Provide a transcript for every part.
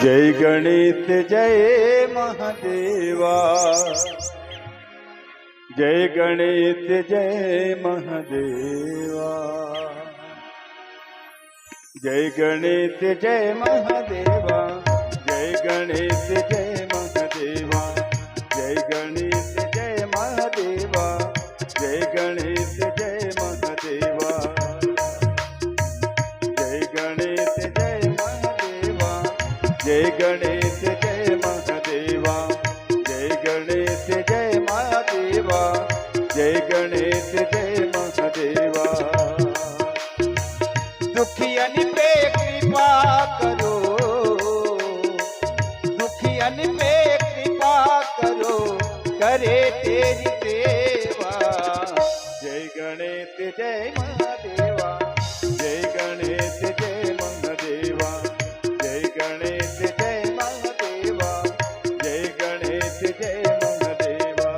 जय गणेश जय महादेवा, जय गणेश जय महादेवा, जय गणेश जय महादेवा, जय गणेश जय महादेवा, जय गणेश जय महादेवा, जय गणेश जय महादेवा, जय गणेश जय महादेवा, जय गणेश जय महादेवा, जय गणेश जय महादेवा, जय गणेश जय महादेवा। दुखियन पे कृपा करो, दुखियन पे कृपा करो, करे तेरी सेवा। जय गणेश जय महादेवा, जय गणेश जय महादेवा, जय गणेश जय महादेवा, जय गणेश जय महादेवा।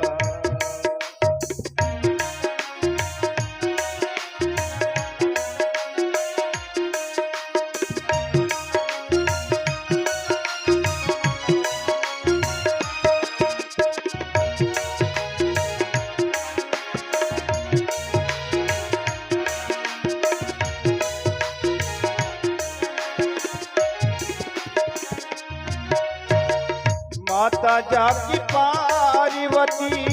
माता जाकी पार्वती,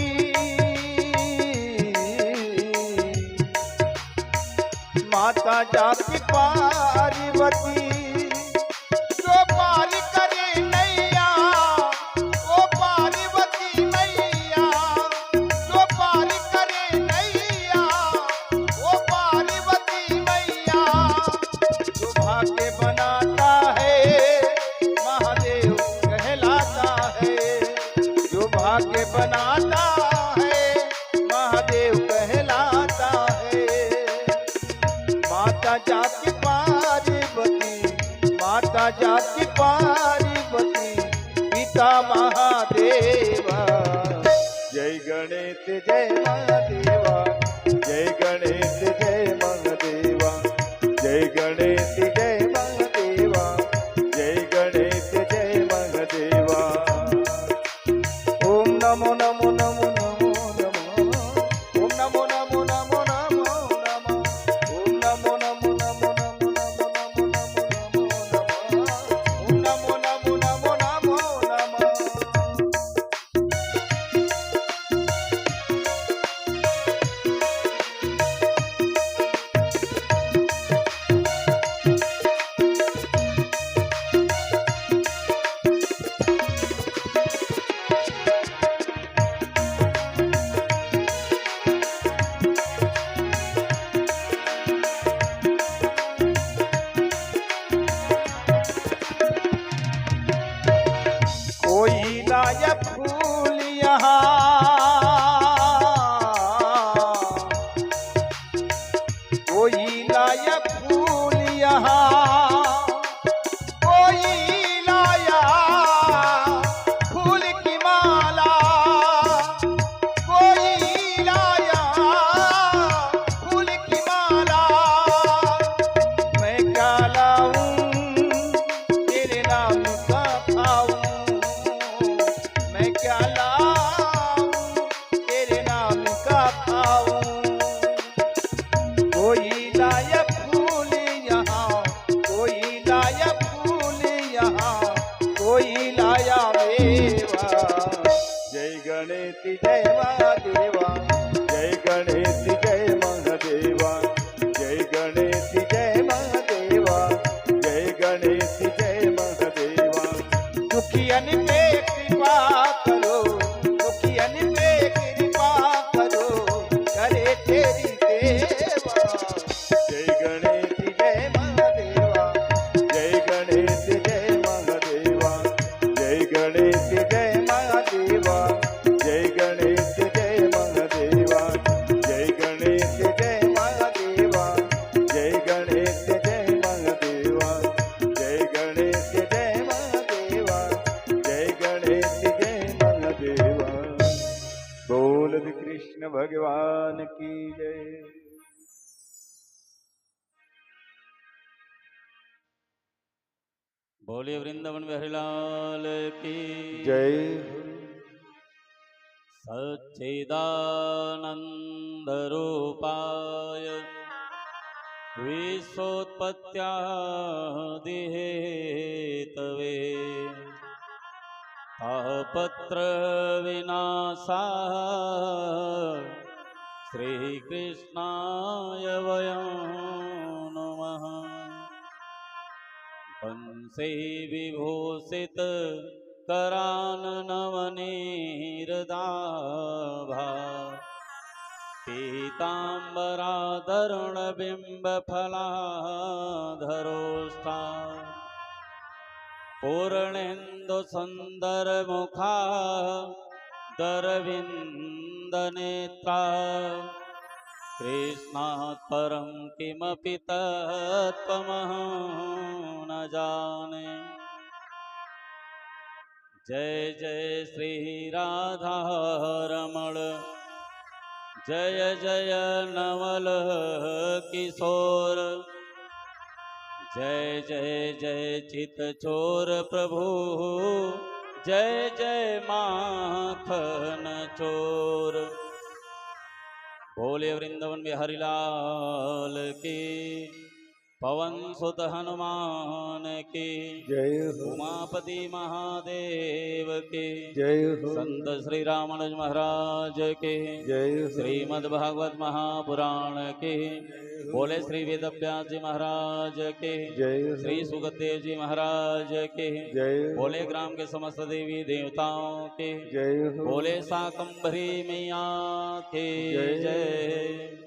माता जाकी पार्वती, जो पार करे नैया, ओ पार्वती मैया, जो पार करे नैया, ओ पार्वती मैया, जो भाग्य बनाता है महादेव कहलाता है, जो भाग्य बनाता है महादेव कहलाता है। माता जाकी पार्वती, माता जाकी पार्वती, पिता महादेवा। जय गणेश जय महादेवा, जय गणेश जय महादेवा, जय गणेश जय महादेवा, जय गणेश जय महादेवा। ओम नमो नमो नमो नमो नमो, ओम नमो नमो नमो नमो नमो, ओम नमो नमो नमो नमो नमो नमो नमो नमो, ओम नमो नमो नमो नमो नमो। कोई लाया फूल यहाँ, कोई लाया फूल यहाँ, कोई लाया फूल की माला, कोई लाया फूल की माला। मैं क्या लाऊं तेरे नाम का खाऊं, मैं क्या लाऊं तेरे नाम का खाऊं। कोई लाया फूल यहाँ, कोई लाया फूल यहाँ, कोई लाया मेवा। जय गणेश जय महादेवा, जय गणेश जय महादेवा, जय गणेश जय महादेवा, जय गणेश जय महादेवा। दुखियन पे कृपा करो, दुखियन पे कृपा करो, करे तेरी सेवा। जय गणेश जय महादेवा, जय गणेश जय महादेवा, जय गणेश जय महादेवा, जय गणेश जय महादेवा, जय गणेश जय महादेवा, जय गणेश जय महादेवा, जय गणेश जय महादेवा, जय गणेश जय महादेवा। बोल कृष्ण भगवान की जय। बोलिए वृंदावन बिहारी लाल की जय। सच्चिदानंद रूपाय विश्वोत्पत्त्यादिहेतवे तापत्र विनाशाय श्रीकृष्णाय वयं नमः। वंशे विभूषित कराननवनीरदाभा पीताम्बराधरुणबिम्बफलाधरोष्ठा पूर्णेन्दुसुन्दरमुखा दरविन्दनेत्रा कृष्णात् परं किमपि तत्त्वमहं न जाने। जय जय श्री राधा रमण जय जय नवल किशोर जय जय जय चित चोर प्रभु जय जय माखन चोर। बोले वृंदावन बिहारी लाल की पवन सुत हनुमान की जय हो। उमापति महादेव के जय हो। संत श्री रामानुज महाराज के जय हो। श्रीमद् भागवत महापुराण के बोले श्री वेद व्यास जी महाराज के जय हो। श्री सुखदेव जी महाराज के जय हो। बोले ग्राम के समस्त देवी देवताओं के जय हो। बोले शाकंभरी मैया के जय।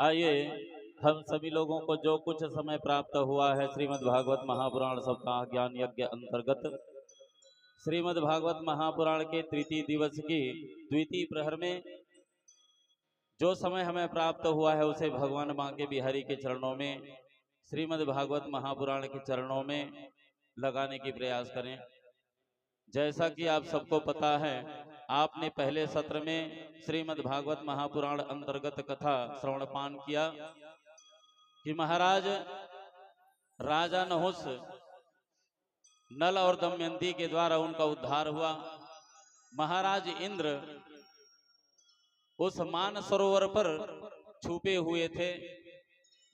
आइए हम सभी लोगों को जो कुछ समय प्राप्त हुआ है श्रीमद् भागवत महापुराण सप्ताह ज्ञान यज्ञ अंतर्गत श्रीमद् भागवत महापुराण के तृतीय दिवस की द्वितीय प्रहर में जो समय हमें प्राप्त हुआ है उसे भगवान बांके बिहारी के चरणों में श्रीमद् भागवत महापुराण के चरणों में लगाने की प्रयास करें। जैसा कि आप सबको पता है, आपने पहले सत्र में श्रीमद् भागवत महापुराण अंतर्गत कथा श्रवणपान किया कि महाराज राजा नहुस नल और दमयंती के द्वारा उनका उद्धार हुआ। महाराज इंद्र उस मान सरोवर पर छुपे हुए थे।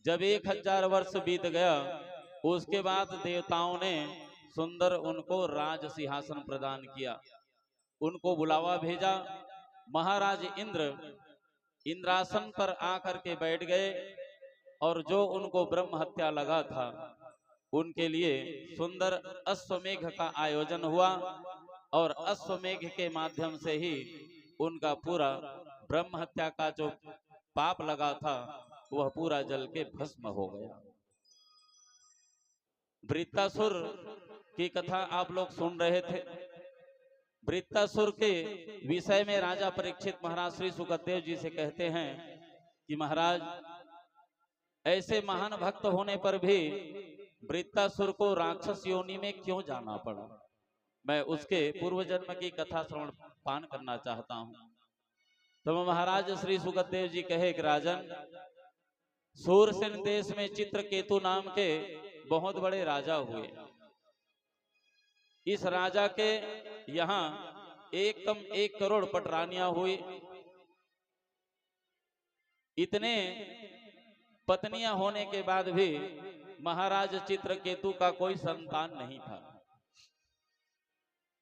जब 1000 वर्ष बीत गया उसके बाद देवताओं ने सुंदर उनको राज सिंहासन प्रदान किया, उनको बुलावा भेजा। महाराज इंद्र इंद्रासन पर आकर के बैठ गए और जो उनको ब्रह्म हत्या लगा था उनके लिए सुंदर अश्वमेघ का आयोजन हुआ और अश्वमेघ के माध्यम से ही उनका पूरा ब्रह्म हत्या का जो पाप लगा था वह पूरा जल के भस्म हो गया। वृत्तासुर की कथा आप लोग सुन रहे थे। वृत्तासुर के विषय में राजा परीक्षित महाराज श्री सुखदेव जी से कहते हैं कि महाराज ऐसे महान भक्त होने पर भी वृत्तासुर को राक्षस योनि में क्यों जाना पड़ा। मैं उसके पूर्व जन्म की कथा श्रवण पान करना चाहता हूं। तो महाराज श्री सुखदेव जी कहे कि राजन, सूरसेन देश में चित्रकेतु नाम के बहुत बड़े राजा हुए। इस राजा के यहाँ एक कम 1 करोड़ पटरानियां हुई। इतने पत्नियां होने के बाद भी महाराज चित्रकेतु का कोई संतान नहीं था।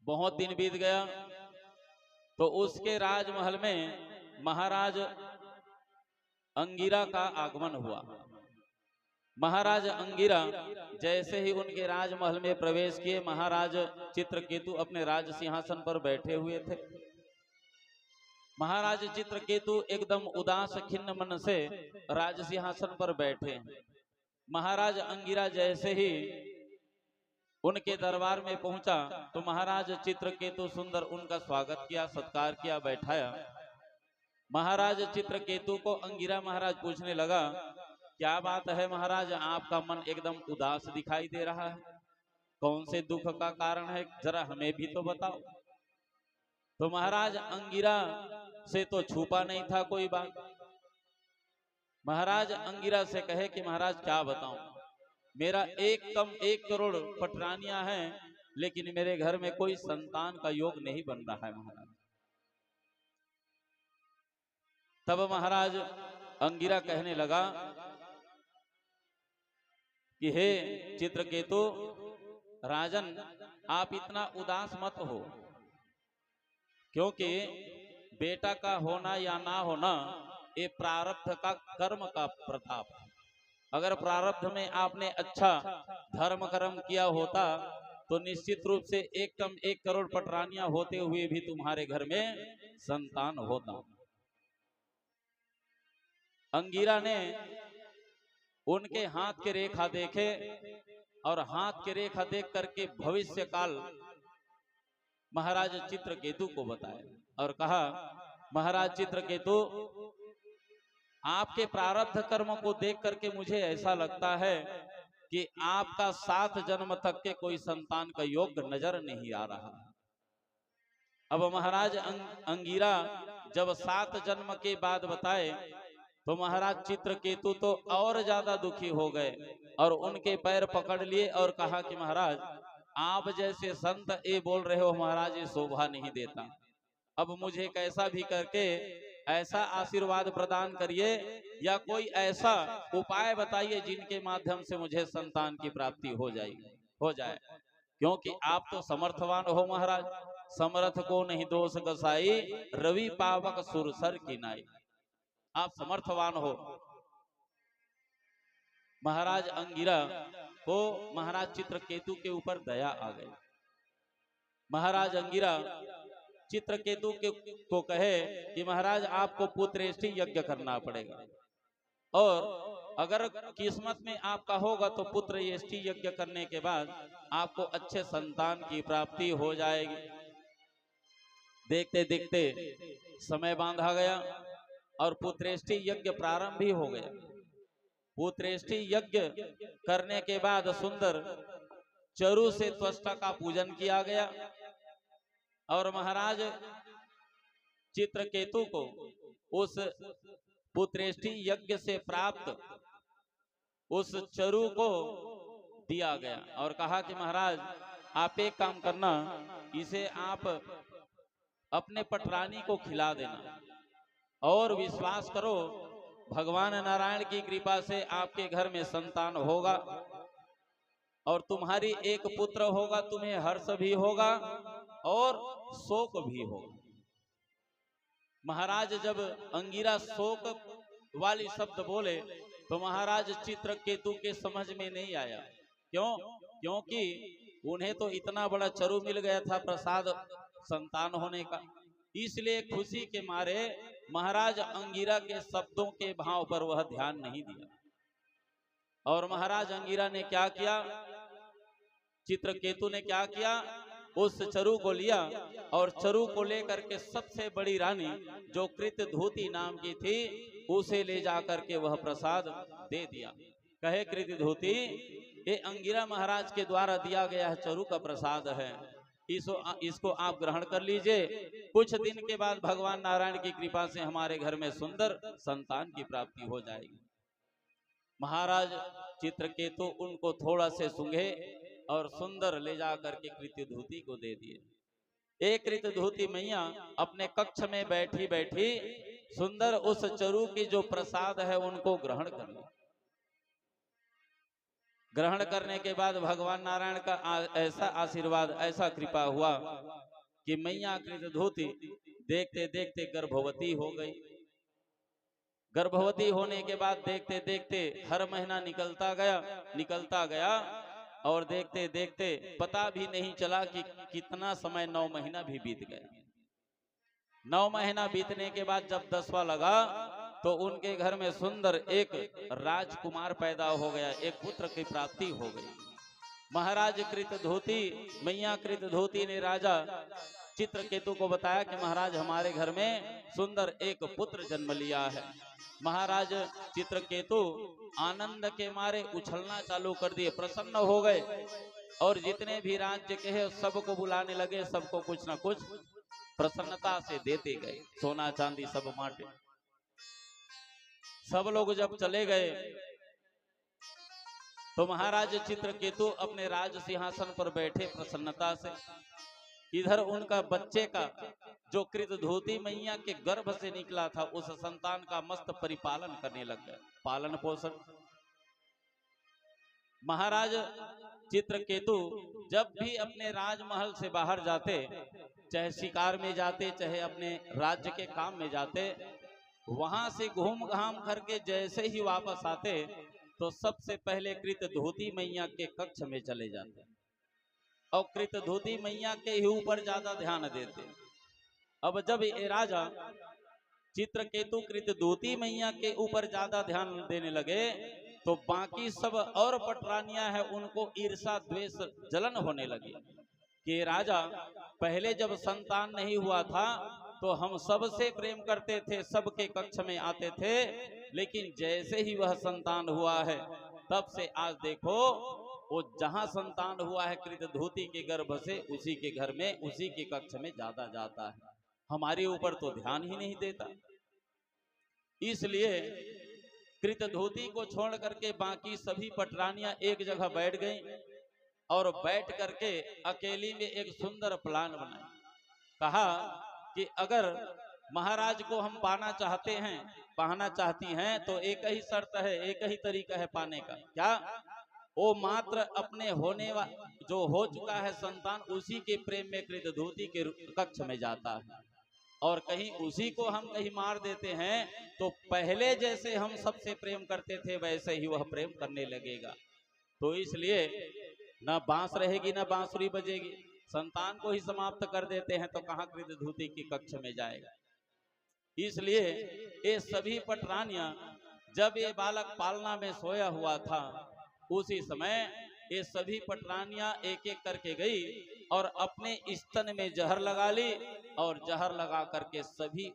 बहुत दिन बीत गया तो उसके राजमहल में महाराज अंगिरा का आगमन हुआ। महाराज अंगिरा जैसे ही उनके राजमहल में प्रवेश किए, महाराज चित्रकेतु अपने राज सिंहासन पर बैठे हुए थे। महाराज चित्रकेतु एकदम उदास खिन्न मन से राज सिंहासन पर बैठे। महाराज अंगिरा जैसे ही उनके दरबार में पहुंचा तो महाराज चित्रकेतु सुंदर उनका स्वागत किया, सत्कार किया, बैठाया। महाराज चित्रकेतु को अंगिरा महाराज पूछने लगा, क्या बात है महाराज, आपका मन एकदम उदास दिखाई दे रहा है, कौन से दुख का कारण है, जरा हमें भी तो बताओ। तो महाराज अंगिरा से तो छुपा नहीं था कोई बात। महाराज अंगिरा से कहे कि महाराज क्या बताऊं, मेरा एक कम 1 करोड़ पटरानियां हैं, लेकिन मेरे घर में कोई संतान का योग नहीं बन रहा है महाराज। तब महाराज अंगिरा कहने लगा कि हे चित्रकेतु राजन, आप इतना उदास मत हो, क्योंकि बेटा का होना या ना होना ये प्रारब्ध का कर्म का प्रताप है। अगर प्रारब्ध में आपने अच्छा धर्म कर्म किया होता तो निश्चित रूप से एक कम 1 करोड़ पटरानियां होते हुए भी तुम्हारे घर में संतान होता। अंगिरा ने उनके हाथ के रेखा देखे और हाथ के रेखा देख करके भविष्य काल महाराज चित्रकेतु को बताया और कहा, महाराज चित्रकेतु, आपके प्रारब्ध कर्म को देख करके मुझे ऐसा लगता है कि आपका 7 जन्म तक के कोई संतान का योग नजर नहीं आ रहा। अब महाराज अंगिरा जब 7 जन्म के बाद बताए तो महाराज चित्रकेतु तो और ज्यादा दुखी हो गए और उनके पैर पकड़ लिए और कहा कि महाराज, आप जैसे संत ये बोल रहे हो महाराज, ये शोभा नहीं देता। अब मुझे कैसा भी करके ऐसा आशीर्वाद प्रदान करिए या कोई ऐसा उपाय बताइए जिनके माध्यम से मुझे संतान की प्राप्ति हो जाए, क्योंकि आप तो समर्थवान हो महाराज। समर्थ को नहीं दोष गसाई, रवि पावक सुरसर की नाई। आप समर्थवान हो। महाराज अंगिरा को महाराज चित्रकेतु के ऊपर दया आ गई। महाराज अंगिरा चित्रकेतु को कहे कि महाराज, आपको पुत्रेष्टि यज्ञ करना पड़ेगा और अगर किस्मत में आपका होगा तो पुत्रेष्टि यज्ञ करने के बाद आपको अच्छे संतान की प्राप्ति हो जाएगी। देखते देखते समय बांधा गया और पुत्रेष्टि यज्ञ प्रारंभ भी हो गया। पुत्रेष्टि यज्ञ करने के बाद सुंदर चरु से त्वष्टा का पूजन किया गया और महाराज चित्रकेतु को उस पुत्रेष्टि यज्ञ से प्राप्त उस चरु को दिया गया और कहा कि महाराज, आप एक काम करना, इसे आप अपने पटरानी को खिला देना और विश्वास करो भगवान नारायण की कृपा से आपके घर में संतान होगा और तुम्हारी एक पुत्र होगा। तुम्हें हर्ष भी होगा और शोक भी होगा। महाराज जब अंगिरा शोक वाली शब्द बोले तो महाराज चित्रकेतु के समझ में नहीं आया। क्योंकि उन्हें तो इतना बड़ा चरु मिल गया था प्रसाद संतान होने का, इसलिए खुशी के मारे महाराज अंगिरा के शब्दों के भाव पर वह ध्यान नहीं दिया। और महाराज अंगिरा ने क्या किया, चित्रकेतु ने क्या किया, उस चरु को लिया और चरु को लेकर के सबसे बड़ी रानी जो कृतधूति नाम की थी उसे ले जाकर के वह प्रसाद दे दिया। कहे कृतधूति, ये अंगिरा महाराज के द्वारा दिया गया है चरु का प्रसाद है, इसको आप ग्रहण कर लीजिए। कुछ दिन के बाद भगवान नारायण की कृपा से हमारे घर में सुंदर संतान की प्राप्ति हो जाएगी। महाराज चित्रकेतु उनको थोड़ा से सूंघे और सुंदर ले जाकर के कृतधूति को दे दिए। एक कृतधूति मैया अपने कक्ष में बैठी बैठी सुंदर उस चरु की जो प्रसाद है उनको ग्रहण कर लिया। ग्रहण करने के बाद भगवान नारायण का ऐसा आशीर्वाद, ऐसा कृपा हुआ कि मैया कृतधूति देखते देखते गर्भवती हो गई। गर्भवती होने के बाद देखते देखते हर महीना निकलता गया और देखते देखते पता भी नहीं चला कि कितना समय 9 महीना भी बीत गया। 9 महीना बीतने के बाद जब 10वां लगा तो उनके घर में सुंदर एक राजकुमार पैदा हो गया, एक पुत्र की प्राप्ति हो गई। महाराज कृतधूति, मैया कृतधूति ने राजा चित्रकेतु को बताया कि महाराज हमारे घर में सुंदर एक पुत्र जन्म लिया है। महाराज चित्रकेतु आनंद के मारे उछलना चालू कर दिए, प्रसन्न हो गए और जितने भी राज्य के हैं सबको बुलाने लगे, सबको कुछ ना कुछ प्रसन्नता से देते गए, सोना चांदी सब बांटे। सब लोग जब चले गए तो महाराज चित्रकेतु अपने राज सिंहासन पर बैठे प्रसन्नता से। इधर उनका बच्चे का जो कृतधूती मैया के गर्भ से निकला था उस संतान का मस्त परिपालन करने लग गए, पालन पोषण। महाराज चित्रकेतु जब भी अपने राजमहल से बाहर जाते, चाहे शिकार में जाते चाहे अपने राज्य के काम में जाते, वहां से घूम घाम करके जैसे ही वापस आते तो सबसे पहले कृतधूती मैया के कक्ष में चले जाते और कृतधूती मैया के ही ऊपर ज्यादा ध्यान देते। अब जब ये राजा चित्रकेतु कृतधूती मैया के ऊपर ज्यादा ध्यान देने लगे तो बाकी सब और पटरानियां हैं उनको ईर्षा द्वेष जलन होने लगी कि राजा पहले जब संतान नहीं हुआ था तो हम सबसे प्रेम करते थे, सबके कक्ष में आते थे, लेकिन जैसे ही वह संतान हुआ है तब से आज देखो वो जहां संतान हुआ है कृतधूती के गर्भ से उसी के घर में उसी के कक्ष में ज्यादा जाता है, हमारे ऊपर तो ध्यान ही नहीं देता। इसलिए कृतधूती को छोड़ करके बाकी सभी पटरानियां एक जगह बैठ गईं और बैठ करके अकेली में एक सुंदर प्लान बनाई। कहा कि अगर महाराज को हम पाना चाहते हैं, पाना चाहती हैं तो एक ही शर्त है, एक ही तरीका है पाने का। क्या? वो मात्र अपने होने जो हो चुका है संतान उसी के प्रेम में कृतधूती के कक्ष में जाता है, और कहीं उसी को हम कहीं मार देते हैं तो पहले जैसे हम सबसे प्रेम करते थे वैसे ही वह प्रेम करने लगेगा। तो इसलिए न बांस रहेगी न बांसुरी बजेगी, संतान को ही समाप्त कर देते हैं तो कहाँ कृतधूती के कक्ष में जाएगा। इसलिए ये सभी पटरानियां जब ये बालक पालना में सोया हुआ था उसी समय ये सभी पटरानियां एक एक करके गई और अपने स्तन में जहर लगा ली और जहर लगा करके सभी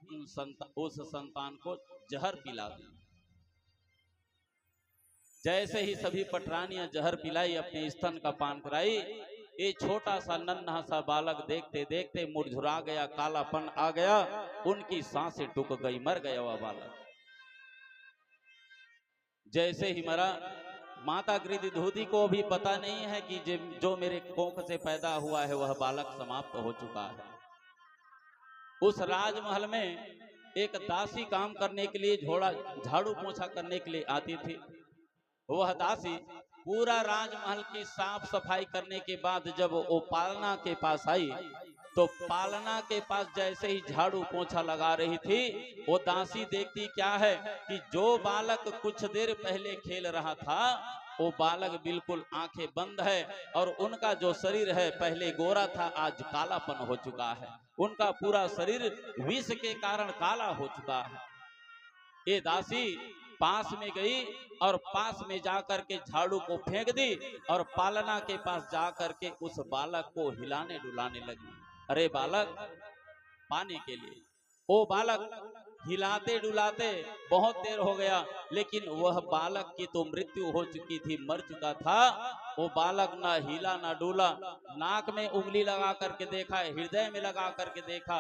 उस संतान को जहर पिला दी। जैसे ही सभी पटरानियां जहर पिलाई, अपने स्तन का पान कराई, ये छोटा सा नन्हा सा बालक देखते देखते मुरझुरा गया, कालापन आ गया, उनकी सांसें टूट गई, मर गया वह बालक। जैसे ही मरा, माता कृतधूती को भी पता नहीं है कि जो मेरे कोख से पैदा हुआ है वह बालक समाप्त हो चुका है। उस राजमहल में एक दासी काम करने के लिए, झाड़ू पोछा करने के लिए आती थी। वह दासी पूरा राजमहल की साफ सफाई करने के बाद जब वो पालना के पास आई तो पालना के पास जैसे ही झाड़ू पोछा लगा रही थी वो दासी देखती क्या है कि जो बालक कुछ देर पहले खेल रहा था वो बालक बिल्कुल आंखें बंद है और उनका जो शरीर है पहले गोरा था आज कालापन हो चुका है, उनका पूरा शरीर विष के कारण काला हो चुका है। ये दासी पास में गई और पास में जाकर के झाड़ू को फेंक दी और पालना के पास जाकर के उस बालक को हिलाने डुलाने लगी। अरे बालक पाने के लिए वो बालक हिलाते डुलाते बहुत देर हो गया, लेकिन वह बालक की तो मृत्यु हो चुकी थी, मर चुका था। वो बालक ना हिला ना डूला, नाक में उंगली लगा करके देखा, हृदय में लगा करके देखा,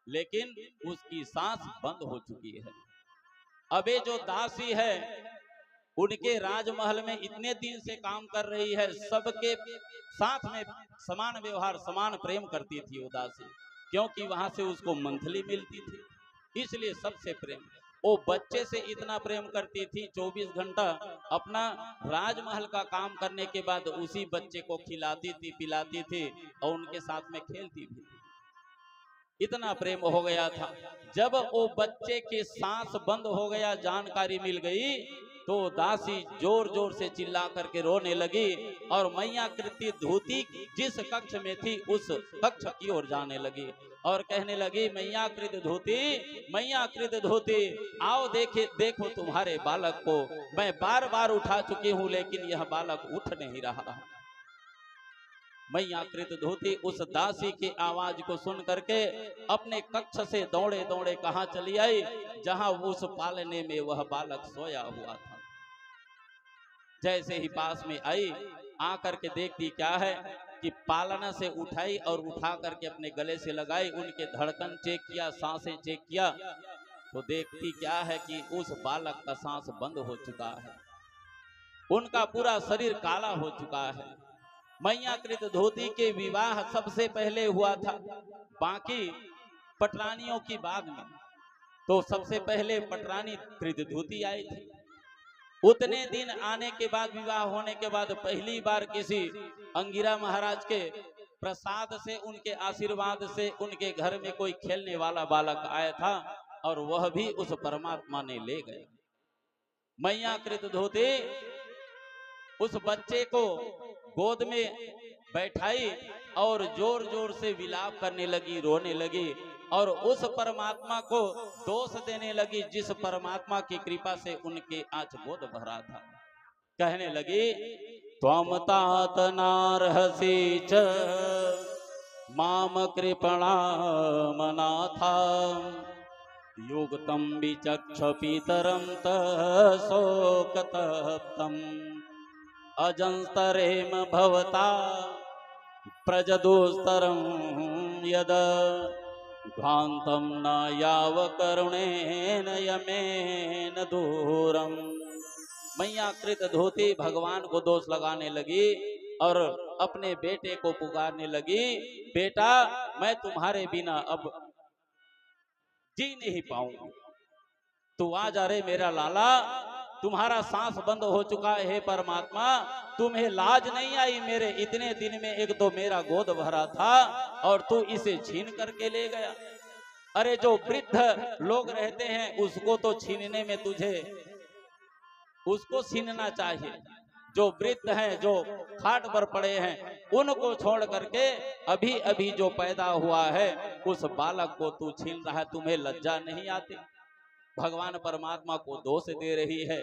लेकिन उसकी सांस बंद हो चुकी है। अबे जो दासी है उनके राजमहल में इतने दिन से काम कर रही है, सबके साथ में समान व्यवहार समान प्रेम करती थी वो दासी, क्योंकि वहां से उसको मंथली मिलती थी, इसलिए सबसे प्रेम। वो बच्चे से इतना प्रेम करती थी, 24 घंटा अपना राजमहल का काम करने के बाद उसी बच्चे को खिलाती थी, पिलाती थी और उनके साथ में खेलती भी थी, इतना प्रेम हो गया था। जब वो बच्चे के सांस बंद हो गया, जानकारी मिल गई तो दासी जोर जोर से चिल्ला करके रोने लगी और मैया कृतधूती जिस कक्ष में थी उस कक्ष की ओर जाने लगी और कहने लगी, मैया कृतधूती, मैया कृतधूती, आओ देखो तुम्हारे बालक को मैं बार बार उठा चुकी हूँ लेकिन यह बालक उठ नहीं रहा। मैया कृतधूती उस दासी की आवाज को सुन करके अपने कक्ष से दौड़े दौड़े कहाँ चली आई, जहां उस पालने में वह बालक सोया हुआ था। जैसे ही पास में आई, आकर के देखती क्या है कि पालना से उठाई और उठा करके अपने गले से लगाई, उनके धड़कन चेक किया, सांसें चेक किया, तो देखती क्या है कि उस बालक का सांस बंद हो चुका है। उनका पूरा शरीर काला हो चुका है। मैया कृत धोती के विवाह सबसे पहले हुआ था, बाकी पटरानियों की बाद में। तो सबसे पहले पटरानी कृत धोती आई थी। उतने दिन आने के बाद, विवाह होने के बाद पहली बार किसी अंगिरा महाराज के प्रसाद से, उनके आशीर्वाद से उनके घर में कोई खेलने वाला बालक आया था, और वह भी उस परमात्मा ने ले गया। मैया कृत धोती उस बच्चे को गोद में बैठाई और जोर जोर से विलाप करने लगी, रोने लगी, और उस परमात्मा को दोष देने लगी जिस परमात्मा की कृपा से उनके आज गोद भरा था। कहने लगी, त्वम तात नारहसि च माम कृपणा मनाथा योगतम विचक्ष पितरम शोकतप्तम अजंस्तरेम भवता प्रजदुस्तरम यद घांतम न याव करुणेन यमेन दूरम। मैया कृत धोती भगवान को दोष लगाने लगी और अपने बेटे को पुकारने लगी, बेटा मैं तुम्हारे बिना अब जी नहीं पाऊंगी, तू आ जा रे मेरा लाला, तुम्हारा सांस बंद हो चुका है। हे परमात्मा, तुम्हें लाज नहीं आई मेरे इतने दिन में? एक तो मेरा गोद भरा था और तू इसे छीन करके ले गया। अरे जो वृद्ध लोग रहते हैं उसको तो छीनने में तुझे उसको छीनना चाहिए। जो वृद्ध हैं, जो खाट पर पड़े हैं, उनको छोड़ करके अभी अभी जो पैदा हुआ है उस बालक को तू छीन रहा है। तुम्हें लज्जा नहीं आती? भगवान परमात्मा को दोष दे रही है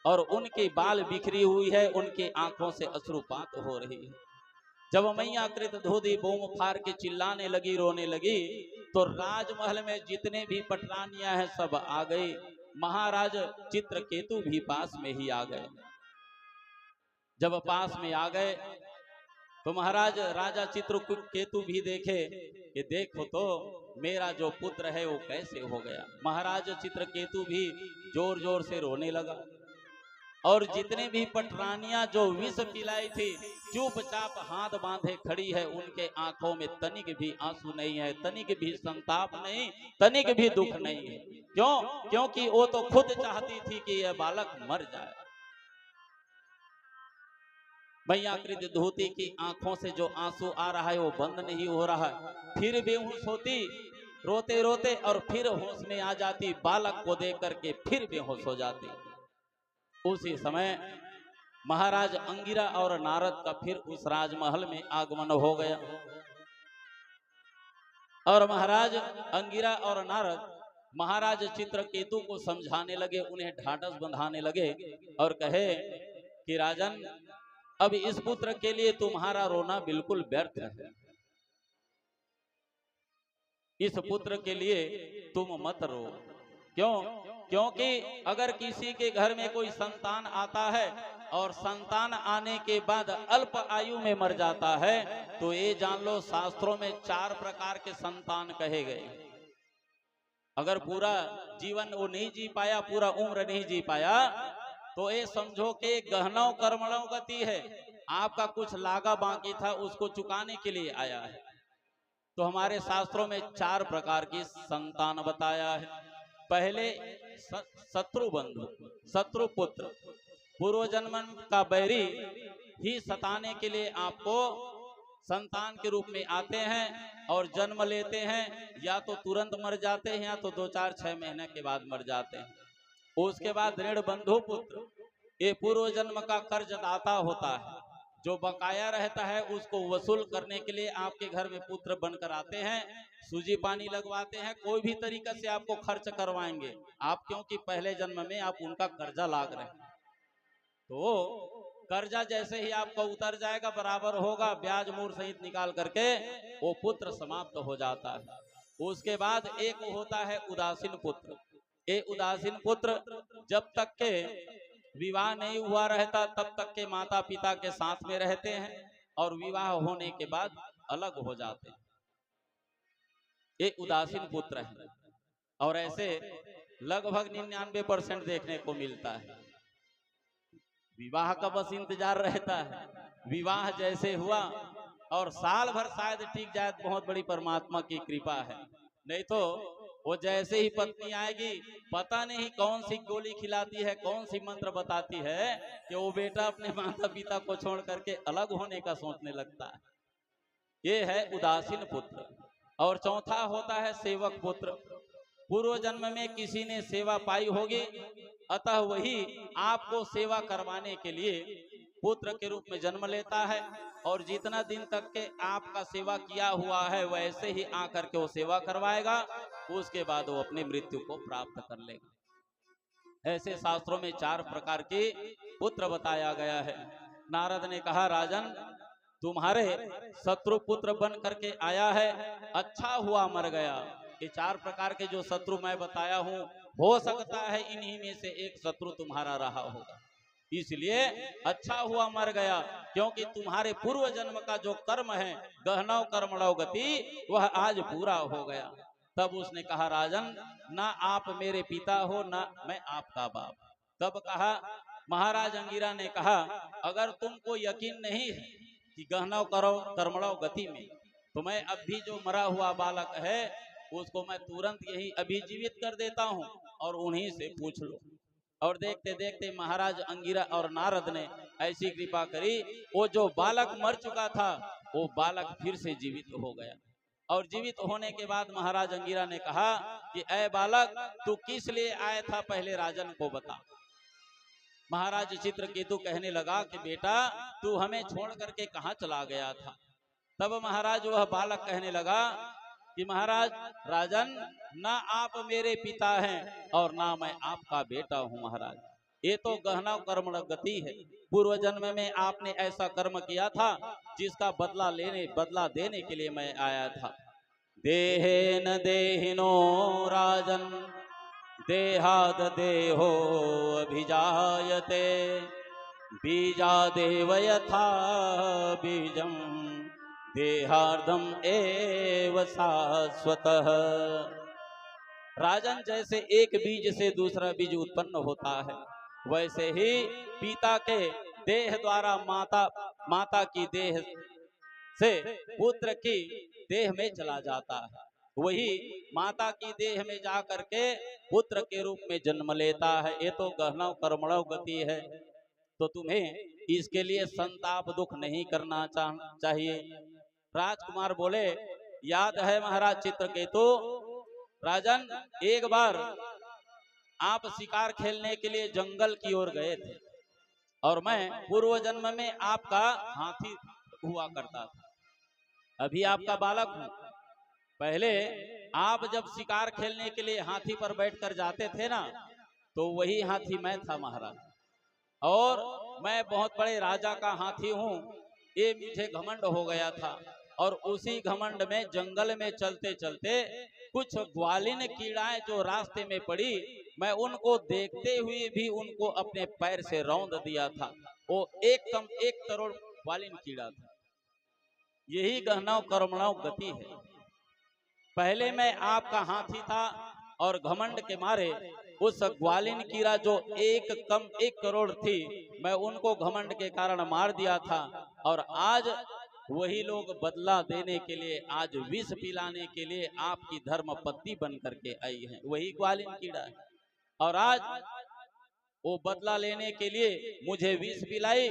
और उनकी बाल बिखरी हुई है, उनकी आंखों से अश्रुपात हो रही है। जब मैया कृत धोती बूम फाड़ के चिल्लाने लगी, रोने लगी, तो राजमहल में जितने भी पटरानियां हैं सब आ गई। महाराज चित्रकेतु भी पास में ही आ गए। जब पास में आ गए तो महाराज राजा चित्रकेतु भी देखे कि देखो तो मेरा जो पुत्र है वो कैसे हो गया। महाराज चित्रकेतु भी जोर जोर से रोने लगा और जितने भी पटरानियां जो विष पिलाई थी चुपचाप हाथ बांधे खड़ी है। उनके आंखों में तनिक भी आंसू नहीं है, तनिक भी संताप नहीं, तनिक भी दुख नहीं है। क्यों? क्योंकि वो तो खुद चाहती थी कि यह बालक मर जाए। मैया कृत धोती की आंखों से जो आंसू आ रहा है वो बंद नहीं हो रहा है। फिर बेहोश होती रोते रोते और फिर होश में आ जाती, बालक को देख करके फिर बेहोश हो जाती। उसी समय महाराज अंगिरा और नारद का फिर उस राजमहल में आगमन हो गया और महाराज अंगिरा और नारद महाराज चित्रकेतु को समझाने लगे, उन्हें ढाढ़स बंधाने लगे और कहे कि राजन, अब इस पुत्र के लिए तुम्हारा रोना बिल्कुल व्यर्थ है। इस पुत्र के लिए तुम मत रो। क्यों? क्योंकि अगर किसी के घर में कोई संतान आता है और संतान आने के बाद अल्प आयु में मर जाता है तो ये जान लो शास्त्रों में 4 प्रकार के संतान कहे गए। अगर पूरा जीवन वो नहीं जी पाया, पूरा उम्र नहीं जी पाया, तो ये समझो कि गहनों कर्मणों गति है, आपका कुछ लागा बाकी था उसको चुकाने के लिए आया है। तो हमारे शास्त्रों में 4 प्रकार की संतान बताया है। पहले शत्रु बंधु, शत्रु पुत्र, पूर्व जन्म का बैरी ही सताने के लिए आपको संतान के रूप में आते हैं और जन्म लेते हैं, या तो तुरंत मर जाते हैं या तो 2-4-6 महीने के बाद मर जाते हैं। उसके बाद ऋण बंधु पुत्र, ये पूर्व जन्म का कर्जदाता होता है, जो बकाया रहता है उसको वसूल करने के लिए आपके घर में पुत्र बनकर आते हैं, सूजी पानी लगवाते हैं, कोई भी तरीका से आपको खर्च करवाएंगे आप, क्योंकि पहले जन्म में आप उनका कर्जा लाग रहे हैं। तो कर्जा जैसे ही आपका उतर जाएगा, बराबर होगा, ब्याज मूर सहित निकाल करके वो पुत्र समाप्त हो जाता है। उसके बाद एक होता है उदासीन पुत्र। ये उदासीन पुत्र जब तक के विवाह नहीं हुआ रहता तब तक के माता पिता के साथ में रहते हैं और विवाह होने के बाद अलग हो जाते हैं। ये उदासीन पुत्र है और ऐसे लगभग 99% देखने को मिलता है। विवाह का बस इंतजार रहता है। विवाह जैसे हुआ और साल भर शायद टिक जाए तो बहुत बड़ी परमात्मा की कृपा है, नहीं तो वो जैसे ही पत्नी आएगी पता नहीं कौन सी गोली खिलाती है, कौन सी मंत्र बताती है कि वो बेटा अपने माता पिता को छोड़ करके अलग होने का सोचने लगता है। ये है उदासीन पुत्र। और चौथा होता है सेवक पुत्र। पूर्व जन्म में किसी ने सेवा पाई होगी, अतः वही आपको सेवा करवाने के लिए पुत्र के रूप में जन्म लेता है और जितना दिन तक के आपका सेवा किया हुआ है वैसे ही आकर के वो सेवा करवाएगा, उसके बाद वो अपनी मृत्यु को प्राप्त कर लेगा। ऐसे शास्त्रों में 4 प्रकार के पुत्र बताया गया है। नारद ने कहा, राजन तुम्हारे शत्रु पुत्र बन करके आया है, अच्छा हुआ मर गया। ये 4 प्रकार के जो शत्रु मैं बताया हूं, हो सकता है इन्हीं में से एक शत्रु तुम्हारा रहा होगा, इसलिए अच्छा हुआ मर गया, क्योंकि तुम्हारे पूर्व जन्म का जो कर्म है गहनौ कर्मणौ गति, वह आज पूरा हो गया। तब उसने कहा, राजन ना आप मेरे पिता हो ना मैं आपका बाप। तब कहा, महाराज अंगिरा ने कहा, अगर तुमको यकीन नहीं है कि गहनौ करो कर्मणौ गति में, तो मैं अब भी जो मरा हुआ बालक है उसको मैं तुरंत यही अभी जीवित कर देता हूं और उन्हीं से पूछ लो। और देखते देखते महाराज अंगिरा और नारद ने ऐसी कृपा करी, वो जो बालक मर चुका था वो बालक फिर से जीवित हो गया। और जीवित होने के बाद महाराज अंगिरा ने कहा कि ऐ बालक, तू किस लिए आया था, पहले राजन को बता। महाराज चित्रकेतु कहने लगा कि बेटा तू हमें छोड़ करके कहाँ चला गया था। तब महाराज वह बालक कहने लगा कि महाराज राजन, ना आप मेरे पिता हैं और ना मैं आपका बेटा हूं महाराज, ये तो गहना कर्म गति है। पूर्व जन्म में आपने ऐसा कर्म किया था जिसका बदला देने के लिए मैं आया था। देहेन देहिनो राजन देहाद देहो अभिजायते, बीजादेव यथा बीजम देहार्धम एव शाश्वतः। राजन, जैसे एक बीज से दूसरा बीज उत्पन्न होता है, वैसे ही पिता के देह द्वारा माता की देह से पुत्र की देह में चला जाता है, वही माता की देह में जा करके पुत्र के रूप में जन्म लेता है। ये तो गहनौ कर्मणौ गति है, तो तुम्हें इसके लिए संताप दुख नहीं करना चाहिए। राजकुमार बोले, याद है महाराज चित्रकेतु, राजन एक बार आप शिकार खेलने के लिए जंगल की ओर गए थे और मैं पूर्व जन्म में आपका हाथी हुआ करता था, अभी आपका बालक हूं। पहले आप जब शिकार खेलने के लिए हाथी पर बैठकर जाते थे ना, तो वही हाथी मैं था महाराज, और मैं बहुत बड़े राजा का हाथी हूं, ये मुझे घमंड हो गया था। और उसी घमंड में जंगल में चलते चलते कुछ ग्वालिन कीड़ाएं जो रास्ते में पड़ी, मैं उनको देखते हुए भी उनको अपने पैर से रौंद दिया था। वो एकदम 1 करोड़ ग्वालिन कीड़ा था। यही गहनौ कर्मणौ गति है। पहले मैं आपका हाथी था और घमंड के मारे उस ग्वालिन कीड़ा जो 1 करोड़ थी, मैं उनको घमंड के कारण मार दिया था। और आज वही लोग बदला देने के लिए, आज विष पिलाने के लिए आपकी धर्म पत्नी बन करके आई है, वही ग्वालिन कीड़ा है। और आज वो बदला लेने के लिए मुझे विष पिलाई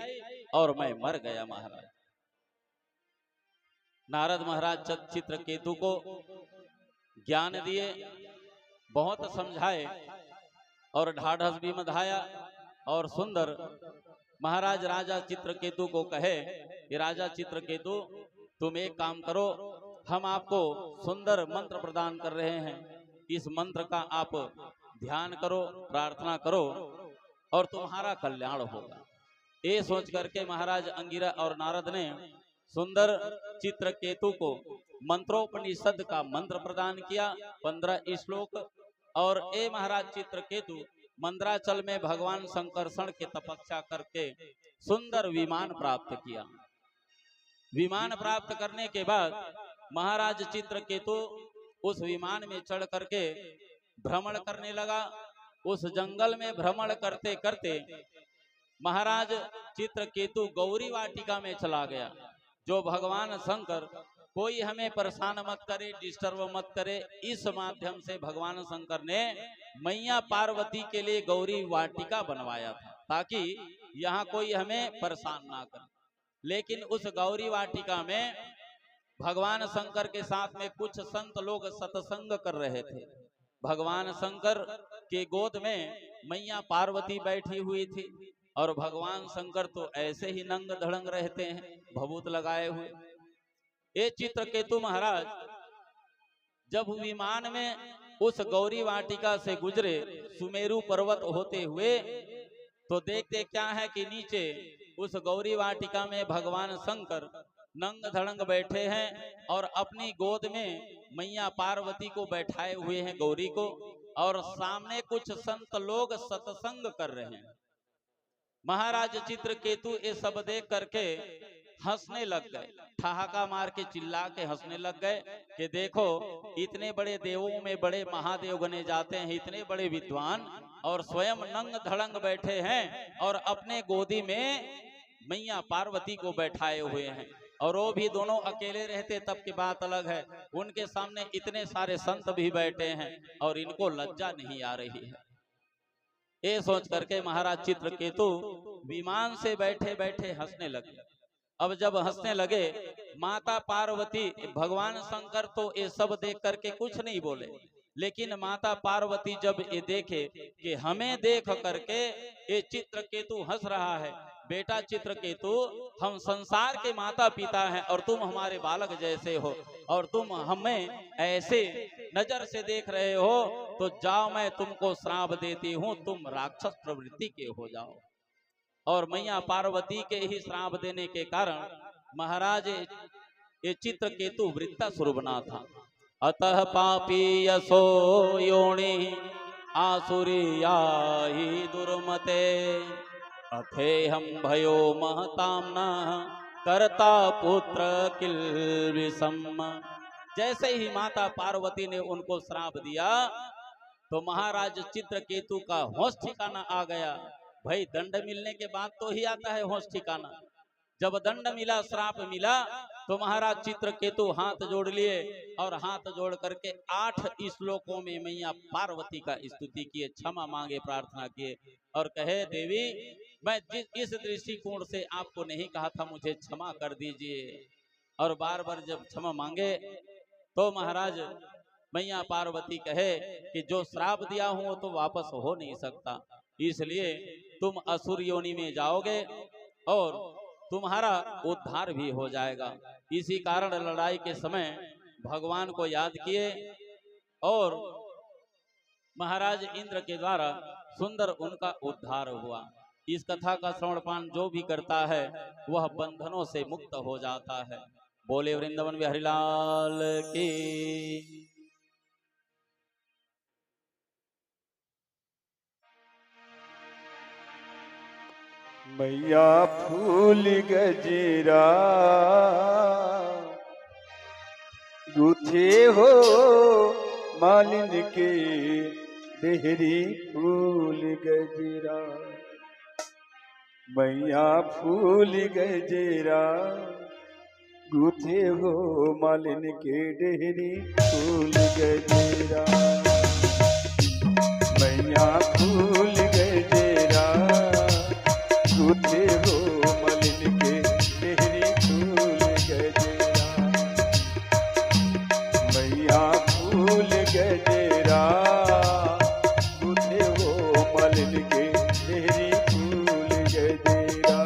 और मैं मर गया महाराज। नारद महाराज चित्रकेतु को ज्ञान दिए, बहुत समझाए और ढाढ़स भी बंधाया। और सुंदर महाराज राजा चित्रकेतु को कहे कि राजा चित्रकेतु, तुम एक काम करो, हम आपको सुंदर मंत्र प्रदान कर रहे हैं, इस मंत्र का आप ध्यान करो, प्रार्थना करो और तुम्हारा कल्याण होगा। ये सोच करके महाराज अंगिरा और नारद ने सुंदर चित्रकेतु को मंत्रोपनिषद का मंत्र प्रदान किया, 15 श्लोक। और ए महाराज चित्रकेतु, मंदराचल में भगवान शंकरषण के तपस्या करके सुंदर विमान प्राप्त किया। विमान प्राप्त करने के बाद महाराज चित्रकेतु उस विमान में चढ़ करके भ्रमण करने लगा। उस जंगल में भ्रमण करते करते महाराज चित्रकेतु गौरी वाटिका में चला गया। जो भगवान शंकर कोई हमें परेशान मत करे, डिस्टर्ब मत करे, इस माध्यम से भगवान शंकर ने मैया पार्वती के लिए गौरी वाटिका बनवाया था, ताकि यहाँ कोई हमें परेशान ना करे। लेकिन उस गौरी वाटिका में भगवान शंकर के साथ में कुछ संत लोग सत्संग कर रहे थे। भगवान शंकर के गोद में मैया पार्वती बैठी हुई थी और भगवान शंकर तो ऐसे ही नंग धड़ंग रहते हैं, भभूत लगाए हुए। ये चित्रकेतु महाराज जब विमान में उस गौरी वाटिका से गुजरे सुमेरु पर्वत होते हुए, तो देखते क्या है कि नीचे उस गौरी वाटिका में भगवान शंकर नंग धड़ंग बैठे हैं और अपनी गोद में मैया पार्वती को बैठाए हुए हैं, गौरी को, और सामने कुछ संत लोग सत्संग कर रहे हैं। महाराज चित्रकेतु ये सब देख करके हंसने लग गए, ठहाका मार के चिल्ला के हंसने लग गए कि देखो इतने बड़े देवों में बड़े महादेव गने जाते हैं, इतने बड़े विद्वान, और स्वयं नंग धड़ंग बैठे हैं और अपने गोदी में मैया पार्वती को बैठाए हुए हैं। और वो भी दोनों अकेले रहते तब की बात अलग है, उनके सामने इतने सारे संत भी बैठे हैं और इनको लज्जा नहीं आ रही है। ये सोच करके महाराज चित्रकेतु विमान से बैठे बैठे हंसने लगे। अब जब हंसने लगे, माता पार्वती, भगवान शंकर तो ये सब देख करके कुछ नहीं बोले, लेकिन माता पार्वती जब ये देखे कि हमें देख करके ये चित्रकेतु हंस रहा है, बेटा चित्रकेतु हम संसार के माता पिता हैं और तुम हमारे बालक जैसे हो, और तुम हमें ऐसे नजर से देख रहे हो, तो जाओ मैं तुमको श्राप देती हूँ, तुम राक्षस प्रवृत्ति के हो जाओ। और मैया पार्वती के ही श्राप देने के कारण महाराज ये चित्रकेतु वृत्तासुर बना था। अतः पापी यशो योनि आसुरिया ही दुर्मते, अथेहम भयो महताम्ना करता पुत्र किल विषम। जैसे ही माता पार्वती ने उनको श्राप दिया तो महाराज चित्रकेतु का होश ठिकाना आ गया। भाई दंड मिलने के बाद तो ही आता है होश ठिकाना। जब दंड मिला, श्राप मिला, तो महाराज चित्रकेतु हाथ जोड़ लिए और हाथ जोड़ करके 8 श्लोकों में मैया पार्वती का स्तुति किए, क्षमा मांगे, प्रार्थना किए और कहे देवी मैं इस दृष्टिकोण से आपको नहीं कहा था, मुझे क्षमा कर दीजिए। और बार बार जब क्षमा मांगे तो महाराज मैया पार्वती कहे कि जो श्राप दिया हूं वो तो वापस हो नहीं सकता, इसलिए तुम असुर योनि में जाओगे और तुम्हारा उद्धार भी हो जाएगा। इसी कारण लड़ाई के समय भगवान को याद किए और महाराज इंद्र के द्वारा सुंदर उनका उद्धार हुआ। इस कथा का श्रवणपान जो भी करता है वह बंधनों से मुक्त हो जाता है। बोले वृंदावन बिहारी लाल की। मैया फूल गजरा गुथे हो मालिन के देहरी फूल गजरा। मैया फूल गजरा गुथे हो मालिन के डेहरी फूल गजरा। मैया फूल गजरा गुथे हो मालिन के डेहरी फूल गजरा। मैया फूल गजरा गुथे हो मालिन के डेहरी फूल गजरा।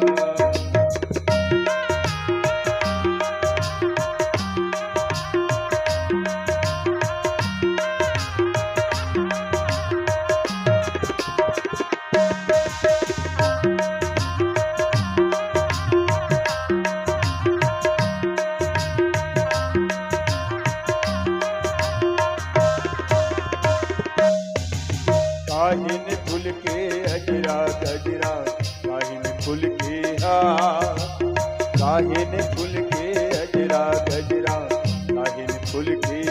काहिन फूल के अजरा गजरा, काहिन फूल के काहिन फूल के अजरा गजरा, काहिन फूल के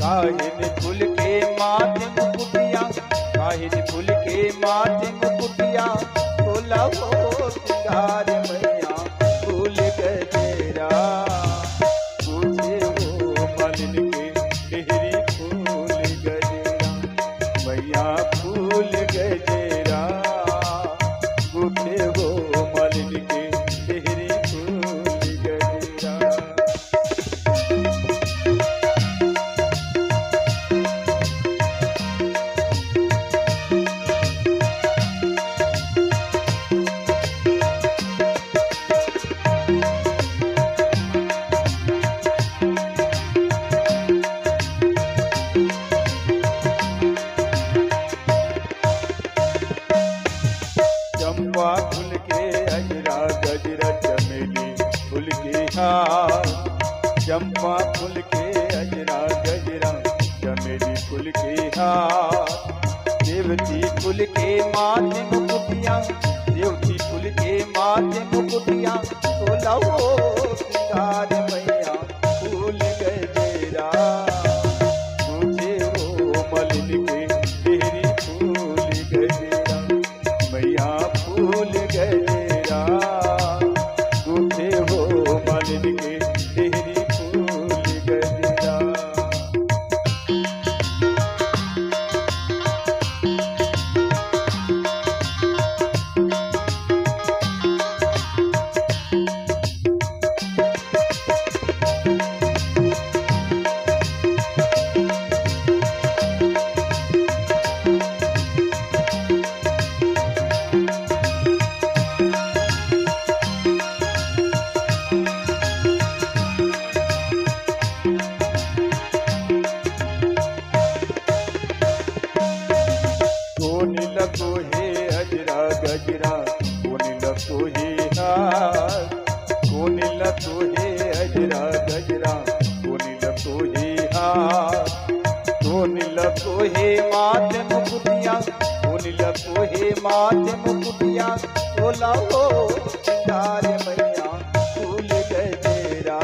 काहिन फूल के माथे मुकुटिया, काहिन फूल के माथे मुकुटिया, बोला हो सिंगार मैया फूल गजेरा पूछे हो मालिन के डेहरी फूल गजेरा मैया फूल गजेरा पूछे हो मालिन के डेहरी फूल गजेरा। चंपा फूल के अजरा गजरा चमेली फूल के हार चंपा फूल के अजरा गजरा चमेली फूल के हार देवती फूल के माथे मुकुटिया देवती फूल के माथे मुकुटिया बोला हो सिंगार मैया फूल गजेरा तुझे हो मलिन के डेहरी फूल गजेरा मैया फूल गजेरा तुझे हो मालिन के डेहरी फूल गजेरा। सोनी लगो हे अजरा गजरा सोनी लगो हे हार सोनी लगो हे अजरा गजरा सोनी लगो हे हार सोनी लगो हे माथे मुकुटिया सोनी लगो हे माथे मुकुटिया बोला हो सिंगार मैया फूल गजेरा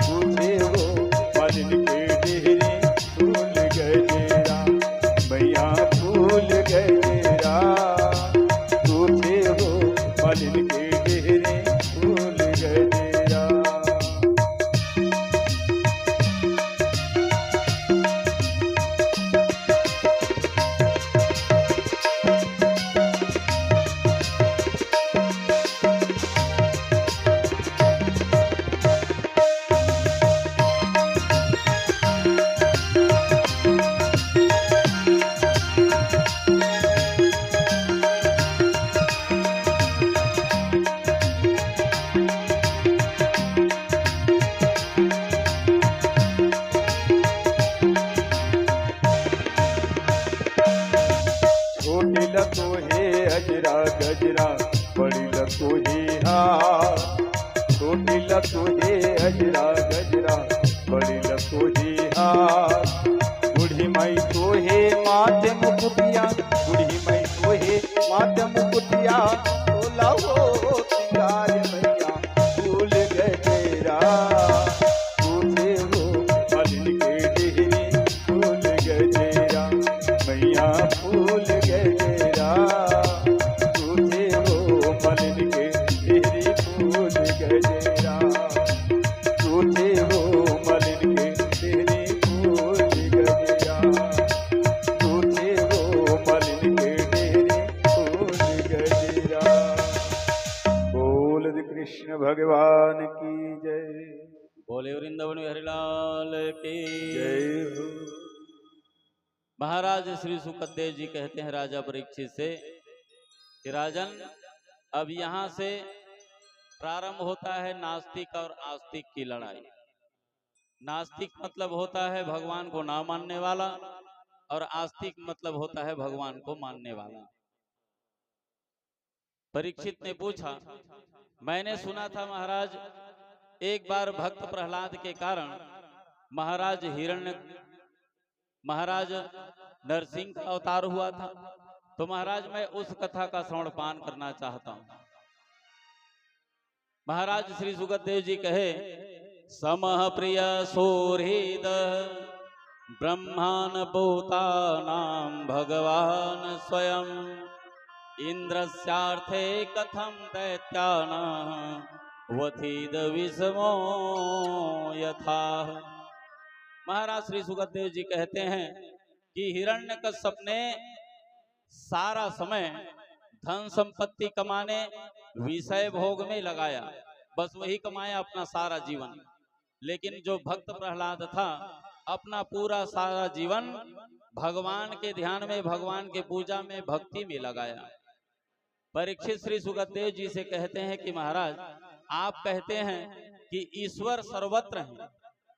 तुझे हो मालिन के डेहरी फूल गजेरा मैया फूल गजेरा तुझे हो मालिन के डेहरी फूल गजेरा। छोटी लगो हे अजरा गजरा बड़ी लगो हे हार छोटी लगो हे अजरा गजरा बड़ी लगो हे हार बूढ़ी माई तो हे माथे मुकुटिया बूढ़ी माई तो हे माथे मुकुटिया बोला हो सिंगार मैया फूल गजेरा तुझे हो मालिन के डेहरी फूल गजेरा मैया फूल गजेरा तुझे हो मालिन के डेहरी फूल गजेरा तुझे हो मालिन के डेहरी फूल गजेरा तुझे हो मालिन के डेहरी फूल गजेरा। बोल कृष्ण भगवान की जय बोले वृंदावन हरिलाल की जय हो। महाराज श्री सुखदेव जी कहते हैं राजा परीक्षित से कि राजन, अब यहाँ से प्रारंभ होता है नास्तिक और आस्तिक की लड़ाई। नास्तिक मतलब होता है भगवान को ना मानने वाला और आस्तिक मतलब होता है भगवान को मानने वाला। परीक्षित ने पूछा, मैंने सुना था महाराज एक बार भक्त प्रहलाद के कारण महाराज नरसिंह का अवतार हुआ था, तो महाराज मैं उस कथा का श्रवणपान करना चाहता हूं। महाराज श्री सुखदेव जी कहे, समः प्रिय सोहृद ब्रह्मान भूतानां भगवान स्वयं इंद्रस्यार्थे कथम दैत्यानां वथिद विषमो यथा। महाराज श्री सुखदेव जी कहते हैं कि हिरण्यकश्यप ने सारा समय धन संपत्ति कमाने, विषय भोग में लगाया, बस वही कमाया अपना सारा जीवन। लेकिन जो भक्त प्रहलाद था, अपना पूरा सारा जीवन भगवान के ध्यान में, भगवान के पूजा में, भक्ति में लगाया। परीक्षित श्री सुखदेव जी से कहते हैं कि महाराज, आप कहते हैं कि ईश्वर सर्वत्र है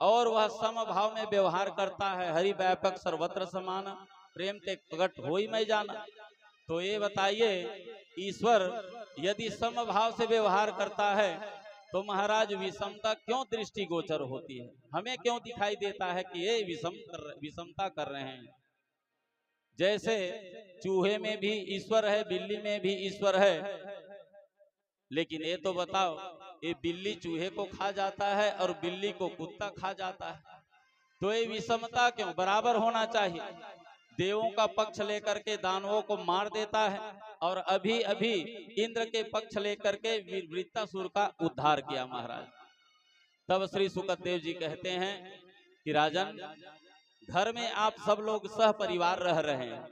और वह समभाव में व्यवहार करता है, हरि व्यापक सर्वत्र समान, प्रेम ते प्रकट हो ही मैं जाना। तो ये बताइए, ईश्वर यदि समभाव से व्यवहार करता है तो महाराज विषमता क्यों दृष्टिगोचर होती है? हमें क्यों दिखाई देता है कि ये विषमता कर रहे हैं? जैसे चूहे में भी ईश्वर है, बिल्ली में भी ईश्वर है, लेकिन ये तो बताओ, ये बिल्ली चूहे को खा जाता है और बिल्ली को कुत्ता खा जाता है, तो ये विषमता क्यों? बराबर होना चाहिए। देवों का पक्ष लेकर के दानवों को मार देता है और अभी अभी इंद्र के पक्ष लेकर के वृत्तासुर का उद्धार किया महाराज। तब श्री सुखदेव जी कहते हैं कि राजन, घर में आप सब लोग सह परिवार रह रहे हैं,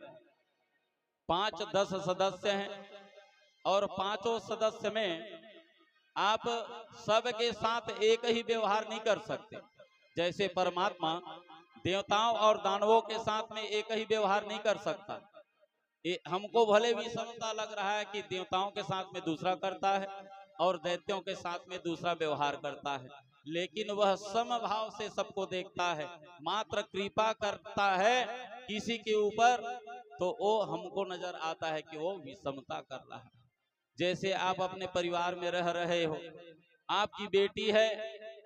5-10 सदस्य हैं और पांचों सदस्य में आप सबके साथ एक ही व्यवहार नहीं कर सकते। जैसे परमात्मा देवताओं और दानवों के साथ में एक ही व्यवहार नहीं कर सकता। हमको भले विषमता लग रहा है कि देवताओं के साथ में दूसरा करता है और दैत्यों के साथ में दूसरा व्यवहार करता है, लेकिन वह समभाव से सबको देखता है, मात्र कृपा करता है किसी के ऊपर तो वो हमको नजर आता है कि वो विषमता कर रहा है। जैसे आप अपने परिवार में रह रहे हो, आपकी बेटी है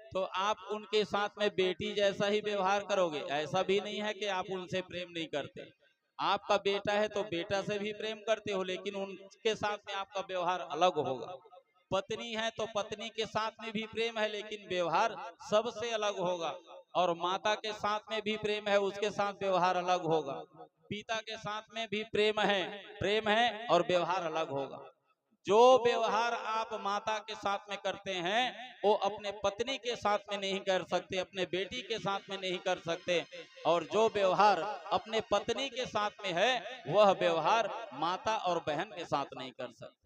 तो आप उनके साथ में बेटी जैसा ही व्यवहार करोगे। ऐसा भी नहीं है कि आप उनसे प्रेम नहीं करते। आपका बेटा है तो बेटा से भी प्रेम करते हो, लेकिन उनके साथ में आपका व्यवहार अलग होगा। पत्नी है तो पत्नी के साथ में भी प्रेम है, लेकिन व्यवहार सबसे अलग होगा। और माता के साथ में भी प्रेम है, उसके साथ व्यवहार अलग होगा। पिता के साथ में भी प्रेम है और व्यवहार अलग होगा। जो व्यवहार आप माता के साथ में करते हैं वो अपने पत्नी के साथ में नहीं कर सकते, अपने बेटी के साथ में नहीं कर सकते, और जो व्यवहार अपने पत्नी के साथ में है वह व्यवहार माता और बहन के साथ नहीं कर सकते।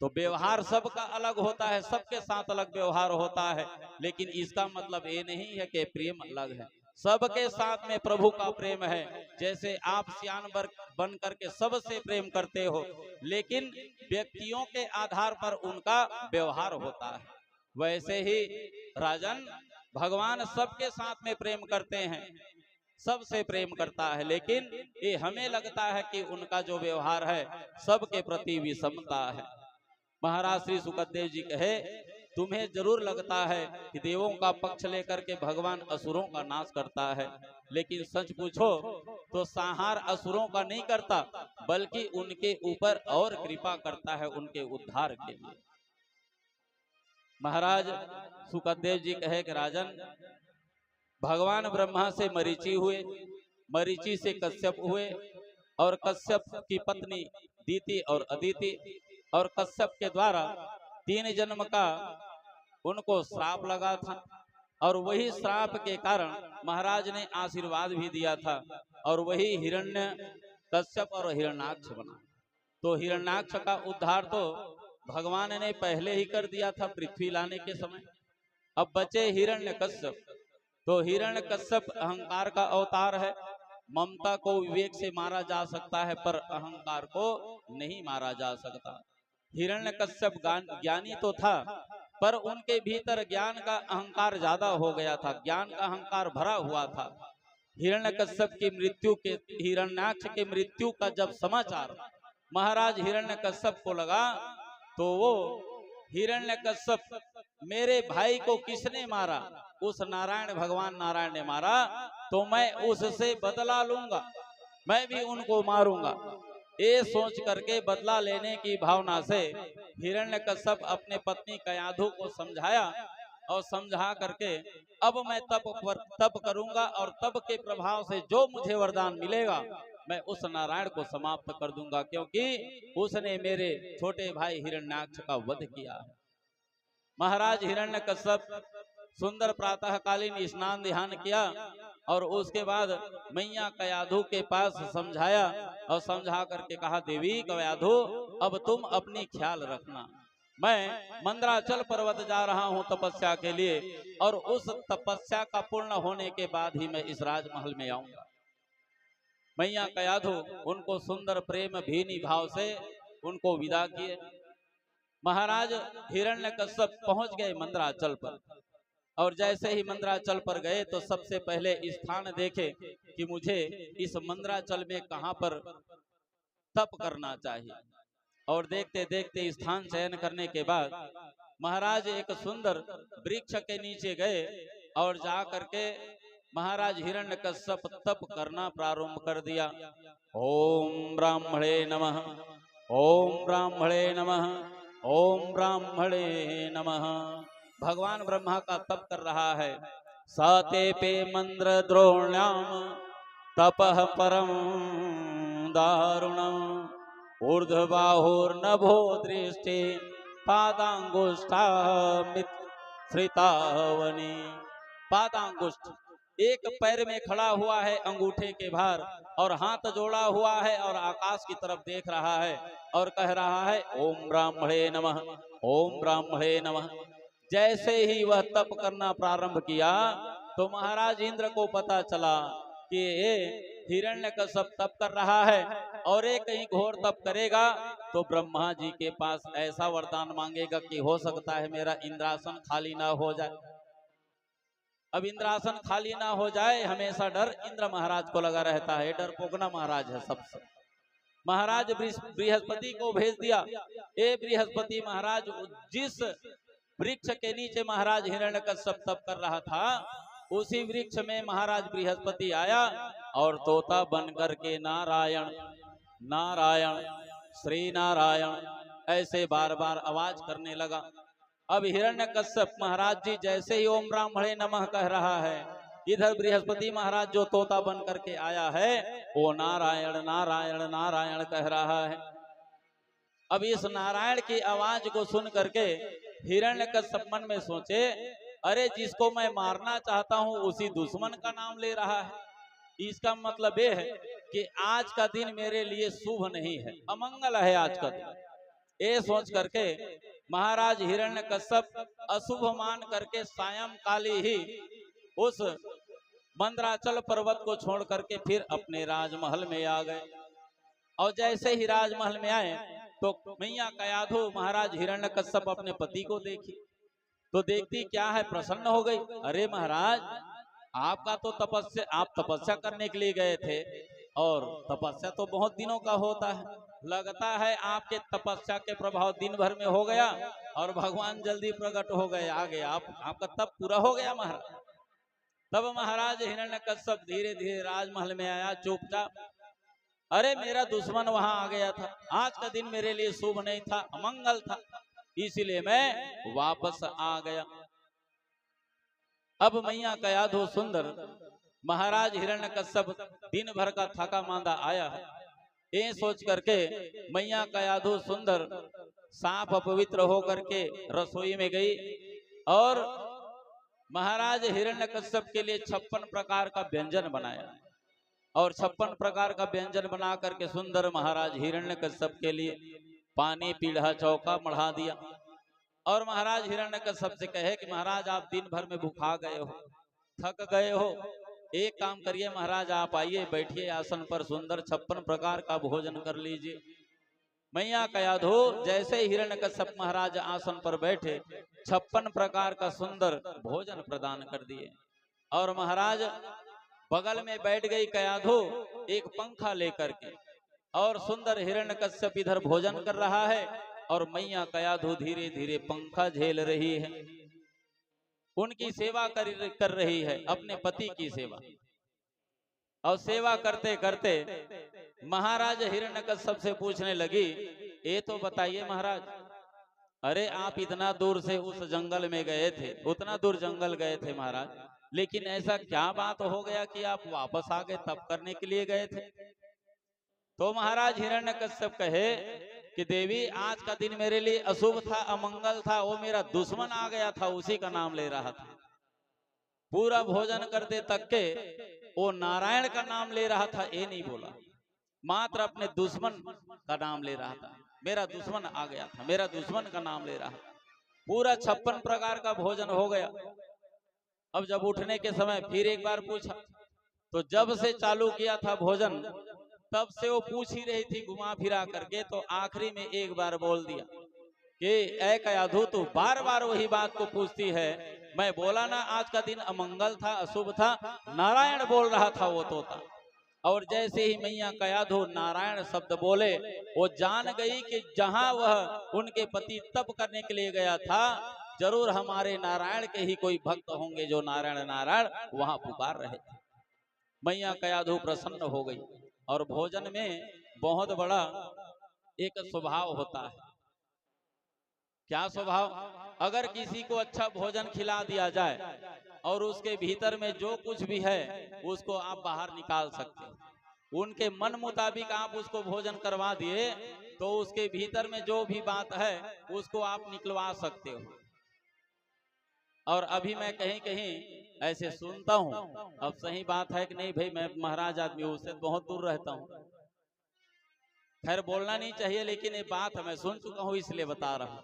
तो व्यवहार सबका अलग होता है, सबके साथ अलग व्यवहार होता है, लेकिन इसका मतलब ये नहीं है कि प्रेम अलग है। सबके साथ में प्रभु का प्रेम है। जैसे आप सियान बन करके सबसे प्रेम करते हो, लेकिन व्यक्तियों के आधार पर उनका व्यवहार होता है, वैसे ही राजन भगवान सबके साथ में प्रेम करते हैं, सबसे प्रेम करता है, लेकिन ये हमें लगता है कि उनका जो व्यवहार है सबके प्रति विषमता है। महाराज श्री सुखदेव जी कहे, तुम्हें जरूर लगता है कि देवों का पक्ष लेकर के भगवान असुरों का नाश करता है, लेकिन सच पूछो तो संहार असुरों का नहीं करता, बल्कि उनके ऊपर और कृपा करता है, उनके उद्धार के लिए। महाराज सुखदेव जी कहे कि राजन, भगवान ब्रह्मा से मरीचि हुए, मरीचि से कश्यप हुए, और कश्यप की पत्नी दीति और अदिति, और कश्यप के द्वारा 3 जन्म का उनको श्राप लगा था, और वही श्राप के कारण महाराज ने आशीर्वाद भी दिया था, और वही हिरण्य कश्यप और हिरण्याक्ष बना। तो हिरण्याक्ष का उद्धार तो भगवान ने पहले ही कर दिया था पृथ्वी लाने के समय। अब बचे हिरण्य कश्यप। तो हिरण्य कश्यप अहंकार का अवतार है। ममता को विवेक से मारा जा सकता है, पर अहंकार को नहीं मारा जा सकता। हिरण्यकश्यप ज्ञानी तो था, पर उनके भीतर ज्ञान का अहंकार ज्यादा हो गया था, ज्ञान का अहंकार भरा हुआ था। हिरण्यकश्यप की मृत्यु के, हिरण्याक्ष की मृत्यु का जब समाचार महाराज हिरण्यकश्यप को लगा, तो वो हिरण्यकश्यप, मेरे भाई को किसने मारा? उस नारायण, भगवान नारायण ने मारा, तो मैं उससे बदला लूंगा, मैं भी उनको मारूंगा। ये सोच करके बदला लेने की भावना से हिरण्यकश्यप अपने पत्नी कयाधु को समझाया, और समझा करके अब मैं तप करूंगा, और तप के प्रभाव से जो मुझे वरदान मिलेगा मैं उस नारायण को समाप्त कर दूंगा, क्योंकि उसने मेरे छोटे भाई हिरण्याक्ष का वध किया है। महाराज हिरण्यकश्यप सुंदर प्रातःकालीन स्नान ध्यान किया और उसके बाद मैया कयाधु के पास समझाया और समझा करके कहा, देवी कयाधु अब तुम अपनी ख्याल रखना, मैं मंदराचल पर्वत जा रहा हूं तपस्या के लिए, और उस तपस्या का पूर्ण होने के बाद ही मैं इस राजमहल में आऊंगा। मैया कयाधु उनको सुंदर प्रेम भीनी भाव से उनको विदा किए। महाराज हिरण्यकश्यप पहुंच गए मंदराचल पर, और जैसे ही मंदराचल पर गए तो सबसे पहले स्थान देखे कि मुझे इस मंदराचल में कहां पर तप करना चाहिए। और देखते देखते स्थान चयन करने के बाद महाराज एक सुंदर वृक्ष के नीचे गए और जा करके महाराज हिरण्यकश्यप तप करना प्रारंभ कर दिया। ओम ब्राह्मणे नमः, ओम ब्राह्मणे नमः, ओम ब्राह्मणे नमः। भगवान ब्रह्मा का तप कर रहा है। साते पे मंत्र द्रोण्याम तपः परम दारुणम ऊर्ध्वबाहुर्नभो दृष्टि पादांगुष्ठामित श्रितावनी। पादांगुष्ठ एक पैर में खड़ा हुआ है अंगूठे के भार, और हाथ जोड़ा हुआ है और आकाश की तरफ देख रहा है और कह रहा है ओम ब्राह्मणे नमः, ओम ब्राह्मणे नमः। जैसे ही वह तप करना प्रारंभ किया तो महाराज इंद्र को पता चला कि ये हिरण्यकश्यप तप कर रहा है, और एक कहीं घोर तप करेगा तो ब्रह्मा जी के पास ऐसा वरदान मांगेगा कि हो सकता है मेरा इंद्रासन खाली ना हो जाए। अब इंद्रासन खाली ना हो जाए, हमेशा डर इंद्र महाराज को लगा रहता है, डर पोगना महाराज है सबसे। महाराज बृहस्पति को भेज दिया, ए बृहस्पति महाराज, जिस वृक्ष के नीचे महाराज हिरण्यकश्यप तप कर रहा था उसी वृक्ष में महाराज बृहस्पति आया और तोता बन करके नारायण नारायण श्री नारायण ऐसे बार बार आवाज करने लगा। अब हिरण्यकश्यप महाराज जी जैसे ही ओम ब्राह्मणे नमः कह रहा है, इधर बृहस्पति महाराज जो तोता बन करके आया है वो नारायण नारायण नारायण कह रहा है। अब इस नारायण की आवाज को सुन करके हिरण्यकश्यप मन में सोचे, अरे जिसको मैं मारना चाहता हूं उसी दुश्मन का नाम ले रहा है। इसका मतलब ये है कि आज का दिन मेरे लिए शुभ नहीं है, अमंगल है आज का दिन। ये सोच करके महाराज हिरण्यकश्यप अशुभ मान करके सायंकाली ही उस मंदराचल पर्वत को छोड़ करके फिर अपने राजमहल में आ गए। और जैसे ही राजमहल में आए तो मैया कयाधु महाराज हिरण्यकश्यप अपने पति को देखी तो देखती क्या है, प्रसन्न हो गई। अरे महाराज, आपका तो आप तपस्या करने के लिए गए थे, और तपस्या तो बहुत दिनों का होता है, लगता है आपके तपस्या के प्रभाव दिन भर में हो गया और भगवान जल्दी प्रकट हो गए, आ गए, आपका तप पूरा हो गया महाराज। तब महाराज हिरण्यकश्यप धीरे धीरे राजमहल में आया चुपचाप। अरे मेरा दुश्मन वहां आ गया था, आज का दिन मेरे लिए शुभ नहीं था, अमंगल था, इसीलिए मैं वापस आ गया। अब मैया कयाधु सुंदर महाराज हिरण्यकश्यप दिन भर का थका मांदा आया है, ये सोच करके मैया कयाधु सुंदर साफ पवित्र होकर के रसोई में गई और महाराज हिरण्यकश्यप के लिए 56 प्रकार का व्यंजन बनाया, और 56 प्रकार का व्यंजन बना करके सुंदर महाराज हिरण्यकश्यप के लिए पानी पीढ़ा चौका मढ़ा दिया। और महाराज हिरण्यकश्यप से कहे कि महाराज आप दिन भर में भूखा गए हो, थक गए हो, एक काम करिए महाराज, आप आइए बैठिए आसन पर, सुंदर 56 प्रकार का भोजन कर लीजिए। मैया कयाधु जैसे हिरण्यकश्यप महाराज आसन पर बैठे 56 प्रकार का सुंदर भोजन प्रदान कर दिए। और महाराज बगल में बैठ गई कयाधु एक पंखा लेकर के, और सुंदर हिरण्यकश्यप इधर भोजन कर रहा है और मैया कयाधु धीरे धीरे पंखा झेल रही है, उनकी सेवा कर रही है, अपने पति की सेवा। और सेवा करते करते महाराज हिरण्यकश्यप से पूछने लगी, ये तो बताइए महाराज, अरे आप इतना दूर से उस जंगल में गए थे, उतना दूर जंगल गए थे महाराज, लेकिन ऐसा क्या बात हो गया कि आप वापस आ गए, तप करने के लिए गए थे? तो महाराज हिरण्यकश्यप कहे कि देवी आज का दिन मेरे लिए अशुभ था, अमंगल था, वो मेरा दुश्मन आ गया था, उसी का नाम ले रहा था। पूरा भोजन करते तक के वो नारायण का नाम ले रहा था, ये नहीं बोला, मात्र अपने दुश्मन का नाम ले रहा था। मेरा दुश्मन आ गया था, मेरा दुश्मन का नाम ले रहा था। पूरा 56 प्रकार का भोजन हो गया। अब जब उठने के समय फिर एक बार पूछा, तो जब से चालू किया था भोजन तब से वो पूछ ही रही थी घुमा फिरा करके, तो आखिरी में एक बार बोल दिया कि ऐ कयाधु, तू बार बार वही बात को पूछती है। मैं बोला ना आज का दिन अमंगल था, अशुभ था, नारायण बोल रहा था वो तोता। और जैसे ही मैया कयाधु नारायण शब्द बोले, वो जान गई कि जहां वह उनके पति तप करने के लिए गया था, जरूर हमारे नारायण के ही कोई भक्त होंगे जो नारायण नारायण वहां पुकार रहे थे। मैया कयाधु प्रसन्न हो गई। और भोजन में बहुत बड़ा एक स्वभाव होता है। क्या स्वभाव? अगर किसी को अच्छा भोजन खिला दिया जाए और उसके भीतर में जो कुछ भी है उसको आप बाहर निकाल सकते हो। उनके मन मुताबिक आप उसको भोजन करवा दिए तो उसके भीतर में जो भी बात है उसको आप निकलवा सकते हो। और अभी मैं कहीं कहीं ऐसे सुनता हूँ, अब सही बात है कि नहीं भाई, मैं महाराज आदमी हूँ, उससे बहुत दूर रहता हूँ, खैर बोलना नहीं चाहिए, लेकिन ये बात मैं सुन चुका हूँ इसलिए बता रहा हूँ।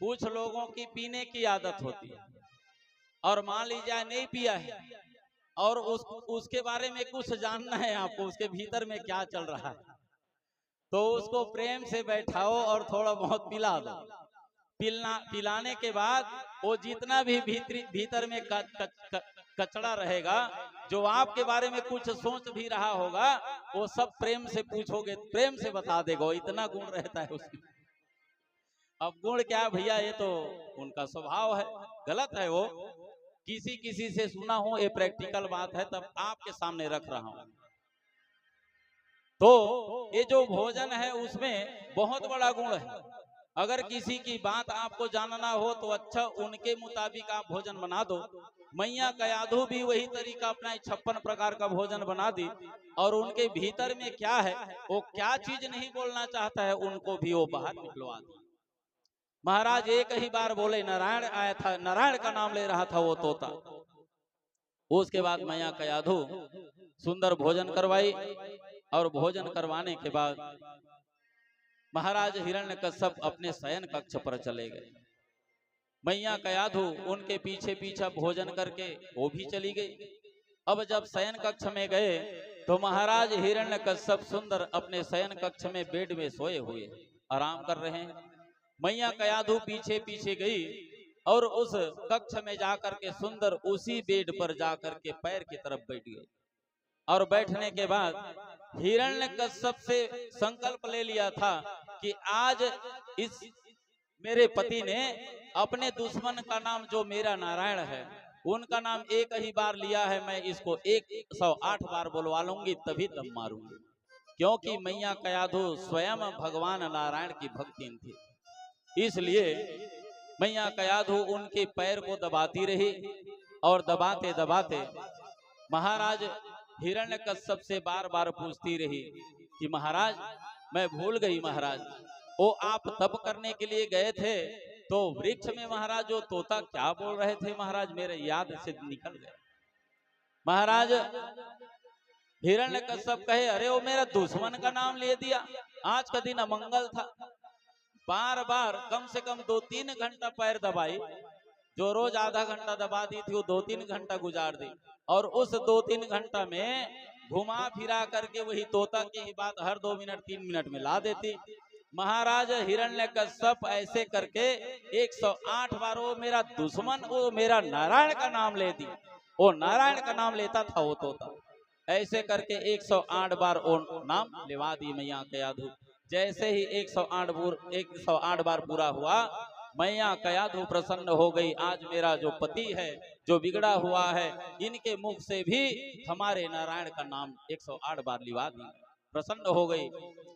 कुछ लोगों की पीने की आदत होती है और मान लीजिए नहीं पिया है और उसके बारे में कुछ जानना है आपको, उसके भीतर में क्या चल रहा है, तो उसको प्रेम से बैठाओ और थोड़ा बहुत पिला दो। पिलाने के बाद वो जितना भी भीतर में कचड़ा रहेगा, जो आपके बारे में कुछ सोच भी रहा होगा, वो सब प्रेम से पूछोगे प्रेम से बता देगा। इतना गुण रहता है उसमें। अब गुण क्या भैया, ये तो उनका स्वभाव है, गलत है वो। किसी किसी से सुना हो, ये प्रैक्टिकल बात है, तब आपके सामने रख रहा हूं। तो ये जो भोजन है उसमें बहुत बड़ा गुण है। अगर किसी की बात आपको जानना हो तो अच्छा उनके मुताबिक आप भोजन बना दो। मैया कयाधु भी वही तरीका अपना 56 प्रकार का भोजन बना दी और उनके भीतर में क्या है, वो क्या चीज नहीं बोलना चाहता है, उनको भी वो बाहर निकलवा दी। महाराज एक ही बार बोले, नारायण आया था, नारायण का नाम ले रहा था वो तोता। उसके बाद मैया कयाधु सुंदर भोजन करवाई और भोजन करवाने के बाद महाराज हिरण्यकश्यप अपने शयन कक्ष पर चले गए। मैया कयाधु उनके पीछे पीछे भोजन करके वो भी चली गई। अब जब शयन कक्ष में गए तो महाराज हिरण्यकश्यप सुंदर अपने शयन कक्ष में बेड में सोए हुए आराम कर रहे हैं। मैया कयाधु पीछे पीछे गई और उस कक्ष में जाकर के सुंदर उसी बेड पर जाकर के पैर की तरफ बैठ गई। और बैठने के बाद हिरण्यकश्यप से संकल्प ले लिया था कि आज इस मेरे पति ने अपने दुश्मन का नाम जो मेरा नारायण है उनका नाम एक ही बार लिया है, मैं इसको 108 बार बुलवा लूंगी तभी तब मारूंगी। क्योंकि मैया कयाधु स्वयं भगवान नारायण की भक्तिन थी, इसलिए मैया कयाधु उनके पैर को दबाती रही और दबाते दबाते महाराज हिरण्यकश्यप से बार बार पूछती रही कि महाराज मैं भूल गई, महाराज वो आप तप करने के लिए गए थे तो वृक्ष में महाराज जो तोता क्या बोल रहे थे, महाराज मेरे याद से निकल गए। महाराज हिरण्यकश्यप कहे, अरे वो मेरा दुश्मन का नाम ले दिया, आज का दिन अमंगल था। बार बार कम से कम 2-3 घंटा पैर दबाई, जो रोज आधा घंटा दबा दी थी वो 2-3 घंटा गुजार दी और उस 2-3 घंटा में घुमा फिरा करके वही तोता की ही बात हर 2 मिनट 3 मिनट में ला देती। महाराज हिरण्यकश्यप ऐसे करके 108 बार वो मेरा दुश्मन, वो मेरा नारायण का नाम ले दी, वो नारायण का नाम लेता था वो तोता। ऐसे करके 108 बार वो नाम लेवा दी मैया कयाधु। जैसे ही 108 बार पूरा हुआ, मैया कयाधु प्रसन्न हो गई। आज मेरा जो पति है जो बिगड़ा हुआ है, इनके मुख से भी हमारे नारायण का नाम 108 बार लिवा दी। प्रसन्न हो गई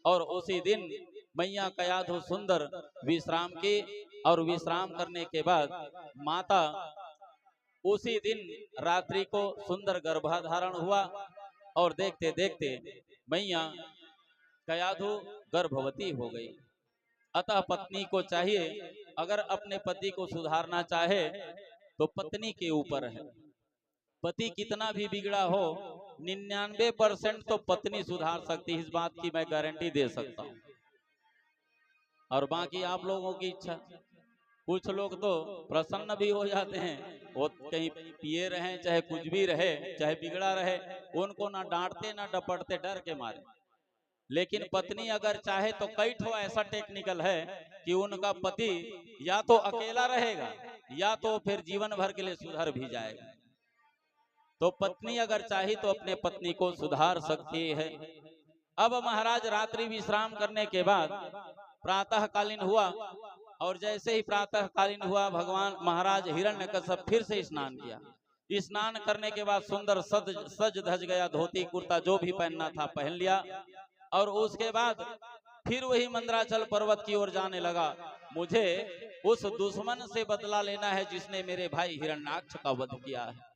और उसी दिन मैया कयाधु सुंदर विश्राम की और विश्राम करने के बाद माता उसी दिन रात्रि को सुंदर गर्भाधारण हुआ और देखते देखते मैया कयाधु गर्भवती हो गई। अतः पत्नी को चाहिए, अगर अपने पति को सुधारना चाहे तो पत्नी के ऊपर है। पति कितना भी बिगड़ा हो, 99% तो पत्नी सुधार सकती है, इस बात की मैं गारंटी दे सकता हूं। और बाकी आप लोगों की इच्छा। कुछ लोग तो प्रसन्न भी हो जाते हैं, वो कहीं पिए रहे चाहे कुछ भी रहे, चाहे बिगड़ा रहे, उनको ना डांटते ना डपटते, डर के मारे। लेकिन पत्नी अगर चाहे तो कई ठो ऐसा टेक्निकल है कि उनका पति या तो अकेला रहेगा या तो फिर जीवन भर के लिए सुधर भी जाएगा। तो पत्नी अगर चाहे तो अपने पत्नी को सुधार सकती है। अब महाराज रात्रि विश्राम करने के बाद प्रातः कालीन हुआ, और जैसे ही प्रातः कालीन हुआ, भगवान महाराज हिरण्यकश्यप फिर से स्नान किया। स्नान करने के बाद सुंदर सज धज गया, धोती कुर्ता जो भी पहनना था पहन लिया, और उसके बाद फिर वही मंदराचल पर्वत की ओर जाने लगा। मुझे उस दुश्मन से बदला लेना है जिसने मेरे भाई हिरण्याक्ष का वध किया है।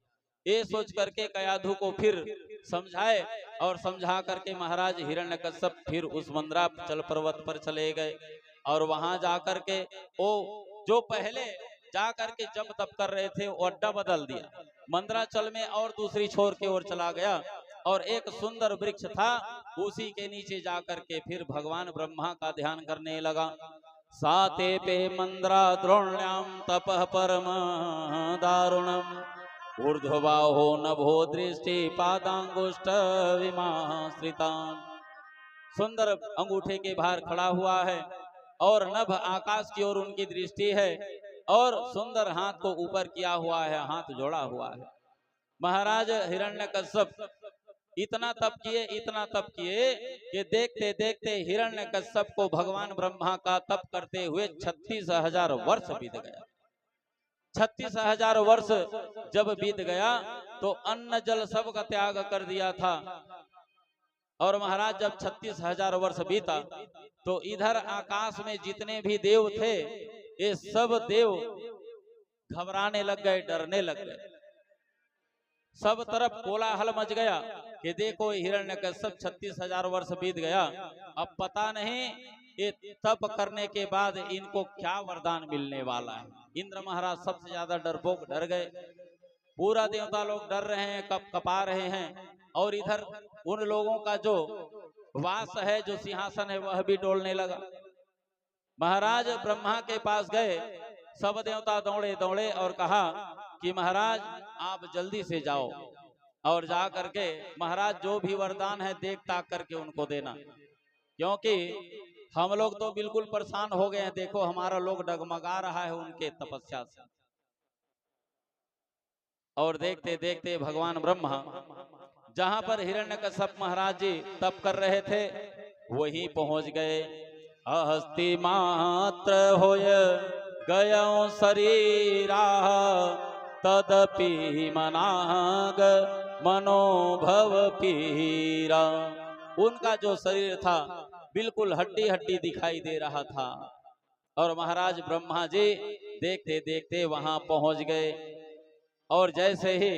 ये सोच करके कयाधु को फिर समझाए, और समझा करके महाराज हिरण्यकश्यप फिर उस मंदराचल पर्वत पर चले गए। और वहां जाकर के वो जो पहले जाकर के जब तप कर रहे थे वो अड्डा बदल दिया, मंदराचल में और दूसरी छोर की ओर चला गया, और एक सुंदर वृक्ष था, उसी के नीचे जाकर के फिर भगवान ब्रह्मा का ध्यान करने लगा। साते पे मंद्रा द्रोण्याम तपः परम दारुणम ऊर्ध्वबाहो नभो दृष्टि पादांगुष्ठ विमाश्रितान। सुंदर अंगूठे के भार खड़ा हुआ है, और नभ आकाश की ओर उनकी दृष्टि है, और सुंदर हाथ को ऊपर किया हुआ है, हाथ जोड़ा हुआ है। महाराज हिरण्यकश्यप इतना तप किए कि देखते देखते हिरण्यकश्यप को भगवान ब्रह्मा का तप करते हुए 36,000 वर्ष बीत गया। 36,000 वर्ष जब बीत गया तो अन्न जल सब का त्याग कर दिया था। और महाराज जब 36,000 वर्ष बीता तो इधर आकाश में जितने भी देव थे, ये सब देव घबराने लग गए, डरने लग गए। सब तरफ कोलाहल मच गया कि देखो हिरण्यकश्यप 36,000 वर्ष बीत गया, अब पता नहीं ये तप करने के बाद इनको क्या वरदान मिलने वाला है। इंद्र महाराज सबसे ज्यादा डरपोक डर गए, पूरा देवता लोग डर रहे हैं, कपा रहे हैं, और इधर उन लोगों का जो वास है, जो सिंहासन है, वह भी डोलने लगा। महाराज ब्रह्मा के पास गए, सब देवता दौड़े दौड़े और कहा कि महाराज आप जल्दी से जाओ, और जा करके महाराज जो भी वरदान है देख ताक करके उनको देना, क्योंकि हम लोग तो बिल्कुल परेशान हो गए हैं। देखो हमारा लोग डगमगा रहा है उनके तपस्या से। और देखते देखते भगवान ब्रह्मा जहां पर हिरण्यकश्यप महाराज जी तप कर रहे थे वहीं पहुंच गए। अहस्ति मात्र होय गयो शरीरा तदपि मनाग मनोभव पीरा। उनका जो शरीर था बिल्कुल हड्डी हड्डी दिखाई दे रहा था, और महाराज ब्रह्मा जी देखते देखते वहां पहुंच गए। और जैसे ही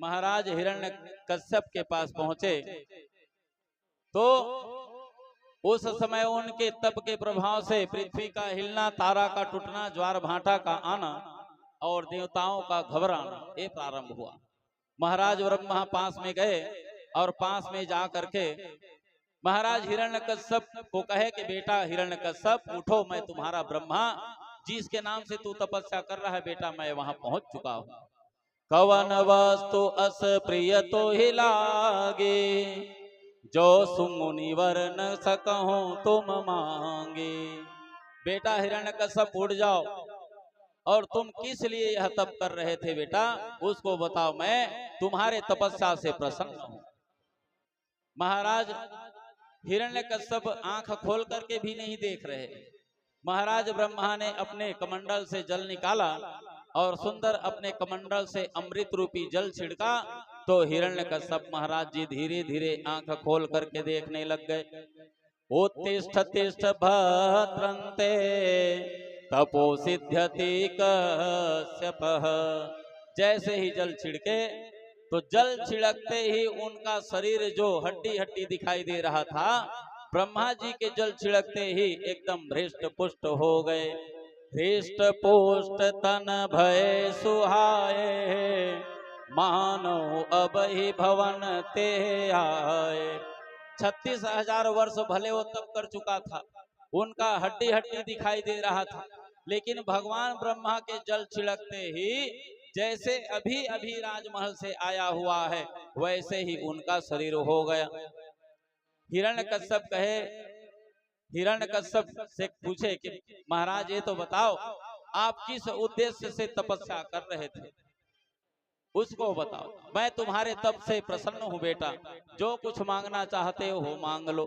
महाराज हिरण्यकश्यप के पास पहुंचे तो उस समय उनके तप के प्रभाव से पृथ्वी का हिलना, तारा का टूटना, ज्वार भाटा का आना और देवताओं का घबराना ये प्रारंभ हुआ। महाराज ब्रह्मा पास में गए और पास में जा करके महाराज हिरण्यकश्यप को कहे कि बेटा हिरण्यकश्यप उठो, मैं तुम्हारा ब्रह्मा जिसके नाम से तू तपस्या कर रहा है बेटा, मैं वहां पहुंच चुका हूं। कवन वस्तु अस प्रिय तो ही लागे, जो सुमुनि वर न सकहूं तुम मांगे। बेटा हिरण्यकश्यप उठ जाओ, और तुम किस लिए यह तप कर रहे थे बेटा, उसको बताओ, मैं तुम्हारे तपस्या से प्रसन्न हूं। महाराज हिरण्यकश्यप आंख खोल करके भी नहीं देख रहे। महाराज ब्रह्मा ने अपने कमंडल से जल निकाला और सुंदर अपने कमंडल से अमृत रूपी जल छिड़का, तो हिरण्यकश्यप महाराज जी धीरे धीरे आंख खोल करके देखने लग गए। उत्तिष्ठ तिष्ठ भद्रन्ते तपो सिद्ध्यति कश्यपः। जैसे ही जल छिड़के तो जल छिड़कते ही उनका शरीर जो हड्डी हड्डी दिखाई दे रहा था ब्रह्मा जी के जल छिड़कते ही एकदम हृष्ट पुष्ट हो गए। हृष्ट पुष्ट तन भय सुहाए, मानो अब ही भवन ते आए। 36,000 वर्ष भले वो तप कर चुका था, उनका हड्डी हड्डी दिखाई दे रहा था, लेकिन भगवान ब्रह्मा के जल छिड़कते ही जैसे अभी अभी राजमहल से आया हुआ है वैसे ही उनका शरीर हो गया। हिरण्यकश्यप कहे, हिरण्यकश्यप से पूछे कि महाराज ये तो बताओ आप किस उद्देश्य से तपस्या कर रहे थे, उसको बताओ। मैं तुम्हारे तप से प्रसन्न हूं बेटा, जो कुछ मांगना चाहते हो मांग लो।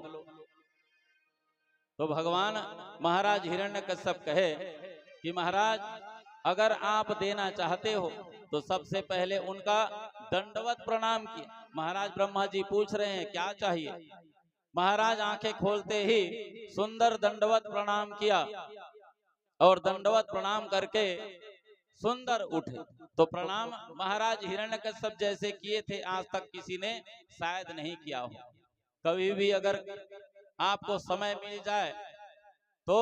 तो भगवान महाराज हिरण्यकश्यप कहे कि महाराज अगर आप देना चाहते हो तो सबसे पहले उनका दंडवत प्रणाम किया। महाराज ब्रह्मा जी पूछ रहे हैं क्या चाहिए। महाराज आंखें खोलते ही सुंदर दंडवत प्रणाम किया और दंडवत प्रणाम करके सुंदर उठे। तो प्रणाम महाराज हिरण्यकश्यप जैसे किए थे आज तक किसी ने शायद नहीं किया हो। कभी भी अगर आपको समय मिल जाए तो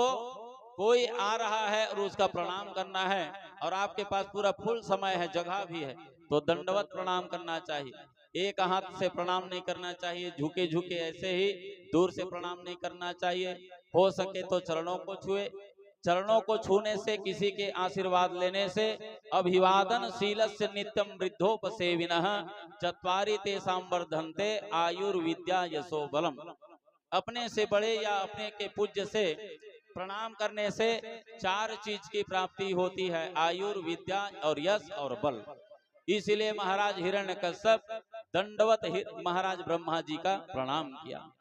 कोई आ रहा है और उसका प्रणाम करना है और आपके पास पूरा फुल समय है, जगह भी है, तो दंडवत प्रणाम करना चाहिए। एक हाथ से प्रणाम नहीं करना चाहिए, झुके झुके ऐसे ही दूर से प्रणाम नहीं करना चाहिए। हो सके तो चरणों को छुए। चरणों को छूने से, किसी के आशीर्वाद लेने से अभिवादन शीलस्य नित्यम वृद्धोपसेविनः चत्वारि तेषां वर्धन्ते आयुर्विद्या यशो बलम। अपने से बड़े या अपने के पूज्य से प्रणाम करने से 4 चीज की प्राप्ति होती है, आयुर्विद्या और यश और बल। इसलिए महाराज हिरण्यकश्यप दंडवत महाराज ब्रह्मा जी का प्रणाम किया।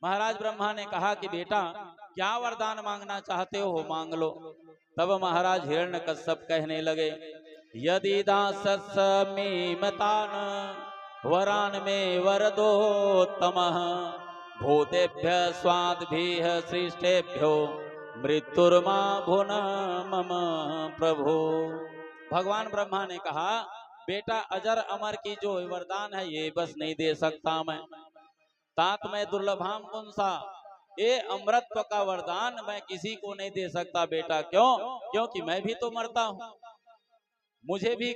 महाराज ब्रह्मा ने कहा कि बेटा क्या वरदान मांगना चाहते हो मांग लो। तब महाराज हिरण्यकश्यप कहने लगे, यदि दासमीमतान वरान में वरदोत्तमः भूतेभ्य स्वाद्भिः सृष्टेभ्यो मृत्युर्मा भुन मम प्रभु। भगवान ब्रह्मा ने कहा बेटा अजर अमर की जो वरदान है ये बस नहीं दे सकता मैं। तात में दुर्लभाम पुंसा, ये अमृतत्व का वरदान मैं किसी को नहीं दे सकता बेटा। क्यों? क्योंकि मैं भी तो मरता हूँ, मुझे भी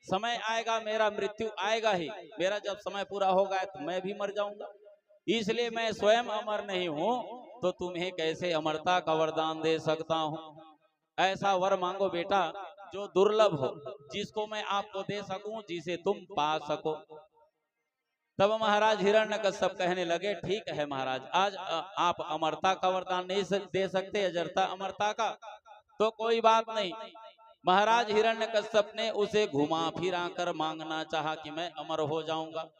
समय आएगा, मेरा मृत्यु आएगा ही। मेरा जब समय पूरा होगा तो मैं भी मर जाऊंगा, इसलिए मैं स्वयं अमर नहीं हूँ, तो तुम्हें कैसे अमरता का वरदान दे सकता हूँ। ऐसा वर मांगो बेटा जो दुर्लभ हो, जिसको मैं आपको दे सकूं, जिसे तुम पा सको। तब महाराज हिरण्यकश्यप कहने लगे ठीक है महाराज, आज आप अमरता का वरदान नहीं दे सकते, अजरता अमरता का, तो कोई बात नहीं। महाराज हिरण्यकश्यप ने उसे घुमा फिरा कर मांगना चाहा कि मैं अमर हो जाऊंगा।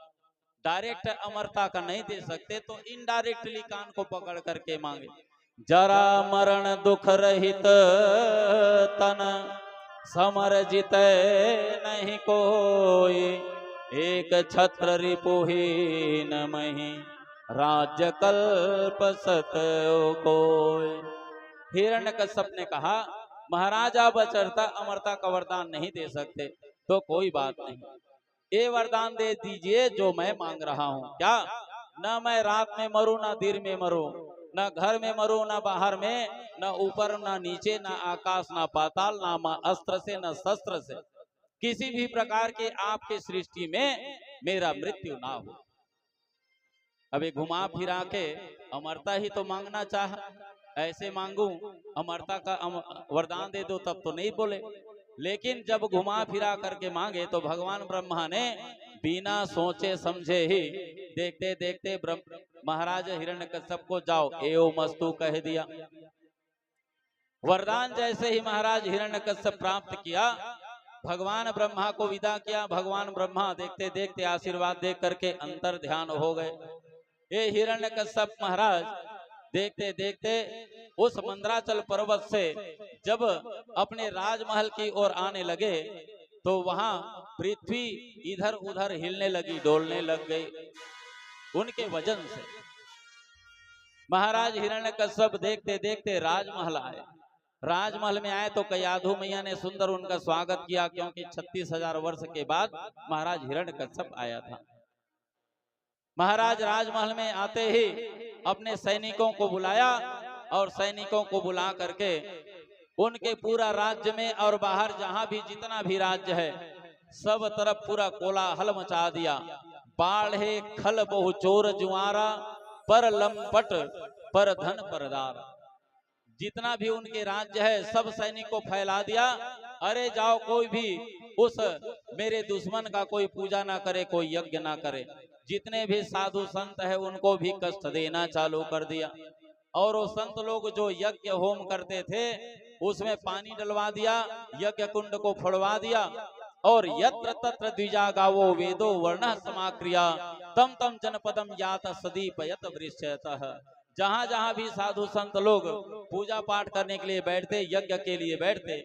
डायरेक्ट अमरता का नहीं दे सकते तो इनडायरेक्टली कान को पकड़ करके मांगे। जरा मरण दुख रहित तन समर जिते नहीं कोई, एक छत्र रिपुहीन मही राज्य कल्प सत कोई। हिरण्यकश्यप ने कहा महाराज आप अचरता अमरता का वरदान नहीं दे सकते तो कोई बात नहीं, ये वरदान दे दीजिए जो मैं मांग रहा हूँ। क्या? न मैं रात में मरूं, न दिन में मरूं, न घर में मरूं, न बाहर में, न ऊपर न नीचे, न आकाश न पाताल, न अस्त्र से न शस्त्र से, किसी भी प्रकार के आपके सृष्टि में मेरा मृत्यु ना हो। अभी घुमा फिरा के अमरता ही तो मांगना चाहा, ऐसे मांगू अमरता का वरदान दे दो तब तो नहीं बोले। लेकिन जब घुमा फिरा करके मांगे तो भगवान ब्रह्मा ने बिना सोचे समझे ही देखते देखते महाराज हिरण्यकश्यप को जाओ एवं मस्तु कह दिया। वरदान जैसे ही महाराज हिरण्यकश्यप प्राप्त किया, भगवान ब्रह्मा को विदा किया। भगवान ब्रह्मा देखते देखते आशीर्वाद दे करके अंतर ध्यान हो गए। ये हिरण्यकश्यप महाराज देखते देखते उस मंदराचल पर्वत से जब अपने राजमहल की ओर आने लगे तो वहां पृथ्वी इधर उधर हिलने लगी, डोलने लग गई उनके वजन से। महाराज हिरण्यकश्यप देखते देखते राजमहल आए। राजमहल में आए तो कयाधु मैया ने सुंदर उनका स्वागत किया, क्योंकि 36,000 वर्ष के बाद महाराज हिरण्यकश्यप आया था। महाराज राजमहल में आते ही अपने सैनिकों को बुलाया और सैनिकों को बुला करके उनके पूरा राज्य में और बाहर जहां भी जितना भी राज्य है सब तरफ पूरा कोलाहल मचा दिया। बाढ़े खल बहु चोर जुआरा, पर लंपट पर धन परदार। जितना भी उनके राज्य है सब सैनिक को फैला दिया। अरे जाओ, कोई भी उस मेरे दुश्मन का कोई पूजा ना करे, कोई यज्ञ ना करे। जितने भी साधु संत है उनको भी कष्ट देना चालू कर दिया। और वो संत लोग जो यज्ञ होम करते थे उसमें पानी डलवा दिया, यज्ञ कुंड को फोड़वा दिया। और यत्र तत्र द्विजा गावो वेदो वर्ण समाक्रिया, तम तम जनपदम यात सदीपयत वृक्षतः। जहां जहां भी साधु संत लोग पूजा पाठ करने के लिए बैठते, यज्ञ के लिए बैठते,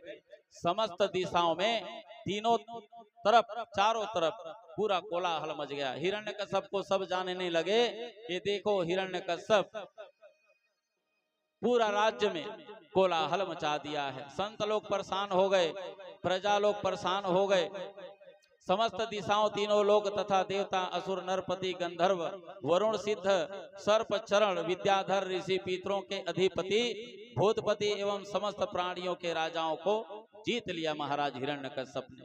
समस्त दिशाओं में तीनों तरफ चारों तरफ पूरा कोलाहल मच गया। हिरण्यकश्यप को सब जानने लगे कि देखो हिरण्यकश्यप पूरा राज्य में कोलाहल मचा दिया है। संत लोग परेशान हो गए, प्रजा लोग परेशान हो गए। समस्त दिशाओं तीनों लोग तथा देवता, असुर, नरपति, गंधर्व, वरुण, सिद्ध, सर्प, चरण, विद्याधर, ऋषि, पितरों के अधिपति, भूतपति एवं समस्त प्राणियों के राजाओं को जीत लिया महाराज हिरण्यकश्यप ने।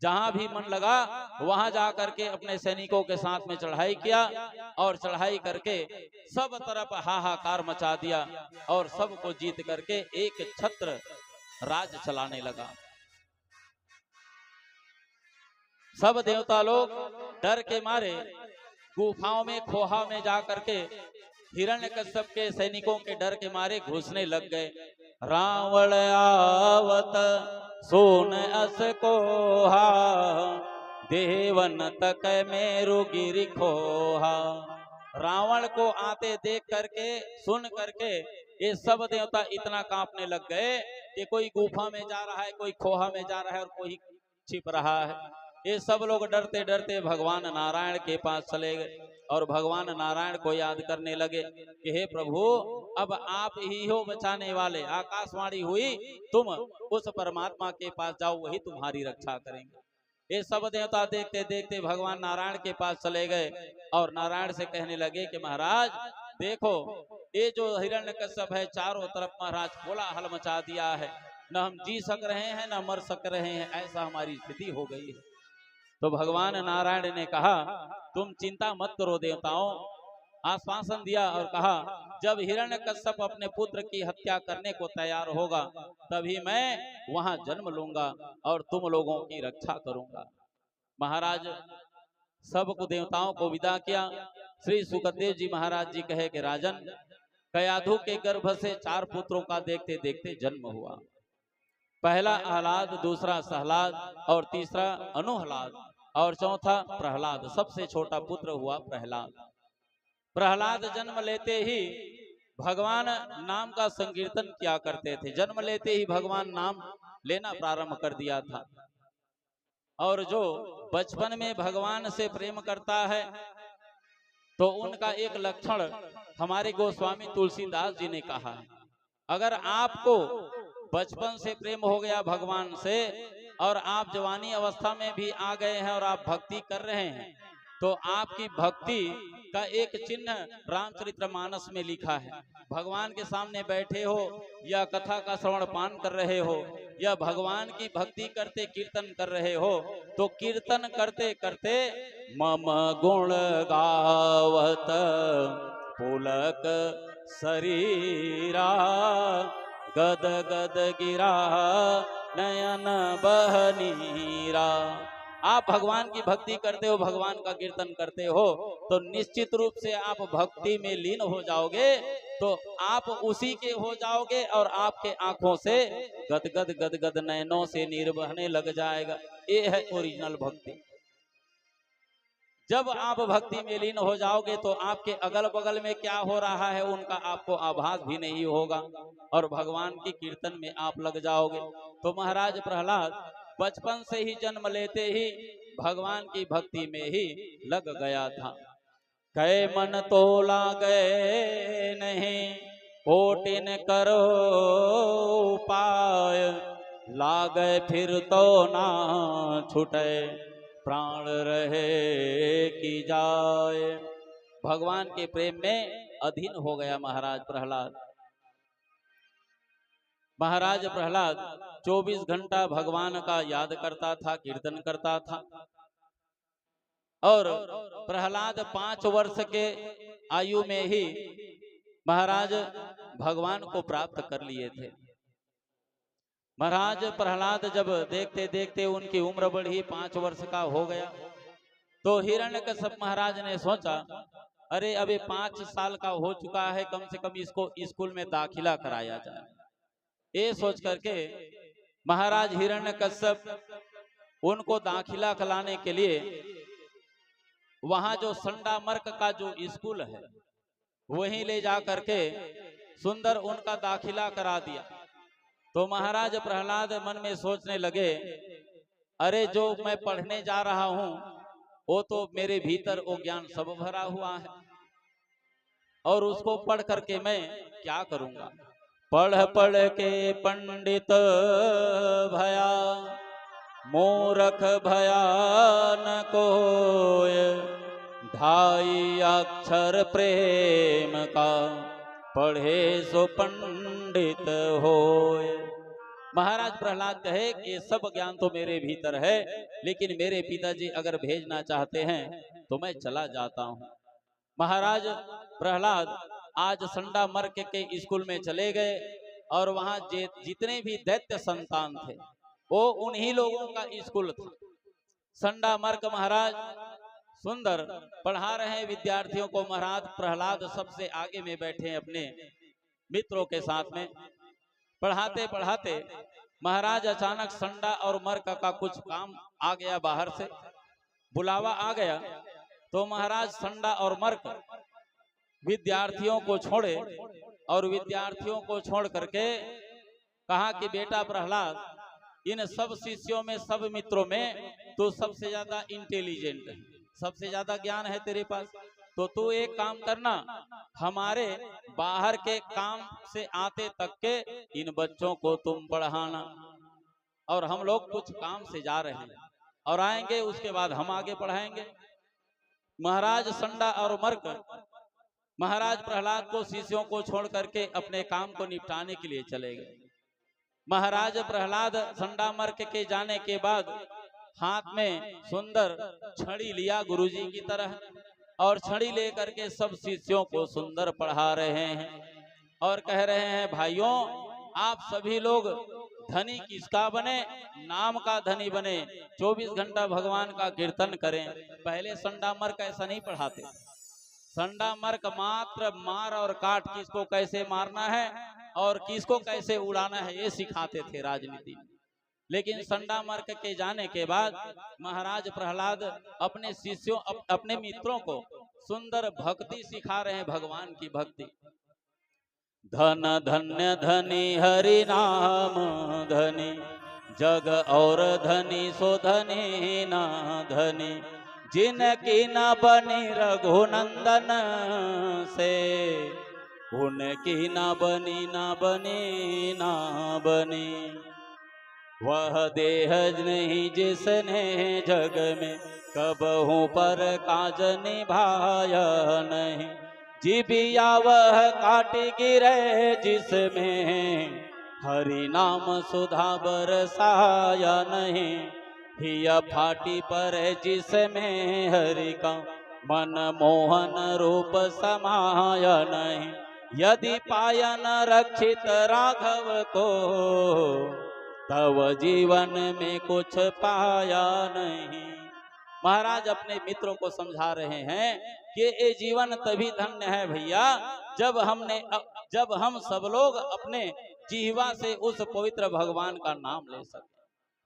जहां भी मन लगा वहां जाकर के अपने सैनिकों के साथ में चढ़ाई किया और चढ़ाई करके सब तरफ हाहाकार मचा दिया और सबको जीत करके एक छत्र राज चलाने लगा। सब देवता लोग डर के मारे गुफाओं में, खोहा में जाकर के हिरण्यकश्यप के सैनिकों के डर के मारे घुसने लग गए। रावण आवत सोन अस कोहा, देवन तक मेरु गिरि खोहा। रावण को आते देख करके, सुन करके ये सब देवता इतना कांपने लग गए कि कोई गुफा में जा रहा है, कोई खोहा में जा रहा है और कोई छिप रहा है। ये सब लोग डरते डरते भगवान नारायण के पास चले गए और भगवान नारायण को याद करने लगे कि हे प्रभु, अब आप ही हो बचाने वाले। आकाशवाणी हुई, तुम उस परमात्मा के पास जाओ, वही तुम्हारी रक्षा करेंगे। ये सब देवता देखते देखते भगवान नारायण के पास चले गए और नारायण से कहने लगे कि महाराज देखो, ये जो हिरण्यकश्यप है चारों तरफ महाराज कोलाहल मचा दिया है। न हम जी सक रहे हैं न मर सक रहे हैं, ऐसा हमारी स्थिति हो गई है। तो भगवान नारायण ने कहा तुम चिंता मत करो देवताओं। आश्वासन दिया और कहा जब हिरण्यकश्यप अपने पुत्र की हत्या करने को तैयार होगा तभी मैं वहां जन्म लूंगा और तुम लोगों की रक्षा करूंगा। महाराज सब देवताओं को विदा किया। श्री सुखदेव जी महाराज जी कहे कि राजन, कयाधु के गर्भ से 4 पुत्रों का देखते देखते जन्म हुआ। पहला आह्लाद, दूसरा सहलाद और तीसरा अनुहलाद और चौथा प्रहलाद। सबसे छोटा पुत्र हुआ प्रहलाद। प्रहलाद जन्म लेते ही भगवान नाम का संकीर्तन किया करते थे। जन्म लेते ही भगवान नाम लेना प्रारंभ कर दिया था। और जो बचपन में भगवान से प्रेम करता है तो उनका एक लक्षण हमारे गोस्वामी तुलसीदास जी ने कहा है, अगर आपको बचपन से प्रेम हो गया भगवान से और आप जवानी अवस्था में भी आ गए हैं और आप भक्ति कर रहे हैं तो आपकी भक्ति का एक चिन्ह रामचरितमानस में लिखा है। भगवान के सामने बैठे हो या कथा का श्रवण पान कर रहे हो या भगवान की भक्ति करते कीर्तन कर रहे हो तो कीर्तन करते करते मम गुण गावत पुलक शरीरा, गद गद गिरा नयन बहनीरा। आप भगवान की भक्ति करते हो, भगवान का कीर्तन करते हो तो निश्चित रूप से आप भक्ति में लीन हो जाओगे तो आप उसी के हो जाओगे और आपके आंखों से गद गद गद गद नयनों से नीर बहने लग जाएगा। ये है ओरिजिनल भक्ति। जब आप भक्ति में लीन हो जाओगे तो आपके अगल बगल में क्या हो रहा है उनका आपको आभास भी नहीं होगा और भगवान की कीर्तन में आप लग जाओगे। तो महाराज प्रहलाद बचपन से ही जन्म लेते ही भगवान की भक्ति में ही लग गया था। कै मन तो लागे नहीं कोटिन करो उपाय, लागे फिर तो ना छूटे प्राण रहे की जाए। भगवान के प्रेम में अधीन हो गया महाराज प्रहलाद। महाराज प्रहलाद 24 घंटा भगवान का याद करता था, कीर्तन करता था। और प्रहलाद 5 वर्ष के आयु में ही महाराज भगवान को प्राप्त कर लिए थे। महाराज प्रहलाद जब देखते देखते उनकी उम्र बढ़ी, 5 वर्ष का हो गया, तो हिरण्यकश्यप महाराज ने सोचा, अरे अभी 5 साल का हो चुका है, कम से कम इसको स्कूल में दाखिला कराया जाए। ये सोच करके महाराज हिरण्यकश्यप उनको दाखिला कराने के लिए वहां जो संडामर्क का जो स्कूल है वहीं ले जा करके सुंदर उनका दाखिला करा दिया। तो महाराज प्रहलाद मन में सोचने लगे, अरे जो मैं पढ़ने जा रहा हूं वो तो मेरे भीतर वो ज्ञान सब भरा हुआ है, और उसको पढ़ करके मैं क्या करूंगा। पढ़ पढ़ के पंडित भया, मूर्ख भया न कोय, ढाई अक्षर प्रेम का, पढ़े सो पंडित होय। महाराज प्रहलाद कहे कि ये सब ज्ञान तो मेरे भीतर है, लेकिन मेरे पिताजी अगर भेजना चाहते हैं तो मैं चला जाता हूँ। महाराज प्रहलाद आज संडामर्क के स्कूल में चले गए, और वहां जितने भी दैत्य संतान थे वो उन्हीं लोगों का स्कूल था। संडामर्क महाराज सुंदर पढ़ा रहे हैं विद्यार्थियों को। महाराज प्रहलाद सबसे आगे में बैठे हैं अपने मित्रों के साथ में। पढ़ाते पढ़ाते महाराज अचानक संडा और मर्क का कुछ काम आ गया, बाहर से बुलावा आ गया। तो महाराज संडा और मर्क विद्यार्थियों को छोड़े, और विद्यार्थियों को छोड़ करके कहा कि बेटा प्रहलाद, इन सब शिष्यों में, सब मित्रों में तू सबसे ज्यादा इंटेलिजेंट है, सबसे ज्यादा ज्ञान है तेरे पास। तो तू एक काम करना, हमारे बाहर के काम से आते तक के इन बच्चों को तुम पढ़ाना, और हम लोग कुछ काम से जा रहे हैं और आएंगे, उसके बाद हम आगे पढ़ाएंगे। महाराज संडा और मर्क महाराज प्रहलाद को शिष्यों को छोड़ करके अपने काम को निपटाने के लिए चले गए। महाराज प्रहलाद संडा मर्क के जाने के बाद हाथ में सुंदर छड़ी लिया गुरुजी की तरह, और छड़ी लेकर के सब शिष्यों को सुंदर पढ़ा रहे हैं, और कह रहे हैं, भाइयों आप सभी लोग धनी किसका बने, नाम का धनी बने, 24 घंटा भगवान का कीर्तन करें। पहले संडा मर्क ऐसा नहीं पढ़ाते। संडा मर्क मात्र मार और काट, किसको कैसे मारना है और किसको कैसे उड़ाना है ये सिखाते थे राजनीति में। लेकिन संडा मर्क के जाने के बाद महाराज प्रहलाद अपने शिष्यों, अपने मित्रों को सुंदर भक्ति सिखा रहे हैं, भगवान की भक्ति। धन धन्य धनी हरि नाम धनी, जग और धनी सो धनी ना धनी, जिनकी न बनी रघुनंदन से, उनकी न बनी ना बनी ना बनी। वह देह नहीं जिसने जग में कबहू पर काज निभाया नहीं, जीबिया वह काट गिरे जिसमें हरि नाम सुधा बरसाया नहीं। हिया फाटी पर जिसमें हरि का मन मोहन रूप समाया नहीं, यदि पाया न रक्षित राघव को, तब जीवन में कुछ पाया नहीं। महाराज अपने मित्रों को समझा रहे हैं कि ये जीवन तभी धन्य है भैया, जब हम सब लोग अपने जीवा से उस पवित्र भगवान का नाम ले सके।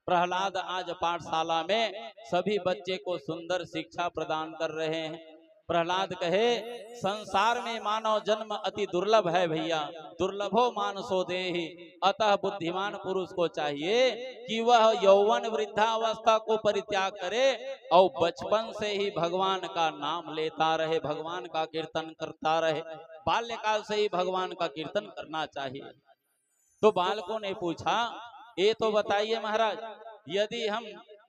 प्रहलाद आज पाठशाला में सभी बच्चे को सुंदर शिक्षा प्रदान कर रहे हैं। प्रहलाद कहे, संसार में मानव जन्म अति दुर्लभ है भैया, दुर्लभो मानसो देहि, अतः बुद्धिमान पुरुष को चाहिए कि वह यौवन वृद्धावस्था को परित्याग करे और बचपन से ही भगवान का नाम लेता रहे, भगवान का कीर्तन करता रहे। बाल्यकाल से ही भगवान का कीर्तन करना चाहिए। तो बालकों ने पूछा, ये तो बताइए महाराज, यदि हम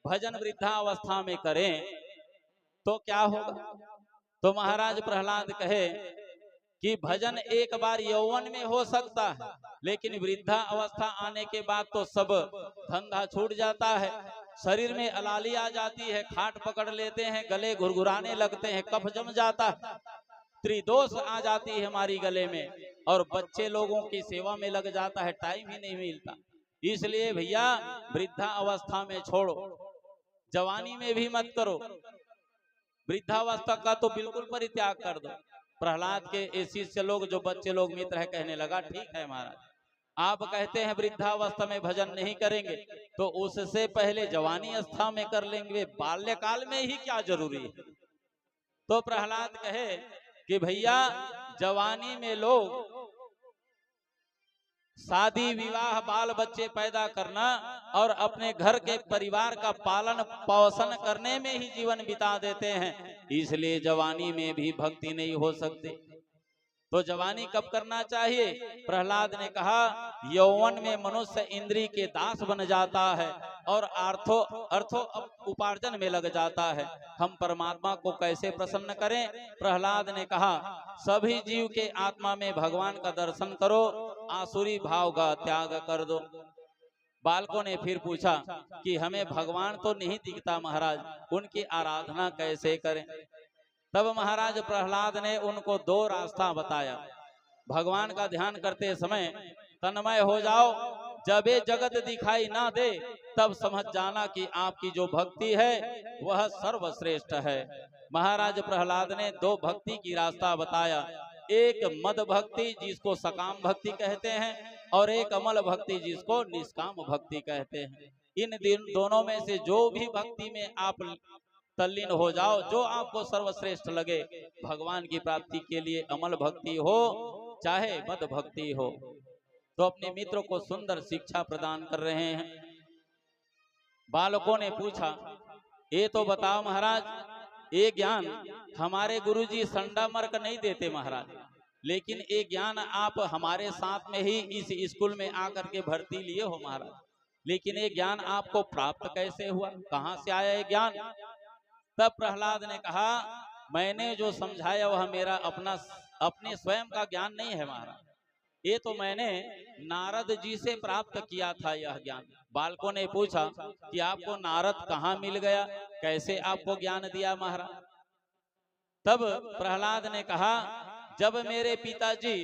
भजन वृद्धावस्था में करें तो क्या होगा। तो महाराज प्रहलाद कहे कि भजन एक बार यौवन में हो सकता है, लेकिन वृद्धा अवस्था आने के बाद तो सब धंधा छूट जाता है, शरीर में अलाली आ जाती है, खाट पकड़ लेते हैं, गले घुरघुराने लगते हैं, कफ जम जाता है, त्रिदोष आ जाती है हमारी गले में, और बच्चे लोगों की सेवा में लग जाता है, टाइम ही नहीं मिलता। इसलिए भैया वृद्धा अवस्था में छोड़ो, जवानी में भी मत करो, वृद्धावस्था का तो बिल्कुल परित्याग कर दो। प्रहलाद के इस शिष्य लोग जो बच्चे लोग मित्र है कहने लगा, ठीक है महाराज, आप कहते हैं वृद्धावस्था में भजन नहीं करेंगे, तो उससे पहले जवानी अवस्था में कर लेंगे, बाल्यकाल में ही क्या जरूरी है। तो प्रहलाद कहे कि भैया जवानी में लोग शादी विवाह बाल बच्चे पैदा करना और अपने घर के परिवार का पालन पोषण करने में ही जीवन बिता देते हैं, इसलिए जवानी में भी भक्ति नहीं हो सकती। तो जवानी कब करना चाहिए? प्रहलाद ने कहा यौवन में मनुष्य इंद्री के दास बन जाता है और अर्थो उपार्जन में लग जाता है। हम परमात्मा को कैसे प्रसन्न करें? प्रहलाद ने कहा सभी जीव के आत्मा में भगवान का दर्शन करो, आसुरी भाव का त्याग कर दो। बालकों ने फिर पूछा कि हमें भगवान तो नहीं दिखता महाराज, उनकी आराधना कैसे करें? तब महाराज प्रहलाद ने उनको दो रास्ता बताया। भगवान का ध्यान करते समय तन्मय हो जाओ, जब ये जगत दिखाई ना दे तब समझ जाना कि आपकी जो भक्ति है वह सर्वश्रेष्ठ है। महाराज प्रहलाद ने दो भक्ति की रास्ता बताया, एक मद भक्ति जिसको सकाम भक्ति कहते हैं और एक अमल भक्ति जिसको निष्काम भक्ति कहते हैं। इन दोनों में से जो भी भक्ति में आप तल्लीन हो जाओ, जो आपको सर्वश्रेष्ठ लगे, भगवान की प्राप्ति के लिए अमल भक्ति हो चाहे मद भक्ति हो। तो अपने मित्रों को सुंदर शिक्षा प्रदान कर रहे हैं। बालकों ने पूछा ये तो बताओ महाराज, ये ज्ञान हमारे गुरुजी संडा मर्क नहीं देते महाराज, लेकिन ये ज्ञान आप हमारे साथ में ही इस स्कूल में आकर के भर्ती लिए हो महाराज, लेकिन ये ज्ञान आपको प्राप्त कैसे हुआ, कहाँ से आया ये ज्ञान? तब प्रहलाद ने कहा मैंने जो समझाया वह मेरा अपने स्वयं का ज्ञान नहीं है महाराज, ये तो मैंने नारद जी से प्राप्त किया था यह ज्ञान। बालकों ने पूछा कि आपको नारद कहाँ मिल गया, कैसे आपको ज्ञान दिया महाराज? तब प्रहलाद ने कहा जब मेरे पिताजी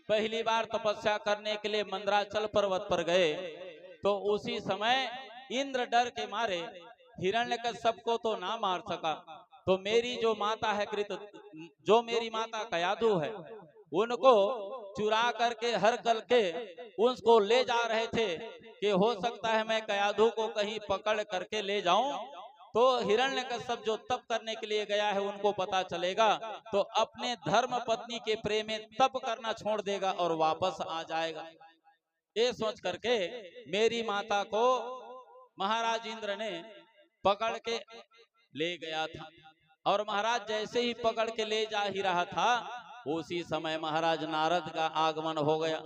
पहली बार तपस्या करने के लिए मंदराचल पर्वत पर गए तो उसी समय इंद्र डर के मारे हिरण्यकश्यप को तो ना मार सका, तो मेरी जो माता है जो मेरी माता कयाधु है उनको चुरा करके हर कल के उसको ले जा रहे थे कि हो सकता है मैं कयाधु को कहीं पकड़ करके ले जाऊं तो हिरण्यकश्यप जो तप करने के लिए गया है उनको पता चलेगा तो अपने धर्म पत्नी के प्रेम में तप करना छोड़ देगा और वापस आ जाएगा। ये सोच करके मेरी माता को महाराज इंद्र ने पकड़ के ले गया था, और महाराज जैसे ही पकड़ के ले जा ही रहा था उसी समय महाराज नारद का आगमन हो गया।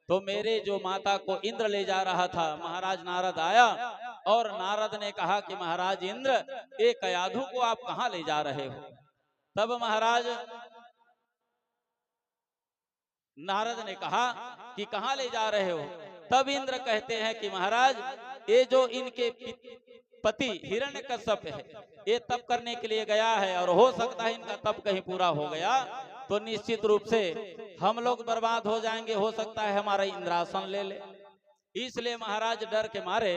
तो मेरे जो माता को इंद्र ले जा रहा था, महाराज नारद आया और नारद ने कहा कि महाराज इंद्र ये कयाधु को आप कहाँ ले जा रहे हो? तब महाराज नारद ने कहा कि कहाँ ले जा रहे हो? तब इंद्र कहते हैं कि महाराज ये जो इनके पति हिरण्यकश्यप है ये तप करने के लिए गया है और हो सकता है इनका तप कहीं पूरा हो गया तो निश्चित रूप से हम लोग बर्बाद हो जाएंगे, हो सकता है हमारा इंद्रासन ले ले, इसलिए महाराज डर के मारे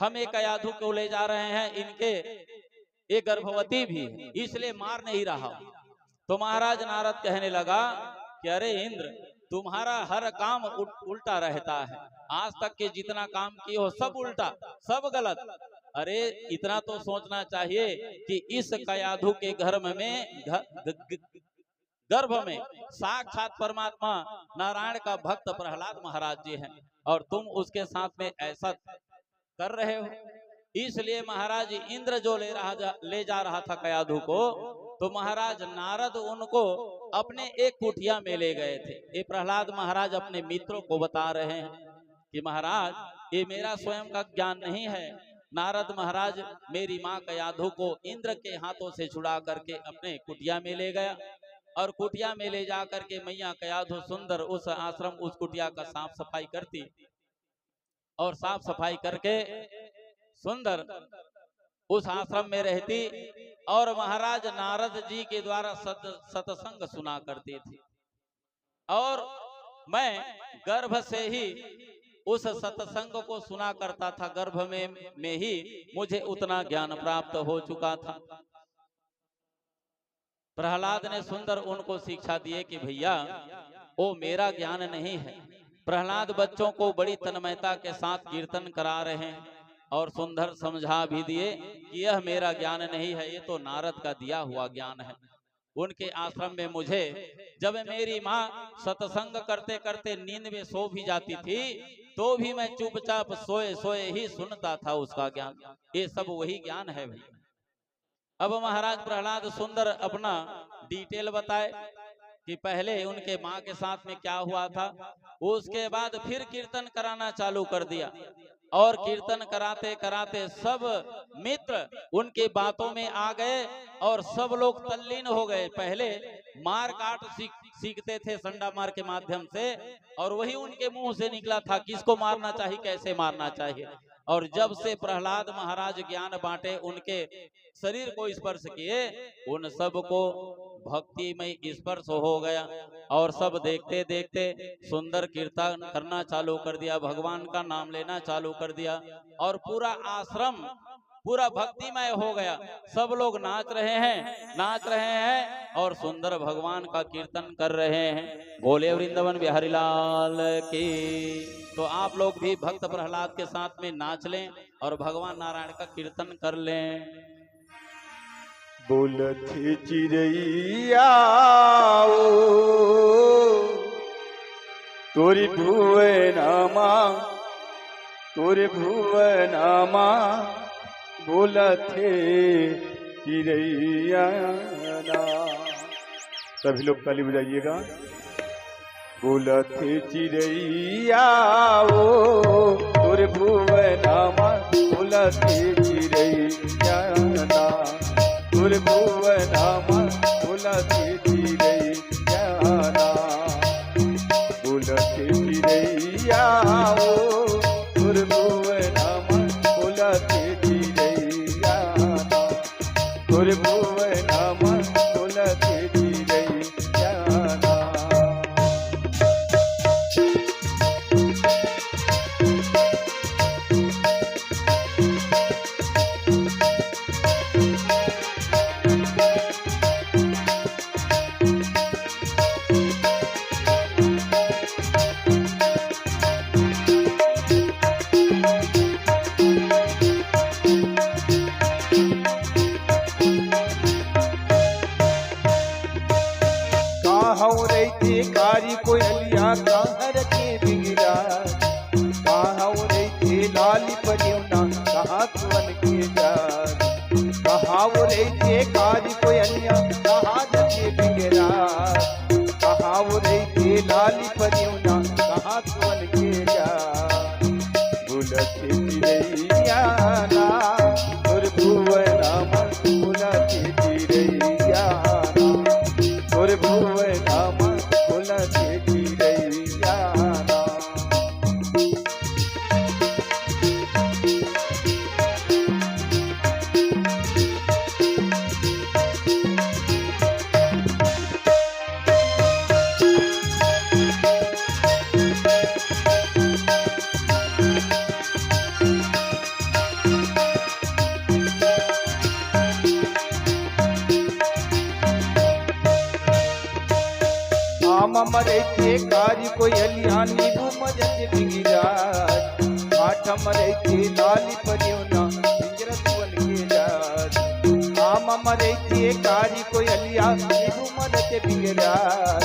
हम एक कयाधु को ले जा रहे हैं, इनके एक गर्भवती भी इसलिए मार नहीं रहा। तो महाराज नारद कहने लगा कि अरे इंद्र तुम्हारा हर काम उल्टा रहता है, आज तक के जितना काम किए हो सब उल्टा सब गलत। अरे इतना तो सोचना चाहिए कि इस कयाधु के गर्भ में साक्षात परमात्मा नारायण का भक्त प्रहलाद महाराज जी हैं और तुम उसके साथ में ऐसा कर रहे हो। इसलिए महाराज इंद्र जो ले जा रहा था कयाधु को, तो महाराज नारद उनको अपने एक कुटिया में ले गए थे। ये प्रहलाद महाराज अपने मित्रों को बता रहे हैं कि महाराज ये मेरा स्वयं का ज्ञान नहीं है, नारद महाराज मेरी माँ कयाधु को इंद्र के हाथों से छुड़ा करके अपने कुटिया में ले गया। और कुटिया में ले जाकर के मैया कयाधु सुंदर उस आश्रम उस कुटिया का साफ सफाई करती और साफ सफाई करके सुंदर उस आश्रम में रहती और महाराज नारद जी के द्वारा सत्संग सुना करती थी और मैं गर्भ से ही उस सत्संग को सुना करता था। गर्भ में ही मुझे उतना ज्ञान प्राप्त हो चुका था। प्रहलाद ने सुंदर उनको शिक्षा दिए कि भैया वो मेरा ज्ञान नहीं है। प्रहलाद बच्चों को बड़ी तन्मयता के साथ कीर्तन करा रहे हैं और सुंदर समझा भी दिए कि यह मेरा ज्ञान नहीं है, ये तो नारद का दिया हुआ ज्ञान है। उनके आश्रम में मुझे जब मेरी माँ सत्संग करते करते नींद में सो भी जाती थी तो भी मैं चुपचाप सोए सोए ही सुनता था उसका ज्ञान। ये सब वही ज्ञान है भाई। अब महाराज प्रहलाद सुंदर अपना डिटेल बताए कि पहले उनके माँ के साथ में क्या हुआ था। उसके बाद फिर कीर्तन कराना चालू कर दिया और कीर्तन कराते कराते सब मित्र उनके बातों में आ गए और सब लोग तल्लीन हो गए। पहले मार काट सीखते थे संडा मार के माध्यम से और वही उनके मुंह से निकला था किसको मारना चाहिए, कैसे मारना चाहिए। और जब से प्रहलाद महाराज ज्ञान बांटे, उनके शरीर को स्पर्श किए, उन सब को भक्ति में स्पर्श हो गया और सब देखते देखते सुंदर कीर्तन करना चालू कर दिया, भगवान का नाम लेना चालू कर दिया और पूरा आश्रम पूरा भक्तिमय हो गया। सब लोग नाच रहे हैं और सुंदर भगवान का कीर्तन कर रहे हैं। बोले वृंदावन बिहारी लाल की। तो आप लोग भी भक्त प्रहलाद के साथ में नाच लें और भगवान नारायण का कीर्तन कर लें। बोलथे चिड़ैया तोरी भुवनमा बोलथे चिड़ैया। सभी लोग ताली बजाइएगा। बोलथे चिड़ैया तोरे भुवनमा बोलथे चिड़ैया, तोरे भुवनमा बोलथे चिड़ैया, बोलथे चिड़ैया तोरे भुवनमा बोलथे चिड़ैया, तोरे भुवनमा बोलथे चिड़ैया। कारी कोयलिया कहर के बिगड़ा, कहाँ रे लाली परियोना कहाँ सुवन के जात, कहाँ रे कारी कोयलिया कहाँ के बिगड़ा, कहाँ रे लाली परियोना कहाँ सुवन के जात। बोलथे चिड़ैया ना तोर भुवनमा बोलथे चिड़ैया, तोर भुवनमा बोलथे चिड़ैया। मरे थे कारी कोयलिया नीबू मजन बिगिराज, आठ मरे थे लाली परियोना पिंजरा सुवन के जात। आम मरे थे कारी कोयलिया नीबू मजन बिगिराज,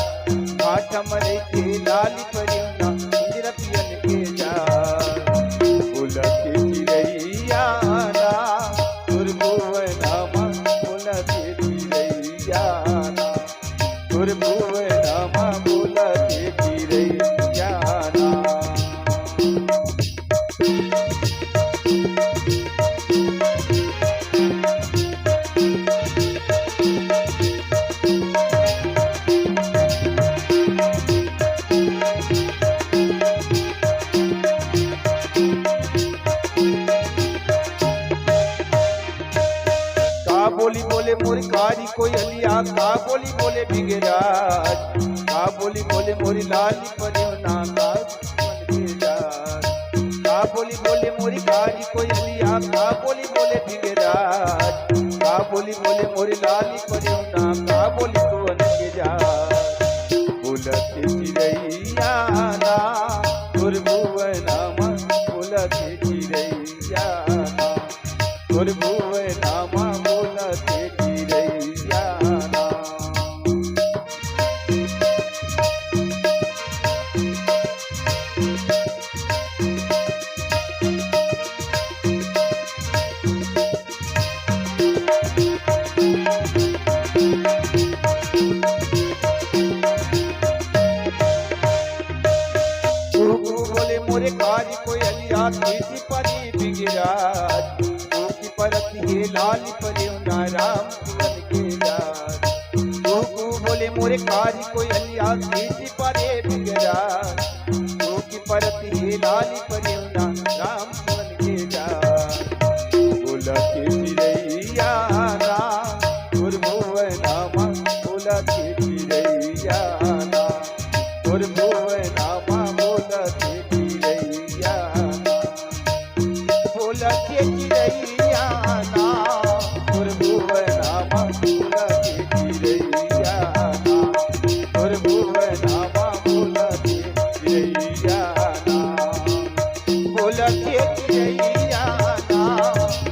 आठ मरे थे लाली परियोना पिंजरा पियन के जात। बोलथे चिड़ैया ना तोर भुवनमा बोलथे चिड़ैया, तोर भुवनमा बोलथे चिड़ैया। कोयलिया का बोली बोले बिगराज, का बोली बोले मोरी लाली परिवना का मन के जात, का बोली बोले मोरी काली कोयलिया का बोली बोले बिगराज, का बोली बोले मोरी लाली परिवना का बोली सोन के जात। बोलते चिड़ैया ना भुवना मा, बोलते चिड़ैया ना भुवना मा, बोलते चिड़ैया ना। बोले मोरे काली कोयलिया तीसी परी बिगराज, की परत हे लाली परिवना राम सुवन के जात। बोले मोरे काली कोयलिया तीसी परी बिगराज, की परत हे लाली परिवना राम सुवन के जात। बोलते चिड़ैया ना भुवना मा, बोलते चिड़ैया ना भुवना मा, बोलते चिड़ैया ना। बोलते चिड़ैया ना भुवना मा, बोलते चिड़ैया ना भुवना मा, बोलते चिड़ैया ना। बोलते चिड़ैया ना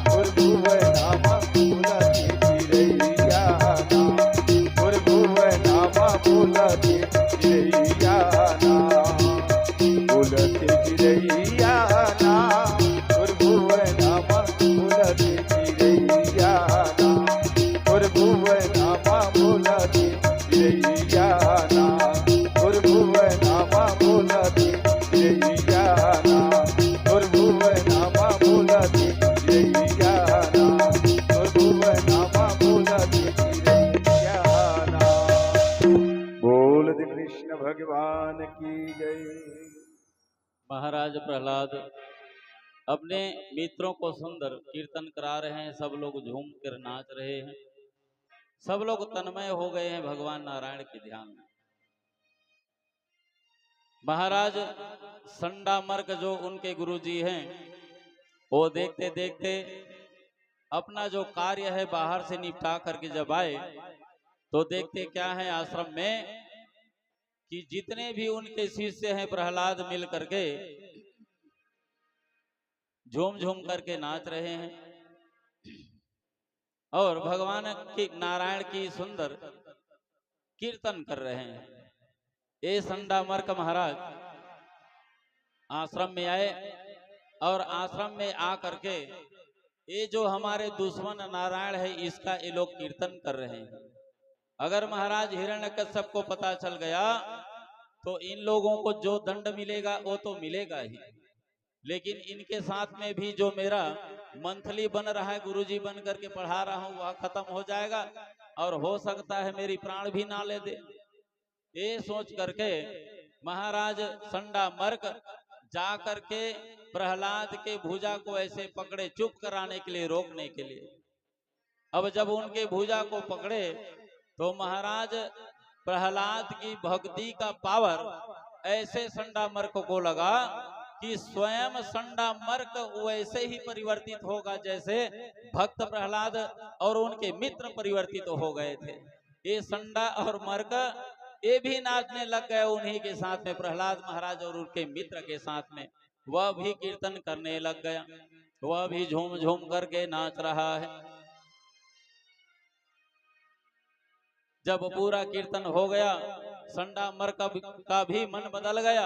भुवना मा, बोलते चिड़ैया ना भुवना मा, बोलते चिड़ैया ना। बोलते चिड़ैया ना भुवना मा, बोलते चिड़ैया ना भुवना मा, बोलते चिड़ैया ना भुवना मा, बोलते चिड़ैया ना भुवना मा, बोलते चिड़ैया ना भुवना मा, बोलते चिड़ैया ना। बोल दे कृष्ण भगवान की जय। महाराज प्रहलाद अपने मित्रों को सुंदर कीर्तन करा रहे हैं, सब लोग झूम कर नाच रहे हैं, सब लोग तन्मय हो गए हैं भगवान नारायण के ध्यान में। महाराज संडामर्क जो उनके गुरुजी हैं, वो देखते देखते अपना जो कार्य है बाहर से निपटा करके जब आए तो देखते क्या है आश्रम में कि जितने भी उनके शिष्य हैं प्रहलाद मिल करके झूम झूम करके नाच रहे हैं और भगवान की नारायण की सुंदर कीर्तन कर रहे हैं। ये संडामर्क महाराज आश्रम में आए और आश्रम में आ करके ये जो हमारे दुश्मन नारायण है इसका ये लोग कीर्तन कर रहे हैं। अगर महाराज हिरण्यकश्यप को पता चल गया तो इन लोगों को जो दंड मिलेगा वो तो मिलेगा ही, लेकिन इनके साथ में भी जो मेरा मंथली बन रहा है, गुरुजी बन करके पढ़ा रहा हूँ, वह खत्म हो जाएगा और हो सकता है मेरी प्राण भी ना ले दे। ये सोच करके महाराज संडामर्क जा करके प्रहलाद के भुजा को ऐसे पकड़े, चुप कराने के लिए, रोकने के लिए। अब जब उनके भुजा को पकड़े तो महाराज प्रहलाद की भक्ति का पावर ऐसे संडामर्क को लगा कि स्वयं संडामर्क वैसे ही परिवर्तित होगा जैसे भक्त प्रहलाद और उनके मित्र परिवर्तित हो गए थे। ये संडा और मर्क ये भी नाचने लग गए उन्हीं के साथ में, प्रहलाद महाराज और उनके मित्र के साथ में। वह भी कीर्तन करने लग गया, वह भी झूम झूम करके नाच रहा है। जब पूरा कीर्तन हो गया, संडामर्क का भी मन बदल गया,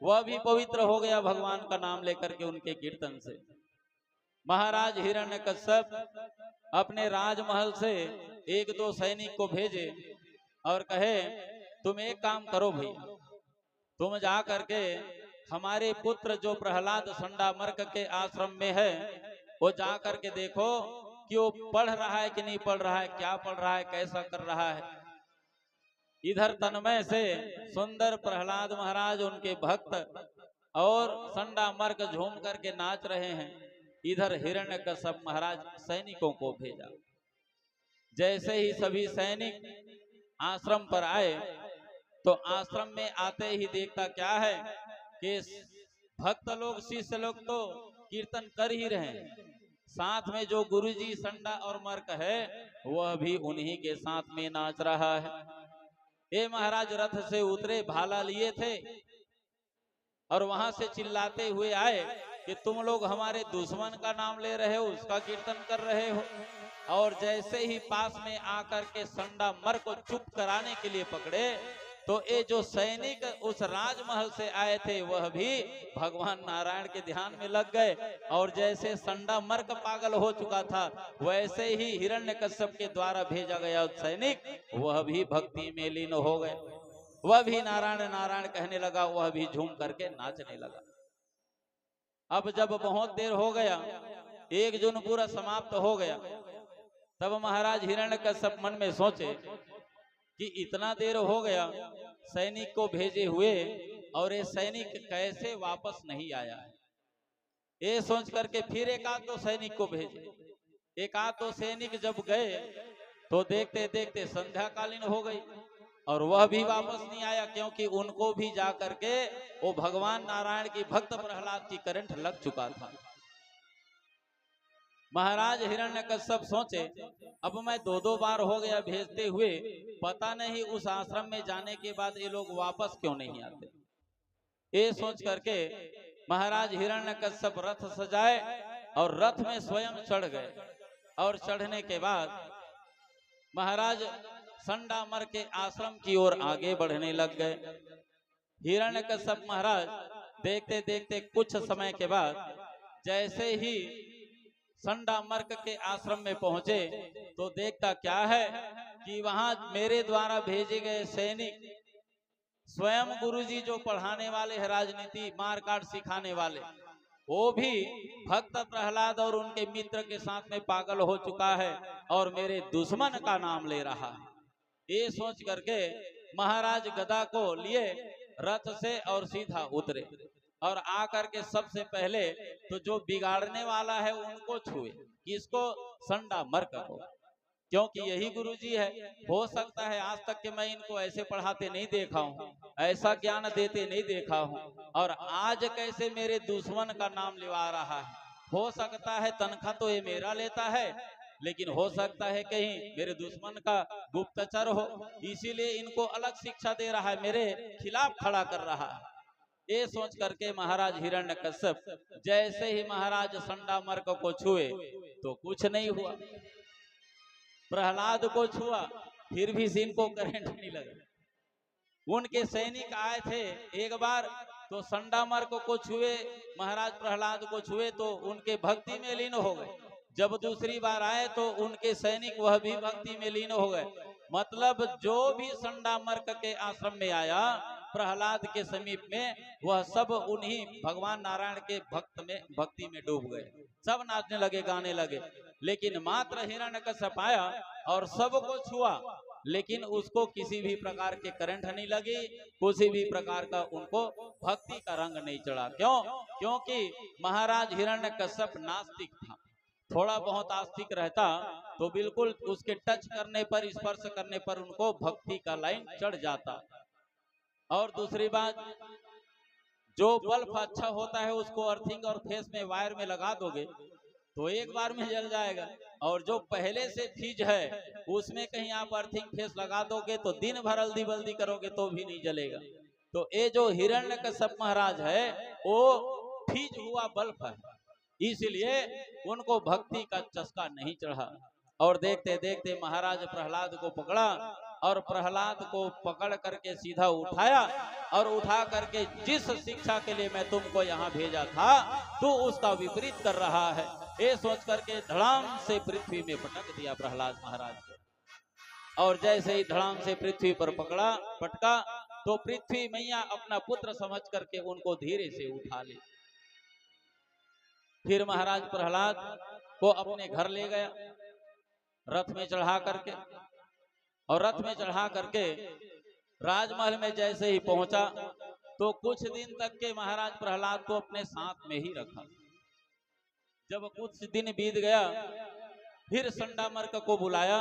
वह भी पवित्र हो गया भगवान का नाम लेकर के उनके कीर्तन से। महाराज हिरण्यकश्यप अपने राजमहल से एक दो सैनिक को भेजे और कहे तुम एक काम करो भाई, तुम जा करके हमारे पुत्र जो प्रहलाद संडामर्क के आश्रम में है वो जा करके देखो कि वो पढ़ रहा है कि नहीं पढ़ रहा है, क्या पढ़ रहा है, कैसा कर रहा है। इधर तन्मय से सुंदर प्रहलाद महाराज उनके भक्त और संडामर्क झूम करके नाच रहे हैं, इधर हिरण्यकश्यप महाराज सैनिकों को भेजा। जैसे ही सभी सैनिक आश्रम पर आए तो आश्रम में आते ही देखता क्या है कि भक्त लोग शिष्य लोग तो कीर्तन कर ही रहे हैं, साथ में जो गुरुजी संडा और मर्क है वह भी उन्हीं के साथ में नाच रहा है। ये महाराज रथ से उतरे, भाला लिए थे और वहां से चिल्लाते हुए आए कि तुम लोग हमारे दुश्मन का नाम ले रहे हो, उसका कीर्तन कर रहे हो। और जैसे ही पास में आकर के संडा मर को चुप कराने के लिए पकड़े तो ये जो सैनिक उस राजमहल से आए थे वह भी भगवान नारायण के ध्यान में लग गए। और जैसे संडा मर्क पागल हो चुका था वैसे ही हिरण्यकश्यप के द्वारा भेजा गया सैनिक वह भी भक्ति में लीन हो गए। वह भी नारायण नारायण कहने लगा, वह भी झूम करके नाचने लगा। अब जब बहुत देर हो गया, एक जून पूरा समाप्त हो गया, तब महाराज हिरण्यकश्यप मन में सोचे कि इतना देर हो गया सैनिक को भेजे हुए और ये सैनिक कैसे वापस नहीं आया है। ये सोच करके फिर एक आध दो सैनिक को भेजे। एक आध दो सैनिक जब गए तो देखते देखते संध्याकालीन हो गई और वह भी वापस नहीं आया, क्योंकि उनको भी जा करके वो भगवान नारायण की भक्त प्रहलाद की करंट लग चुका था। महाराज हिरण्यकश्यप सोचे अब मैं दो बार हो गया भेजते हुए, पता नहीं उस आश्रम में जाने के बाद ये लोग वापस क्यों नहीं आते। ये सोच करके महाराज हिरण्यकश्यप रथ सजाए और रथ में स्वयं चढ़ गए। और चढ़ने के बाद महाराज संडामर के आश्रम की ओर आगे बढ़ने लग गए। हिरण्यकश्यप महाराज देखते देखते कुछ समय के बाद जैसे ही संडामर्क के आश्रम में पहुंचे तो देखता क्या है कि वहां मेरे द्वारा भेजे गए सैनिक स्वयं गुरुजी जो पढ़ाने वाले हैं, राजनीति मार काट सिखाने वाले, वो भी भक्त प्रहलाद और उनके मित्र के साथ में पागल हो चुका है और मेरे दुश्मन का नाम ले रहा है। ये सोच करके महाराज गदा को लिए रथ से और सीधा उतरे और आकर के सबसे पहले तो जो बिगाड़ने वाला है उनको छुए, किसको? संडा मर्क को, क्योंकि यही गुरुजी है। हो सकता है आज तक के मैं इनको ऐसे पढ़ाते नहीं देखा हूँ, ऐसा ज्ञान देते नहीं देखा हूँ, और आज कैसे मेरे दुश्मन का नाम लिवा रहा है। हो सकता है तनख्वाह तो ये मेरा लेता है, लेकिन हो सकता है कहीं मेरे दुश्मन का गुप्तचर हो, इसीलिए इनको अलग शिक्षा दे रहा है, मेरे खिलाफ खड़ा कर रहा है। ये सोच करके महाराज हिरण्यकश्यप जैसे ही महाराज संडामर्क को छुए तो कुछ नहीं हुआ, प्रहलाद को छुआ फिर भी इनको करंट नहीं लगा। उनके सैनिक आए थे एक बार तो संडामर्क को छुए, महाराज प्रहलाद को छुए तो उनके भक्ति में लीन हो गए। जब दूसरी बार आए तो उनके सैनिक वह भी भक्ति में लीन हो गए। मतलब जो भी संडामर्क के आश्रम में आया प्रहलाद के समीप में, वह सब उन्हीं भगवान नारायण के भक्ति में डूब गए, सब नाचने लगे, गाने लगे। लेकिन मात्र हिरण्यकश्यप आया और सबको छुआ, लेकिन उसको किसी भी प्रकार के करंट नहीं लगी, किसी भी प्रकार का उनको भक्ति का रंग नहीं चढ़ा। क्यों? क्योंकि महाराज हिरण्यकश्यप नास्तिक था। थोड़ा बहुत आस्तिक रहता तो बिल्कुल उसके टच करने पर, स्पर्श करने पर उनको भक्ति का लाइन चढ़ जाता। और दूसरी बात, जो बल्ब अच्छा होता है उसको अर्थिंग और फेस में वायर में लगा दोगे तो एक बार में जल जाएगा, और जो पहले से चीज है उसमें कहीं आप अर्थिंग फेस लगा दोगे तो दिन भर हल्दी बल्दी करोगे तो भी नहीं जलेगा। तो ये जो हिरण्यकश्यप महाराज है वो फीज हुआ बल्ब है, इसलिए उनको भक्ति का चस्का नहीं चढ़ा। और देखते देखते महाराज प्रहलाद को पकड़ा और प्रहलाद को पकड़ करके सीधा उठाया और उठा करके जिस शिक्षा के लिए मैं तुमको यहाँ भेजा था तू उसका विपरीत कर रहा है, ये सोच करके धड़ाम से पृथ्वी में पटक दिया प्रहलाद महाराज को। और जैसे ही धड़ाम से पृथ्वी पर पटका तो पृथ्वी मैया अपना पुत्र समझ करके उनको धीरे से उठा ले। फिर महाराज प्रहलाद को अपने घर ले गया रथ में चढ़ा करके, और रथ में चढ़ा करके राजमहल में जैसे ही पहुंचा तो कुछ दिन तक के महाराज प्रहलाद को अपने साथ में ही रखा। जब कुछ दिन बीत गया फिर संडामर्क को बुलाया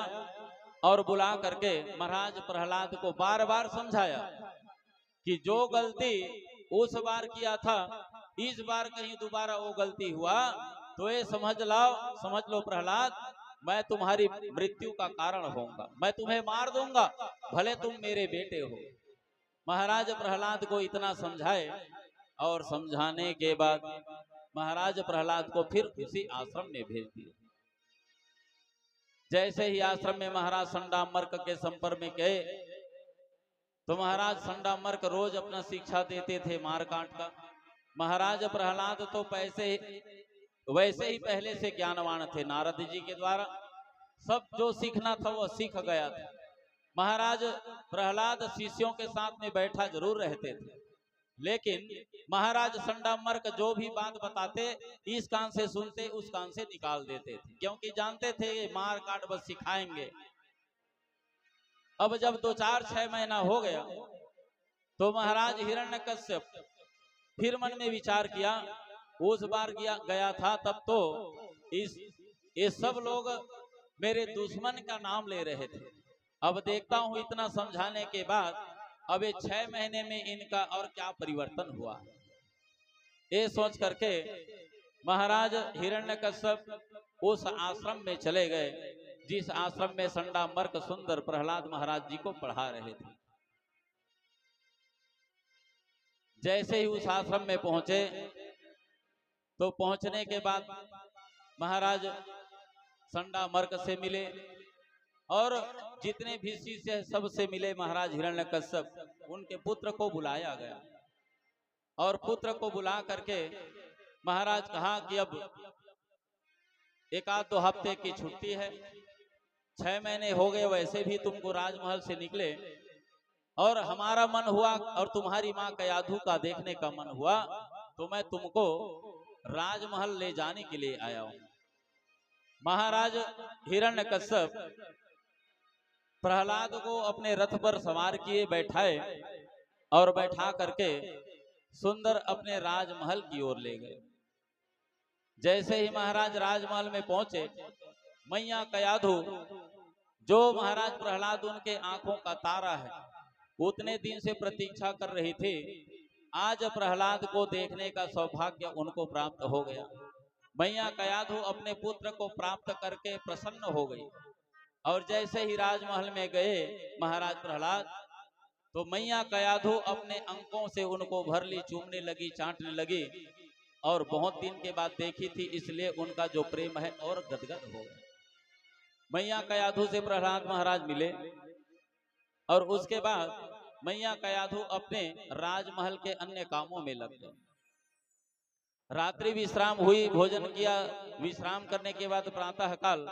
और बुला करके महाराज प्रहलाद को बार बार समझाया कि जो गलती उस बार किया था, इस बार कहीं दोबारा वो गलती हुआ तो ये समझ लो प्रहलाद, मैं तुम्हारी मृत्यु का कारण होऊंगा, मैं तुम्हें मार दूंगा, भले तुम मेरे बेटे हो। महाराज प्रहलाद को इतना समझाए और समझाने के बाद महाराज प्रहलाद को फिर उसी आश्रम में भेज दिया। जैसे ही आश्रम में महाराज संडामर्क के संपर्क में गए तो महाराज संडामर्क रोज अपना शिक्षा देते थे मारकांड का। महाराज प्रहलाद तो वैसे ही पहले से ज्ञानवान थे, नारद जी के द्वारा सब जो सीखना था वो सीख गया था। महाराज प्रहलाद शिष्यों के साथ में बैठा जरूर रहते थे, लेकिन महाराज संडामर्क जो भी बात बताते इस कान से सुनते उस कान से निकाल देते थे, क्योंकि जानते थे ये मार काट बस सिखाएंगे। अब जब 2-4-6 महीना हो गया तो महाराज हिरण्यकश्यप फिर मन में विचार किया, उस बार गया था तब तो ये सब लोग मेरे दुश्मन का नाम ले रहे थे, अब देखता हूं इतना समझाने के बाद अब ये 6 महीने में इनका और क्या परिवर्तन हुआ। ये सोच करके महाराज हिरण्यकश्यप उस आश्रम में चले गए जिस आश्रम में संडामर्क सुंदर प्रहलाद महाराज जी को पढ़ा रहे थे। जैसे ही उस आश्रम में पहुंचे तो पहुंचने के बाद महाराज संडामर्क से मिले और जितने भी शिष्य सबसे मिले। महाराज हिरण्यकश्यप उनके पुत्र को बुलाया गया और पुत्र को बुला करके महाराज कहा कि अब 1-2 हफ्ते की छुट्टी है, 6 महीने हो गए वैसे भी तुमको राजमहल से निकले और हमारा मन हुआ और तुम्हारी माँ कयाधु का देखने का मन हुआ तो मैं तुमको राजमहल ले जाने के लिए आया हूं। महाराज हिरण्यकश्यप प्रहलाद को अपने रथ पर सवार किए बैठाए और बैठा करके सुंदर अपने राजमहल की ओर ले गए। जैसे ही महाराज राजमहल में पहुंचे, मैया कयाधु जो महाराज प्रहलाद उनके आंखों का तारा है, उतने दिन से प्रतीक्षा कर रही थी, आज प्रहलाद को देखने का सौभाग्य उनको प्राप्त हो गया। मैया कयाधु अपने पुत्र को प्राप्त करके प्रसन्न हो गई और जैसे ही राजमहल में गए महाराज प्रहलाद तो मैया कयाधु अपने अंकों से उनको भर ली, चूमने लगी, चाटने लगी और बहुत दिन के बाद देखी थी इसलिए उनका जो प्रेम है और गदगद हो गया। मैया कयाधु से प्रहलाद महाराज मिले और उसके बाद मैया कयाधु अपने राजमहल के अन्य कामों में लग गए। रात्रि विश्राम हुई, भोजन किया, विश्राम करने के बाद प्रातः काल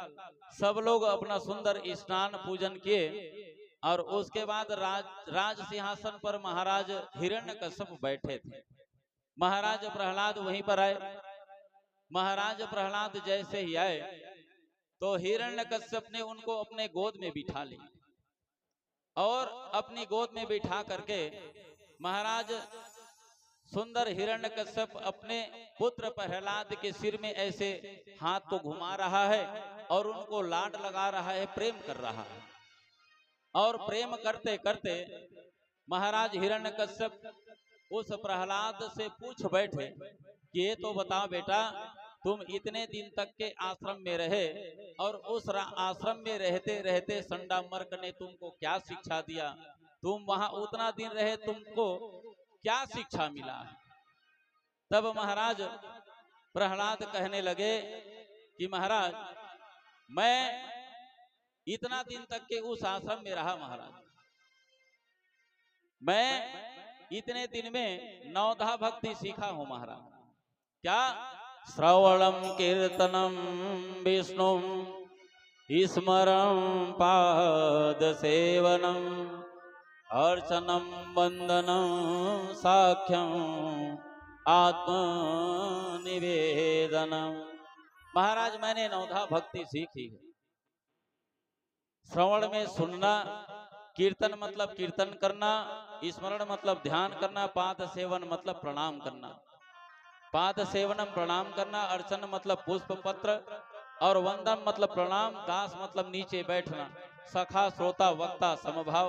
सब लोग अपना सुंदर स्नान पूजन किए और उसके बाद राज सिंहासन पर महाराज हिरण्यकश्यप बैठे थे। महाराज प्रहलाद वहीं पर आए। महाराज प्रहलाद जैसे ही आए तो हिरण्यकश्यप ने उनको अपने गोद में बिठा लिया और अपनी गोद में बिठा करके महाराज सुंदर हिरण्यकश्यप अपने पुत्र प्रहलाद के सिर में ऐसे हाथ को घुमा रहा है और उनको लाड लगा रहा है, प्रेम कर रहा है। और प्रेम करते करते महाराज हिरण्यकश्यप उस प्रहलाद से पूछ बैठे कि ये तो बताओ बेटा, तुम इतने दिन तक के आश्रम में रहे और उस आश्रम में रहते रहते संडामर्क ने तुमको क्या शिक्षा दिया, तुम वहां उतना दिन रहे, तुमको क्या शिक्षा मिला है। तब महाराज प्रहलाद कहने लगे कि महाराज मैं इतना दिन तक के उस आश्रम में रहा, महाराज मैं इतने दिन में 9धा भक्ति सीखा हूं महाराज। क्या? श्रवणम कीर्तनम विष्णु स्मरण पाद सेवनम अर्चनम वंदनम साख्यम आत्म निवेदनम। महाराज मैंने 9धा भक्ति सीखी है। श्रवण में सुनना, कीर्तन मतलब कीर्तन करना, स्मरण मतलब ध्यान करना, पाद सेवन मतलब प्रणाम करना। पाद सेवनम प्रणाम करना, अर्चन मतलब पुष्प पत्र और वंदन मतलब प्रणाम, दास मतलब नीचे बैठना। सखा श्रोता वक्ता समभाव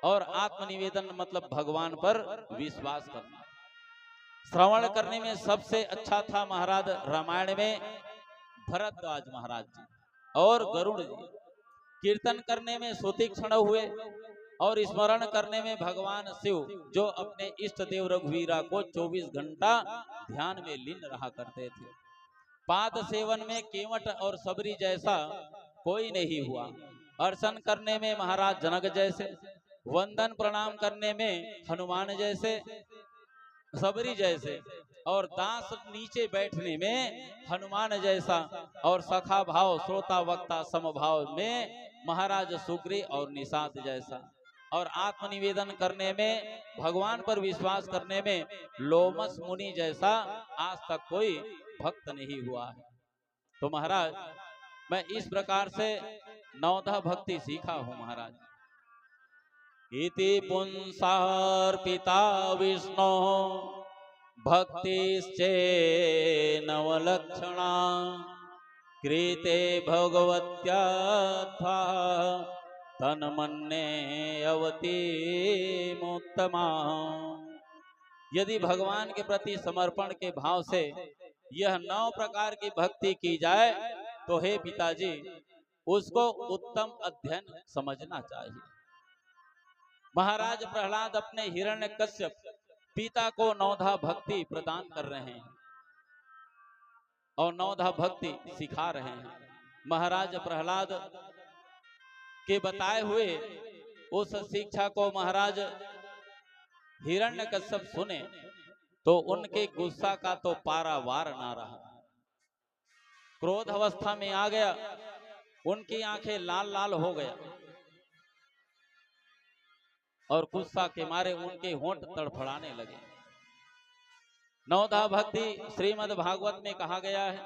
और आत्मनिवेदन मतलब भगवान पर विश्वास करना। श्रवण करने में सबसे अच्छा था महाराज रामायण में भरद्वाज महाराज जी और गरुड़ जी। कीर्तन करने में सुतीक्ष्ण हुए और स्मरण करने में भगवान शिव जो अपने इष्ट देव रघुवीरा को 24 घंटा ध्यान में लीन रहा करते थे। पाद सेवन में केवट और सबरी जैसा कोई नहीं हुआ। अर्चन करने में महाराज जनक जैसे, वंदन प्रणाम करने में हनुमान जैसे, सबरी जैसे और दास नीचे बैठने में हनुमान जैसा और सखा भाव श्रोता वक्ता समभाव में महाराज सुग्रीव और निषाद जैसा और आत्मनिवेदन करने में भगवान पर विश्वास करने में लोमस मुनि जैसा आज तक कोई भक्त नहीं हुआ है। तो महाराज मैं इस प्रकार से नवधा भक्ति सीखा हूं महाराज। इति पुंसार्पिता विष्णु भक्तिश्चे नवलक्षणा कृते भगवत्यात्था तन्मन्ये अवति मुत्तमा। यदि भगवान के प्रति समर्पण के भाव से यह 9 प्रकार की भक्ति की जाए तो हे पिताजी उसको उत्तम अध्ययन समझना चाहिए। महाराज प्रहलाद अपने हिरण्यकश्यप पिता को नवधा भक्ति प्रदान कर रहे हैं और नवधा भक्ति सिखा रहे हैं। महाराज प्रहलाद के बताए हुए उस शिक्षा को महाराज हिरण्यकश्यप सुने तो उनके गुस्सा का तो पारावार ना रहा। क्रोध अवस्था में आ गया, उनकी आंखें लाल लाल हो गया और गुस्सा के मारे उनके होंठ तड़फड़ाने लगे। नवधा भक्ति श्रीमद् भागवत में कहा गया है।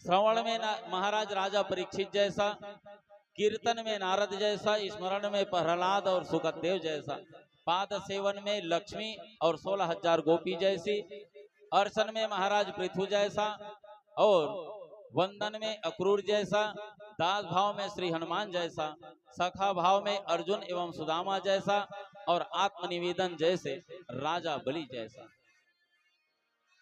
श्रवण में महाराज राजा परीक्षित जैसा, कीर्तन में नारद जैसा, स्मरण में प्रहलाद और सुखदेव जैसा, पाद सेवन में लक्ष्मी और 16,000 गोपी जैसी, अर्चन में महाराज पृथु जैसा और वंदन में अक्रूर जैसा, दास भाव में श्री हनुमान जैसा, सखा भाव में अर्जुन एवं सुदामा जैसा और आत्मनिवेदन जैसे राजा बलि जैसा।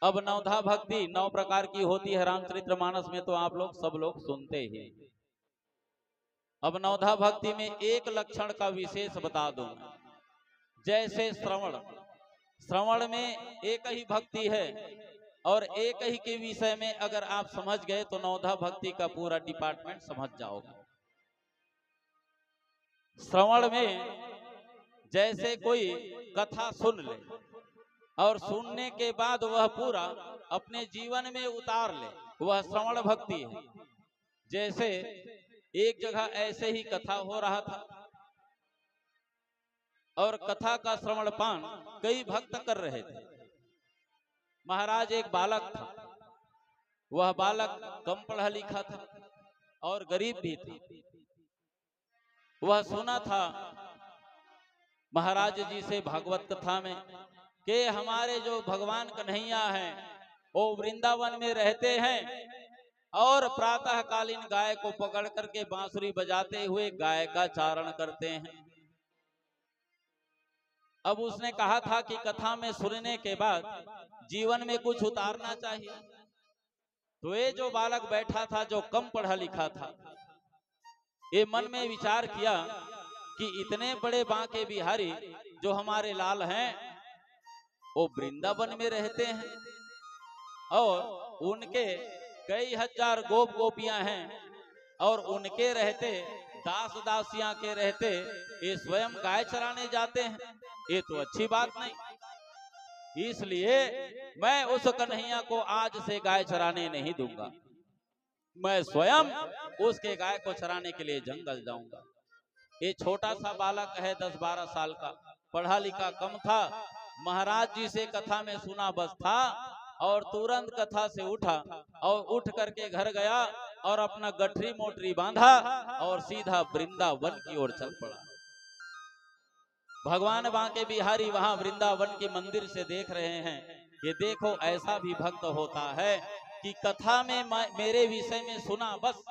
अब नवधा भक्ति 9 प्रकार की होती है रामचरितमानस में, तो आप लोग सब लोग सुनते ही। अब नवधा भक्ति में एक लक्षण का विशेष बता दूं, जैसे श्रवण में एक ही भक्ति है और एक ही के विषय में अगर आप समझ गए तो नवधा भक्ति का पूरा डिपार्टमेंट समझ जाओगे। श्रवण में जैसे कोई कथा सुन ले और सुनने के बाद वह पूरा अपने जीवन में उतार ले, वह श्रवण भक्ति है। जैसे एक जगह ऐसे ही कथा हो रहा था और कथा का श्रवण पान कई भक्त कर रहे थे। महाराज एक बालक था, वह बालक कम पढ़ा लिखा था और गरीब भी था। वह सुना था महाराज जी से भागवत कथा में कि हमारे जो भगवान कन्हैया हैं वो वृंदावन में रहते हैं और प्रातः कालीन गाय को पकड़ करके बांसुरी बजाते हुए गाय का चारण करते हैं। अब उसने कहा था कि कथा में सुनने के बाद जीवन में कुछ उतारना चाहिए। तो ये जो बालक बैठा था जो कम पढ़ा लिखा था, ये मन में विचार किया कि इतने बड़े बांके बिहारी जो हमारे लाल हैं वो वृंदावन में रहते हैं और उनके कई हजार गोप गोपियां हैं और उनके रहते दास दासियां के रहते ये स्वयं गाय चराने जाते हैं, ये तो अच्छी बात नहीं। इसलिए मैं उस कन्हैया को आज से गाय चराने नहीं दूंगा, मैं स्वयं उसके गाय को चराने के लिए जंगल जाऊंगा। ये छोटा सा बालक है, 10-12 साल का, पढ़ा लिखा कम था। महाराज जी से कथा में सुना बस था और तुरंत कथा से उठा और उठ करके घर गया और अपना गठरी मोटरी बांधा और सीधा वृंदावन की ओर चल पड़ा। भगवान बांके बिहारी वहां वृंदावन के मंदिर से देख रहे हैं, ये देखो ऐसा भी भक्त होता है कि कथा में मेरे विषय में सुना बस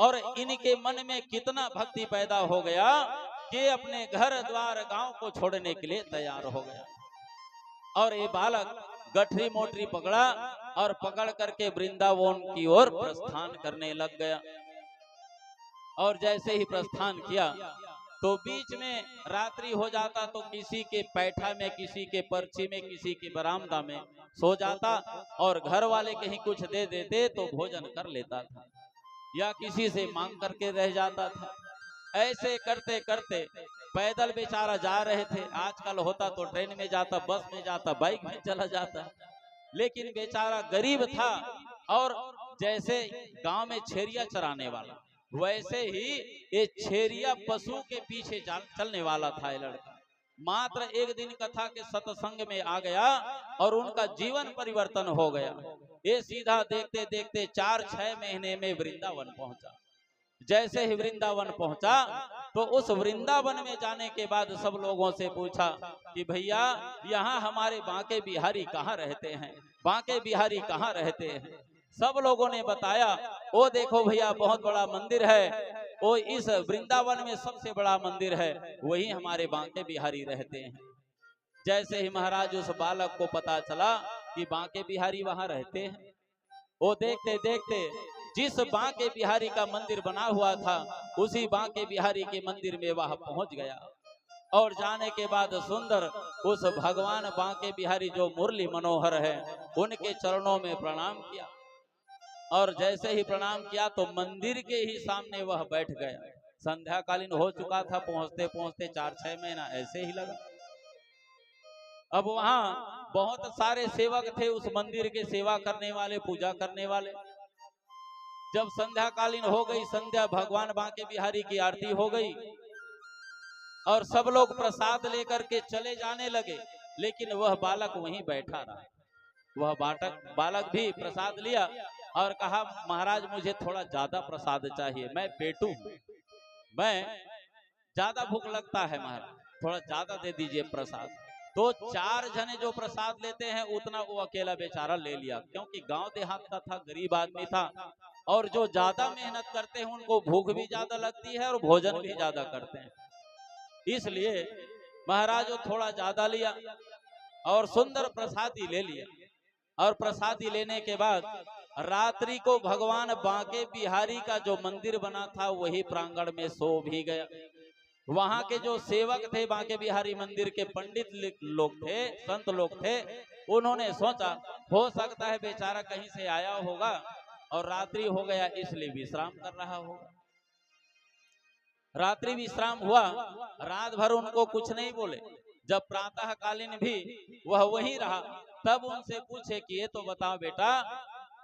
और इनके मन में कितना भक्ति पैदा हो गया कि अपने घर द्वार गांव को छोड़ने के लिए तैयार हो गया। और ये बालक गठरी मोटरी पकड़ा और पकड़ करके वृंदावन की ओर प्रस्थान करने लग गया। और जैसे ही प्रस्थान किया तो बीच में रात्रि हो जाता तो किसी के पैठा में, किसी के पर्ची में, किसी के बरामदा में सो जाता और घर वाले कहीं कुछ दे देते तो भोजन कर लेता था या किसी से मांग करके रह जाता था। ऐसे करते करते पैदल बेचारा जा रहे थे। आजकल होता तो ट्रेन में जाता, बस में जाता, बाइक में चला जाता, लेकिन बेचारा गरीब था। और जैसे गांव में छेरिया चराने वाला, वैसे ही ये छेरिया पशु के पीछे चलने वाला था ये लड़का। मात्र एक दिन कथा के सत्संग में आ गया और उनका जीवन परिवर्तन हो गया। ये सीधा देखते देखते 4-6 महीने में वृंदावन पहुंचा। जैसे ही वृंदावन पहुंचा तो उस वृंदावन में जाने के बाद सब लोगों से पूछा कि भैया यहाँ हमारे बांके बिहारी कहाँ रहते हैं, बांके बिहारी कहाँ रहते हैं। सब लोगों ने बताया, वो देखो भैया बहुत बड़ा मंदिर है, वो इस वृंदावन में सबसे बड़ा मंदिर है, वही हमारे बांके बिहारी रहते हैं। जैसे ही महाराज उस बालक को पता चला कि बांके बिहारी वहां रहते हैं, वो देखते देखते जिस बांके बिहारी का मंदिर बना हुआ था उसी बांके बिहारी के मंदिर में वह पहुंच गया। और जाने के बाद सुंदर उस भगवान बांके बिहारी जो मुरली मनोहर है उनके चरणों में प्रणाम किया। और जैसे ही प्रणाम किया तो मंदिर के ही सामने वह बैठ गया। संध्या कालीन हो चुका था, पहुंचते पहुंचते 4-6 महीना ऐसे ही लगा। अब वहां बहुत सारे सेवक थे उस मंदिर के, सेवा करने वाले, पूजा करने वाले। जब संध्या कालीन हो गई, संध्या भगवान बांके बिहारी की आरती हो गई और सब लोग प्रसाद लेकर के चले जाने लगे, लेकिन वह बालक वहीं बैठा रहा। वह बालक भी प्रसाद लिया और कहा, महाराज मुझे थोड़ा ज्यादा प्रसाद चाहिए, मैं पेटू हूं, मैं ज्यादा भूख लगता है महाराज, थोड़ा ज्यादा दे दीजिए प्रसाद। तो 4 जने जो प्रसाद लेते हैं उतना वो अकेला बेचारा ले लिया, क्योंकि गांव देहात का था, गरीब आदमी था। और जो ज्यादा मेहनत करते हैं उनको भूख भी ज्यादा लगती है और भोजन भी ज्यादा करते हैं, इसलिए महाराज वो थोड़ा ज्यादा लिया और सुंदर प्रसादी ले लिया। और प्रसादी लेने के बाद रात्रि को भगवान बांके बिहारी का जो मंदिर बना था वही प्रांगण में सो भी गया। वहां के जो सेवक थे, बांके बिहारी मंदिर के पंडित लोग थे, संत लोग थे, उन्होंने सोचा हो सकता है बेचारा कहीं से आया होगा और रात्रि हो गया इसलिए विश्राम कर रहा होगा। रात्रि विश्राम हुआ, रात भर उनको कुछ नहीं बोले। जब प्रातः कालीन भी वह वहीं रहा, तब उनसे पूछे कि ये तो बताओ बेटा,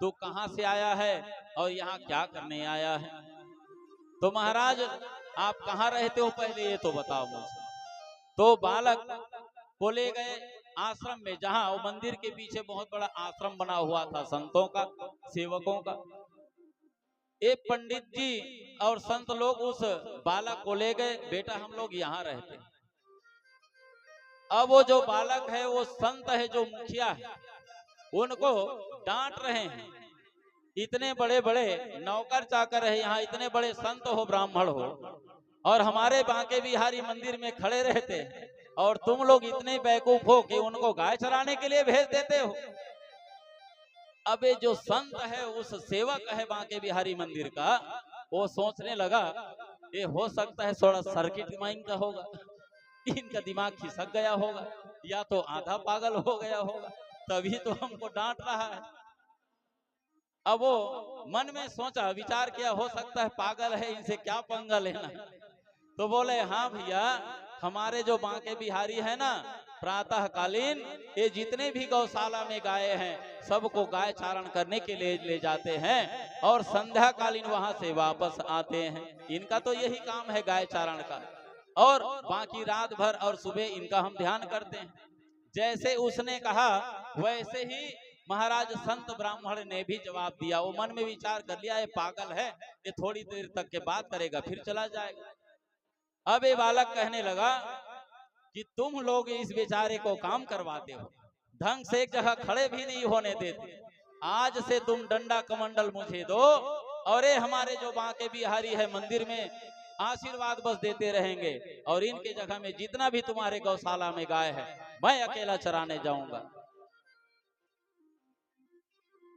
तू कहाँ से आया है और यहाँ क्या करने आया है। तो महाराज आप कहाँ रहते हो पहले ये तो बताओ मुझे। तो बालक को ले गए आश्रम में, जहाँ वो मंदिर के पीछे बहुत बड़ा आश्रम बना हुआ था संतों का, सेवकों का। एक पंडित जी और संत लोग उस बालक को ले गए, बेटा हम लोग यहाँ रहते हैं। अब वो जो बालक है वो संत है, जो मुखिया है, उनको डांट रहे हैं, इतने बड़े बड़े नौकर चाकर है यहाँ, इतने बड़े संत हो, ब्राह्मण हो, और हमारे बांके बिहारी मंदिर में खड़े रहते हैं, और तुम लोग इतने बेवकूफ हो कि उनको गाय चराने के लिए भेज देते हो। अब ये जो संत है, उस सेवक है बांके बिहारी मंदिर का, वो सोचने लगा ये हो सकता है थोड़ा सर्किट माइंड का होगा, इनका दिमाग खिसक गया होगा, या तो आधा पागल हो गया होगा, तभी तो हमको डांट रहा है। अब वो मन में सोचा, विचार किया, हो सकता है पागल है, इनसे क्या पंगा लेना। तो बोले हाँ भैया, हमारे जो बांके बिहारी है ना, प्रातः कालीन ये जितने भी गौशाला में गाय हैं सबको गाय चारण करने के लिए ले जाते हैं और संध्या कालीन वहां से वापस आते हैं। इनका तो यही काम है गाय चारण का, और बाकी रात भर और सुबह इनका हम ध्यान करते हैं। जैसे उसने कहा वैसे ही महाराज संत ब्राह्मण ने भी जवाब दिया। वो मन में विचार कर लिया, ये पागल है, ये थोड़ी देर तक के बात करेगा फिर चला जाएगा। अब ये बालक कहने लगा कि तुम लोग इस बेचारे को काम करवाते हो, ढंग से एक जगह खड़े भी नहीं होने देते, आज से तुम डंडा कमंडल मुझे दो और ये हमारे जो बांके बिहारी है मंदिर में आशीर्वाद बस देते रहेंगे, और इनके जगह में जितना भी तुम्हारे गौशाला में गाय है मैं अकेला चराने जाऊंगा।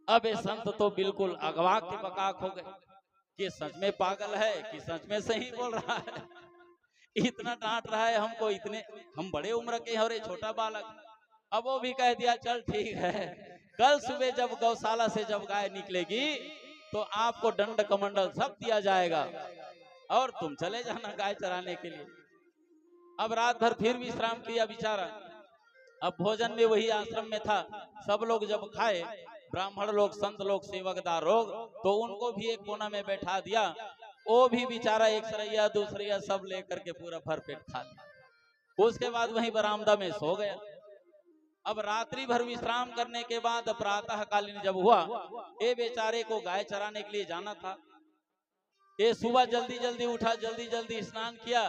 अब ये संत तो बिल्कुल अगवा के बकाक हो गए कि सच में पागल है कि सच में सही बोल रहा है। इतना डांट रहा है हमको, इतने हम बड़े उम्र के हैं और ये छोटा बालक। अब वो भी कह दिया चल ठीक है, कल सुबह जब गौशाला से जब गाय निकलेगी तो आपको दंड कमंडल सब दिया जाएगा और तुम चले जाना गाय चराने के लिए। अब रात भर फिर विश्राम किया बेचारा। अब भोजन में वही आश्रम में था, सब लोग जब खाए, ब्राह्मण लोग, संत लोग, सेवकदार लोग, तो उनको भी एक कोना में बैठा दिया। वो भी बेचारा एक सरैया दूसरिया सब लेकर के पूरा भरपेट खा लिया। उसके बाद वहीं बरामदा में सो गया। अब रात्रि भर विश्राम करने के बाद प्रातः कालीन जब हुआ, ये बेचारे को गाय चराने के लिए जाना था। ये सुबह जल्दी जल्दी उठा, जल्दी जल्दी स्नान किया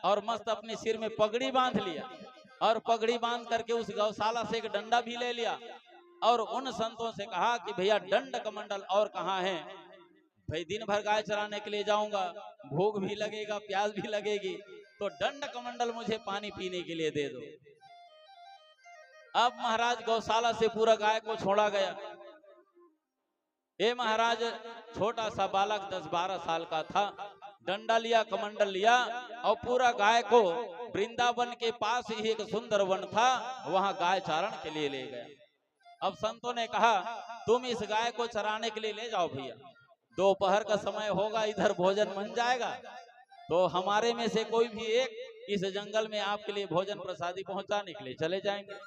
और मस्त अपने सिर में पगड़ी बांध लिया, और पगड़ी बांध करके उस गौशाला से एक डंडा भी ले लिया और उन संतों से कहा कि भैया दंड कमंडल और कहाँ है? भाई दिन भर गाय चराने के लिए जाऊंगा, भूख भी लगेगा, प्यास भी लगेगी, तो दंड कमंडल मुझे पानी पीने के लिए दे दो। अब महाराज गौशाला से पूरा गाय को छोड़ा गया। ये महाराज छोटा सा बालक 10-12 साल का था, डंडा लिया, कमंडल लिया और पूरा गाय को वृंदावन के पास ही एक सुंदर वन था, वहां गाय चारण के लिए ले गया। अब संतों ने कहा तुम इस गाय को चराने के लिए ले जाओ भैया, दोपहर का समय होगा, इधर भोजन बन जाएगा, तो हमारे में से कोई भी एक इस जंगल में आपके लिए भोजन प्रसादी पहुंचाने के लिए चले जाएंगे।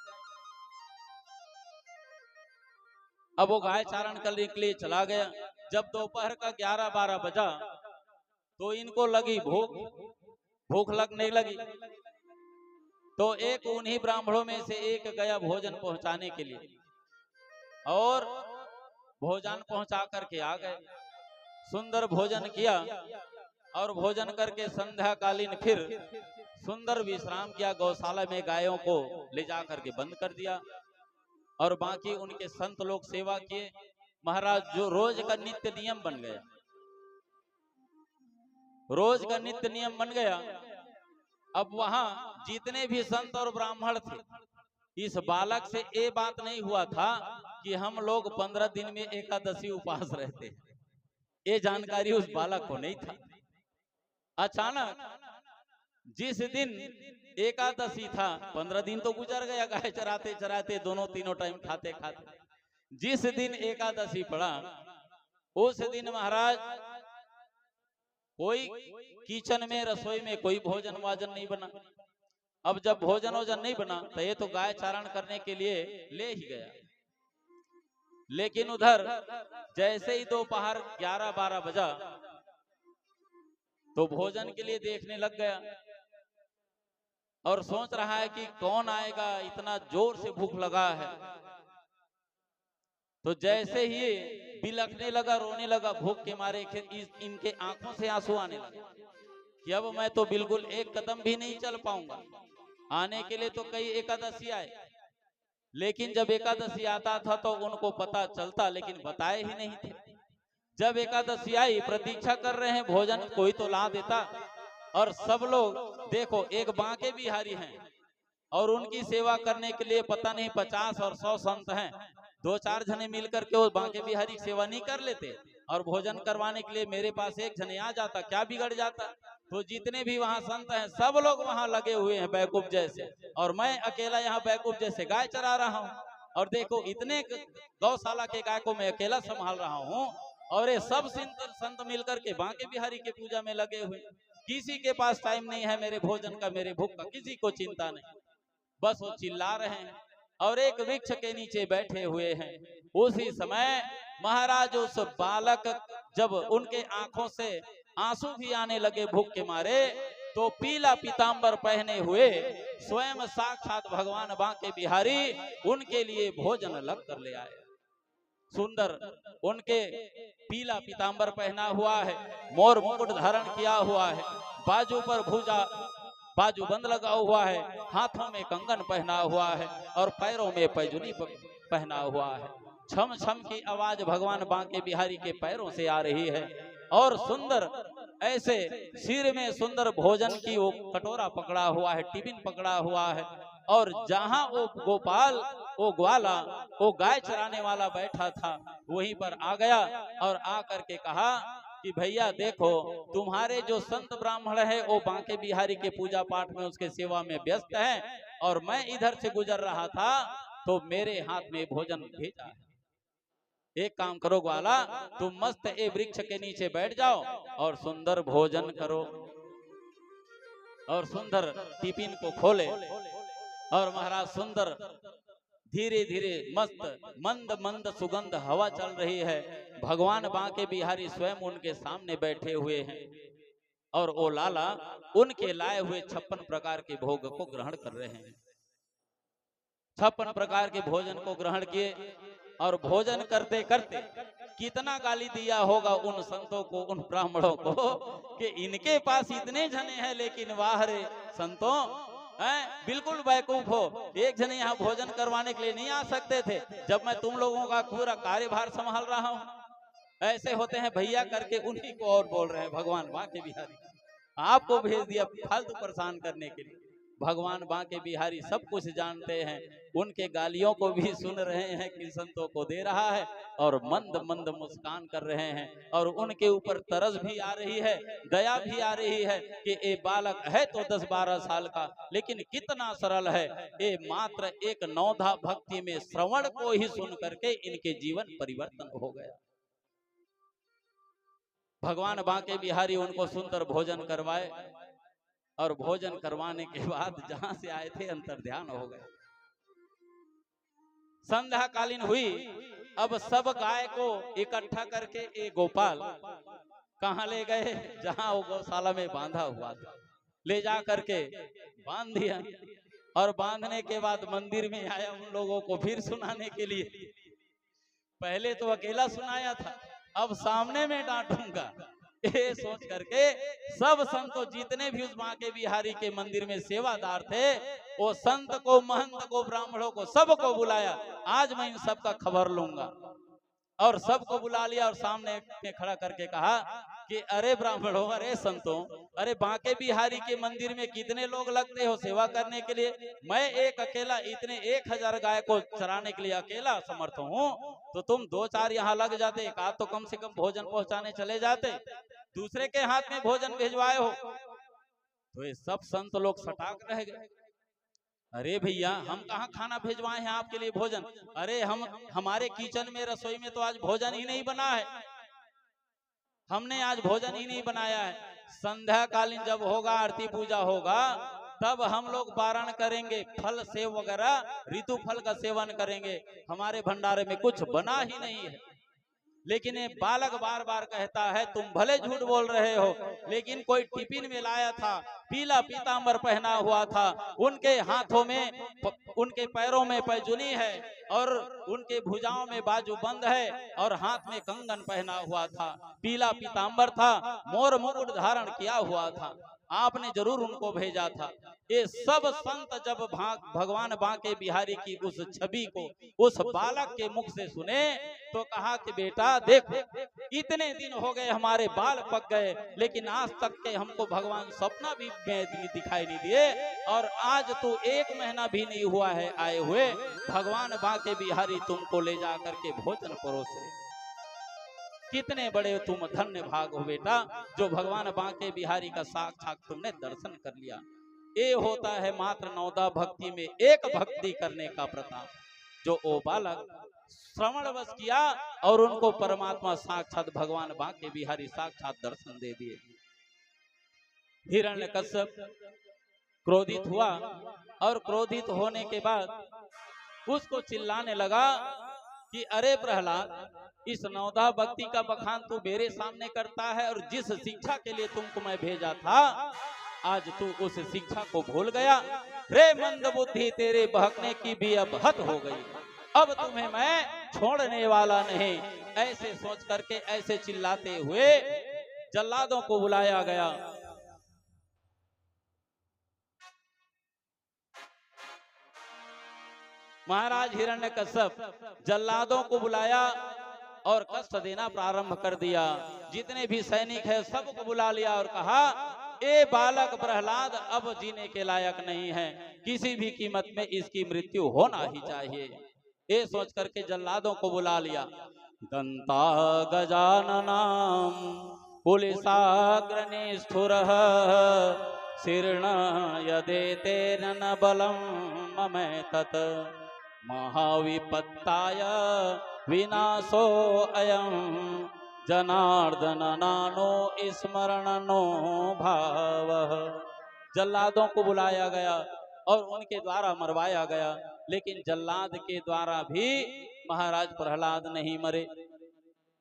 अब वो गाय चारण करने के लिए चला गया। जब दोपहर का 11-12 बजा तो इनको लगी भूख लगने लगी, तो एक उन्हीं ब्राह्मणों में से एक गया भोजन पहुंचाने के लिए, और भोजन पहुंचा करके आ गए। सुंदर भोजन किया और भोजन करके संध्या कालीन फिर सुंदर विश्राम किया। गौशाला में गायों को ले जा करके बंद कर दिया और बाकी उनके संत लोग सेवा किए। महाराज जो रोज का नित्य नियम बन गया, रोज का नित्य नियम बन गया। अब वहां जितने भी संत और ब्राह्मण थे, इस बालक से ये बात नहीं हुआ था कि हम लोग 15 दिन में एकादशी उपास रहते हैं, ये जानकारी उस बालक को नहीं था। अचानक जिस दिन एकादशी था, 15 दिन तो गुजर गया गाय चराते चराते, दोनों तीनों टाइम खाते खाते। जिस दिन एकादशी पड़ा उस दिन महाराज कोई किचन में, रसोई में कोई भोजन वाजन नहीं बना। अब जब भोजन वोजन नहीं बना तो ये तो गाय चारण करने के लिए ले ही गया, लेकिन उधर जैसे ही दोपहर 11-12 बजा तो भोजन के लिए देखने लग गया और सोच रहा है कि कौन आएगा, इतना जोर से भूख लगा है। तो जैसे ही बिलखने लगा, रोने लगा भूख के मारे, इनके आंखों से आंसू आने लगे कि अब मैं तो बिल्कुल एक कदम भी नहीं चल पाऊंगा। आने के लिए तो कई एकादशी आए, लेकिन जब एकादशी आता था तो उनको पता चलता, लेकिन बताए ही नहीं थे। जब एकादशी आई, प्रतीक्षा कर रहे हैं भोजन कोई तो ला देता, और सब लोग देखो एक बांके बिहारी हैं और उनकी सेवा करने के लिए पता नहीं 50 और 100 संत हैं, 2-4 जने मिलकर के वो बांके बिहारी की सेवा नहीं कर लेते, और भोजन करवाने के लिए मेरे पास एक जने आ जाता, क्या बिगड़ जाता। तो जितने भी वहां संत हैं सब लोग वहां लगे हुए हैं बैकूफ जैसे, और मैं अकेला यहाँ बैकूफ जैसे गाय चरा रहा हूँ। और देखो इतने गौशाला के गाय को मैं अकेला संभाल रहा हूँ, और ये सब संत मिलकर के बांके बिहारी के पूजा में लगे हुए। किसी के पास टाइम नहीं है मेरे भोजन का, मेरे भूख का, किसी को चिंता नहीं। बस वो चिल्ला रहे हैं और एक वृक्ष के नीचे बैठे हुए हैं। उसी समय महाराज उस बालक, जब उनके आंखों से आंसू भी आने लगे भूख के मारे, तो पीला पीतांबर पहने हुए स्वयं साक्षात भगवान बांके बिहारी उनके लिए भोजन अलग कर ले आए। सुंदर उनके पीला पीतांबर पहना हुआ है, मोर मुकुट धारण किया हुआ है, बाजू पर भुजा बाजूबंद लगा हुआ है, हाथों में कंगन पहना हुआ है और पैरों में पैजुनी पहना हुआ है। छम छम की आवाज भगवान बांके बिहारी के पैरों से आ रही है और सुंदर ऐसे सिर में सुंदर भोजन की वो कटोरा पकड़ा हुआ है, टिफिन पकड़ा हुआ है। और जहां वो गोपाल, वो ग्वाला, वो गाय चराने वाला बैठा था, वहीं पर आ गया और आ करके कहा कि भैया देखो, तुम्हारे जो संत ब्राह्मण है वो बांके बिहारी के पूजा पाठ में, उसके सेवा में व्यस्त है, और मैं इधर से गुजर रहा था तो मेरे हाथ में भोजन भेजा है। एक काम करो ग्वाला, तुम मस्त ए वृक्ष के नीचे बैठ जाओ और सुंदर भोजन करो। और सुंदर टिफिन को खोले और महाराज सुंदर धीरे धीरे मस्त मंद मंद सुगंध हवा चल रही है। भगवान बांके बिहारी स्वयं उनके सामने बैठे हुए हैं और ओ लाला उनके लाए हुए 56 प्रकार के भोग को ग्रहण कर रहे हैं। 56 प्रकार के भोजन को ग्रहण किए और भोजन करते करते कितना गाली दिया होगा उन संतों को, उन ब्राह्मणों को, कि इनके पास इतने जने हैं लेकिन वाह रे संतों, बिल्कुल बेवकूफ हो, एक जने यहाँ भोजन करवाने के लिए नहीं आ सकते थे जब मैं तुम लोगों का पूरा कार्यभार संभाल रहा हूँ। ऐसे होते हैं भैया करके उन्हीं को और बोल रहे हैं भगवान बांके बिहारी, आपको भेज दिया फालतू परेशान करने के लिए। भगवान बांके बिहारी सब कुछ जानते हैं, उनके गालियों को भी सुन रहे हैं कि संतों को दे रहा है, और मंद मंद मुस्कान कर रहे हैं, और उनके ऊपर तरस भी आ रही है, दया भी आ रही है कि ये बालक है तो 10-12 साल का, लेकिन कितना सरल है, ये मात्र एक नौधा भक्ति में श्रवण को ही सुन करके इनके जीवन परिवर्तन हो गया। भगवान बांके बिहारी उनको सुंदर भोजन करवाए और भोजन करवाने के बाद जहां से आए थे अंतर ध्यान हो गए। संध्या कालीन हुई, अब सब गाय को इकट्ठा करके एक गोपाल कहां ले गए, जहां वो गौशाला में बांधा हुआ था, ले जा करके बांध दिया। और बांधने के बाद मंदिर में आया उन लोगों को फिर सुनाने के लिए। पहले तो अकेला सुनाया था, अब सामने में डांटूंगा, ये सोच करके सब संतों जितने भी उस बांके बिहारी के मंदिर में सेवादार थे, वो संत को, महंत को, ब्राह्मणों को, सबको बुलाया। आज मैं इन सबका खबर लूंगा। और सबको बुला लिया और सामने में खड़ा करके कहा कि अरे ब्राह्मणों, अरे संतों, अरे बांके बिहारी के मंदिर में कितने लोग लगते हो सेवा करने के लिए, मैं एक अकेला इतने 1000 गाय को चराने के लिए अकेला समर्थ हूँ, तो तुम 2-4 यहाँ लग जाते, एक आध तो कम से कम भोजन पहुंचाने चले जाते, दूसरे के हाथ में भोजन भिजवाए हो। तो ये सब संत लोग सटाक रह गए। अरे भैया, हम कहाँ खाना भेजवाए हैं आपके लिए भोजन, अरे हमारे किचन में, रसोई में तो आज भोजन ही नहीं बना है, हमने आज भोजन ही नहीं बनाया है। संध्या कालीन जब होगा, आरती पूजा होगा, तब हम लोग वारण करेंगे, फल सेव वगैरह ऋतु फल का सेवन करेंगे, हमारे भंडारे में कुछ बना ही नहीं है। लेकिन ये बालक बार बार कहता है, तुम भले झूठ बोल रहे हो, लेकिन कोई टिफिन में लाया था, पीला पीतांबर पहना हुआ था, उनके हाथों में, उनके पैरों में पैजुनी है, और उनके भुजाओं में बाजू बंद है, और हाथ में कंगन पहना हुआ था, पीला पीतांबर था, मोर मुकुट धारण किया हुआ था, आपने जरूर उनको भेजा था। ये सब संत जब भगवान बांके बिहारी की उस छवि को उस बालक के मुख से सुने, तो कहा कि बेटा देखो, इतने दिन हो गए हमारे बाल पक गए, लेकिन आज तक के हमको भगवान सपना भी दिखाई नहीं दिए, और आज तो 1 महीना भी नहीं हुआ है आए हुए, भगवान बांके बिहारी तुमको ले जा करके भोजन परोसे। कितने बड़े तुम धन्य भाग हो बेटा, जो भगवान बांके बिहारी का साक्षात तुमने दर्शन कर लिया। ये होता है मात्र नौदा भक्ति में एक भक्ति करने का प्रताप, जो ओ बालक श्रवणवश किया और उनको परमात्मा साक्षात भगवान बांके बिहारी साक्षात दर्शन दे दिए। हिरण्यकश्यप क्रोधित हुआ, और क्रोधित होने के बाद उसको चिल्लाने लगा कि अरे प्रहलाद, इस नौदा भक्ति का बखान तू मेरे सामने करता है, और जिस शिक्षा के लिए तुमको मैं भेजा था, आज तू उस शिक्षा को भूल गया। रे मंद बुद्धि, तेरे बहकने की भी अब हद हो गई, अब तुम्हें मैं छोड़ने वाला नहीं। ऐसे सोच करके, ऐसे चिल्लाते हुए जल्लादों को बुलाया गया। महाराज हिरण्यकश्यप जल्लादों को बुलाया और कष्ट देना प्रारंभ कर दिया। जितने भी सैनिक है सबको बुला लिया और कहा, ए बालक प्रहलाद अब जीने के लायक नहीं है, किसी भी कीमत में इसकी मृत्यु होना ही चाहिए। ये सोच करके जल्लादों को बुला लिया। दंता गजाननाम पुलिसाग्रनिष्ठुर शीर्ण यदेते न बलम ममे तत् महाविपत्ताय विनाशो अयम जनार्दन नानो स्मरणनो भाव। जल्लादों को बुलाया गया और उनके द्वारा मरवाया गया, लेकिन जल्लाद के द्वारा भी महाराज प्रहलाद नहीं मरे।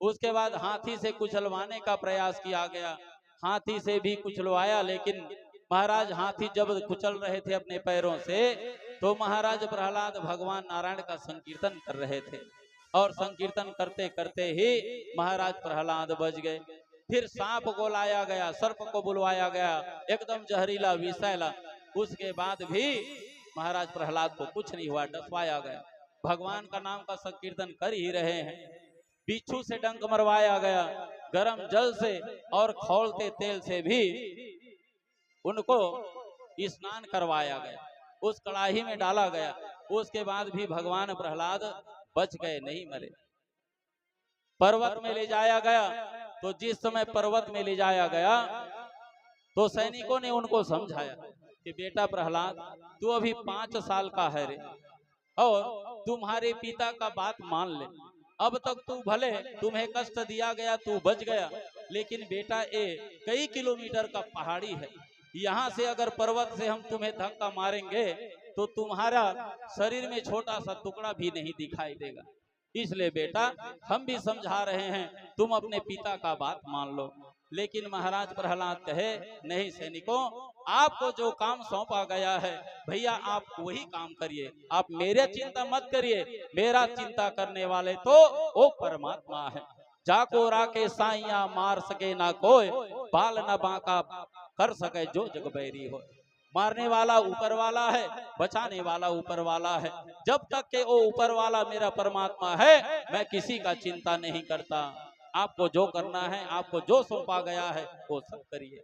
उसके बाद हाथी से कुचलवाने का प्रयास किया गया, हाथी से भी कुचलवाया, लेकिन महाराज हाथी जब कुचल रहे थे अपने पैरों से, तो महाराज प्रहलाद भगवान नारायण का संकीर्तन कर रहे थे और संकीर्तन करते करते ही महाराज प्रहलाद बच गए। फिर सांप को लाया गया, सर्प को बुलवाया गया, एकदम जहरीला विषैला। उसके बाद भी महाराज प्रहलाद को कुछ नहीं हुआ, डसवाया गया। भगवान का नाम का संकीर्तन कर ही रहे हैं। बिच्छू से डंक मरवाया गया, गरम जल से और खौलते तेल से भी उनको स्नान करवाया गया, उस कड़ाही में डाला गया। उसके बाद भी भगवान प्रहलाद बच गए, नहीं मरे। पर्वत में ले जाया गया, तो जिस समय पर्वत में ले जाया गया तो सैनिकों ने उनको समझाया कि बेटा प्रहलाद, तू अभी 5 साल का है रे, और तुम्हारे पिता का बात मान ले। अब तक तू भले तुम्हें कष्ट दिया गया, तू बच गया, लेकिन बेटा ये कई किलोमीटर का पहाड़ी है, यहाँ से अगर पर्वत से हम तुम्हें धक्का मारेंगे तो तुम्हारा शरीर में छोटा सा टुकड़ा भी नहीं दिखाई देगा। इसलिए बेटा हम भी समझा रहे हैं, तुम अपने पिता का बात मान लो। लेकिन महाराज प्रहलाद कहे, नहीं सैनिकों, आपको जो काम सौंपा गया है भैया आप वही काम करिए, आप मेरे चिंता मत करिए। मेरा चिंता करने वाले तो वो परमात्मा है। जाको राके साइया मार सके ना कोई, बाल न बांका कर सके जो जग बैरी हो। मारने वाला ऊपर वाला है, बचाने वाला ऊपर वाला है। जब तक के वो ऊपर वाला मेरा परमात्मा है, मैं किसी का चिंता नहीं करता। आपको जो करना है, आपको जो सौंपा गया है वो सब करिए।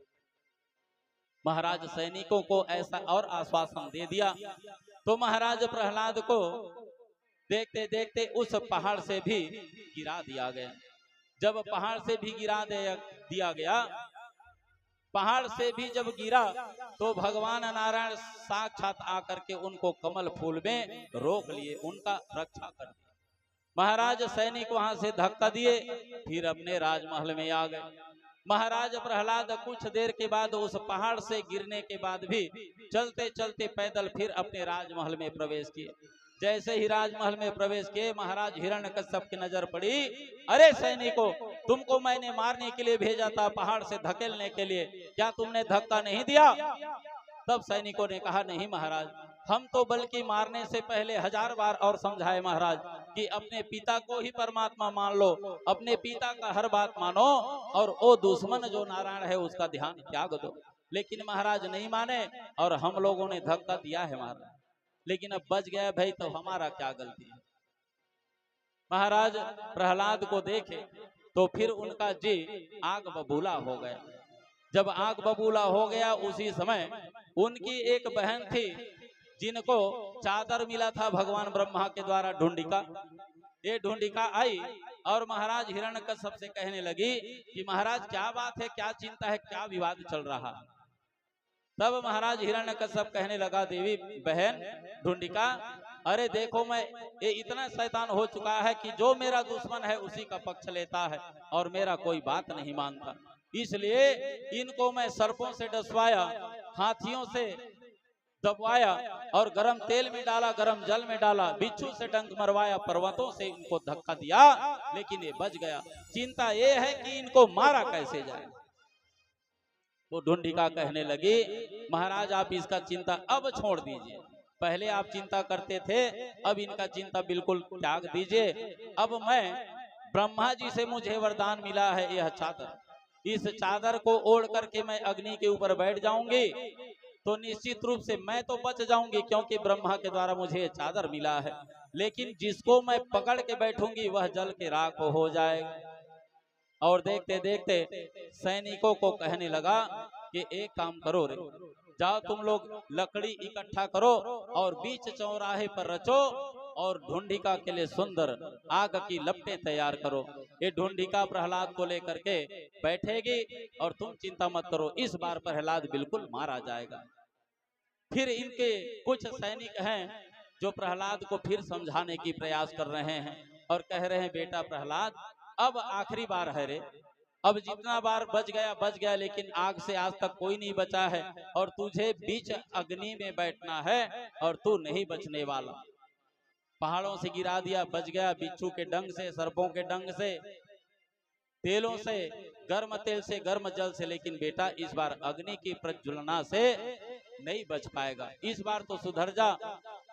महाराज सैनिकों को ऐसा और आश्वासन दे दिया। तो महाराज प्रहलाद को देखते देखते उस पहाड़ से भी गिरा दिया गया। जब पहाड़ से भी गिरा दिया गया, पहाड़ से भी जब गिरा तो भगवान नारायण साक्षात आकर के उनको कमल फूल में रोक लिए, उनका रक्षा कर दिया। महाराज सैनिक वहां से धक्का दिए, फिर अपने राजमहल में आ गए। महाराज प्रहलाद कुछ देर के बाद उस पहाड़ से गिरने के बाद भी चलते चलते पैदल फिर अपने राजमहल में प्रवेश किए। जैसे ही राजमहल में प्रवेश किए, महाराज हिरण्यकश्यप की नजर पड़ी। अरे सैनिकों, तुमको मैंने मारने के लिए भेजा था, पहाड़ से धकेलने के लिए, क्या तुमने धक्का नहीं दिया? तब सैनिकों ने कहा, नहीं महाराज, हम तो बल्कि मारने से पहले 1000 बार और समझाए महाराज कि अपने पिता को ही परमात्मा मान लो, अपने पिता का हर बात मानो, और वो दुश्मन जो नारायण है उसका ध्यान त्याग दो। लेकिन महाराज नहीं माने और हम लोगों ने धक्का दिया है महाराज, लेकिन अब बच गया भाई, तो हमारा क्या गलती है। महाराज प्रहलाद को देखे तो फिर उनका जी आग बबूला हो गया। जब आग बबूला हो गया, उसी समय उनकी एक बहन थी जिनको चादर मिला था भगवान ब्रह्मा के द्वारा, ढूंढिका। ये ढूंढिका आई और महाराज हिरण्यकश्यप से कहने लगी कि महाराज क्या बात है, क्या चिंता है, क्या विवाद चल रहा है। तब महाराज हिरण्यकश्यप कहने लगा, देवी बहन ढूंढिका, अरे देखो मैं ये इतना शैतान हो चुका है कि जो मेरा दुश्मन है उसी का पक्ष लेता है और मेरा कोई बात नहीं मानता। इसलिए इनको मैं सर्पों से डसवाया, हाथियों से दबवाया और गरम तेल में डाला, गरम जल में डाला, बिच्छू से डंक मरवाया, पर्वतों से इनको धक्का दिया, लेकिन ये बच गया। चिंता ये है कि इनको मारा कैसे जाए। तो ढूंढिका कहने लगी, महाराज आप इसका चिंता अब छोड़ दीजिए, पहले आप चिंता करते थे, अब इनका चिंता बिल्कुल त्याग दीजिए। अब मैं ब्रह्मा जी से मुझे वरदान मिला है, यह चादर, इस चादर को ओढ़ करके मैं अग्नि के ऊपर बैठ जाऊंगी तो निश्चित रूप से मैं तो बच जाऊंगी, क्योंकि ब्रह्मा के द्वारा मुझे ये चादर मिला है। लेकिन जिसको मैं पकड़ के बैठूंगी वह जल के राख हो जाएगा। और देखते देखते सैनिकों को कहने लगा कि एक काम करो रे, जाओ तुम लोग लकड़ी इकट्ठा करो और बीच चौराहे पर रचो और ढूंढिका के लिए सुंदर आग की लपटें तैयार करो। ये ढूंढिका प्रहलाद को लेकर के बैठेगी और तुम चिंता मत करो, इस बार प्रहलाद बिल्कुल मारा जाएगा। फिर इनके कुछ सैनिक हैं जो प्रहलाद को फिर समझाने की प्रयास कर रहे हैं और कह रहे हैं, बेटा प्रहलाद अब आखिरी बार है रे, अब जितना बार बच गया, लेकिन आग से आज तक कोई नहीं बचा है और तुझे बीच अग्नि में बैठना है और तू नहीं बचने वाला। पहाड़ों से गिरा दिया, बच गया बिच्छू के डंग से, सर्पों के डंग से, तेलों से, गर्म तेल से, गर्म जल से, लेकिन बेटा इस बार अग्नि की प्रज्वलना से नहीं बच पाएगा। इस बार तो सुधर जा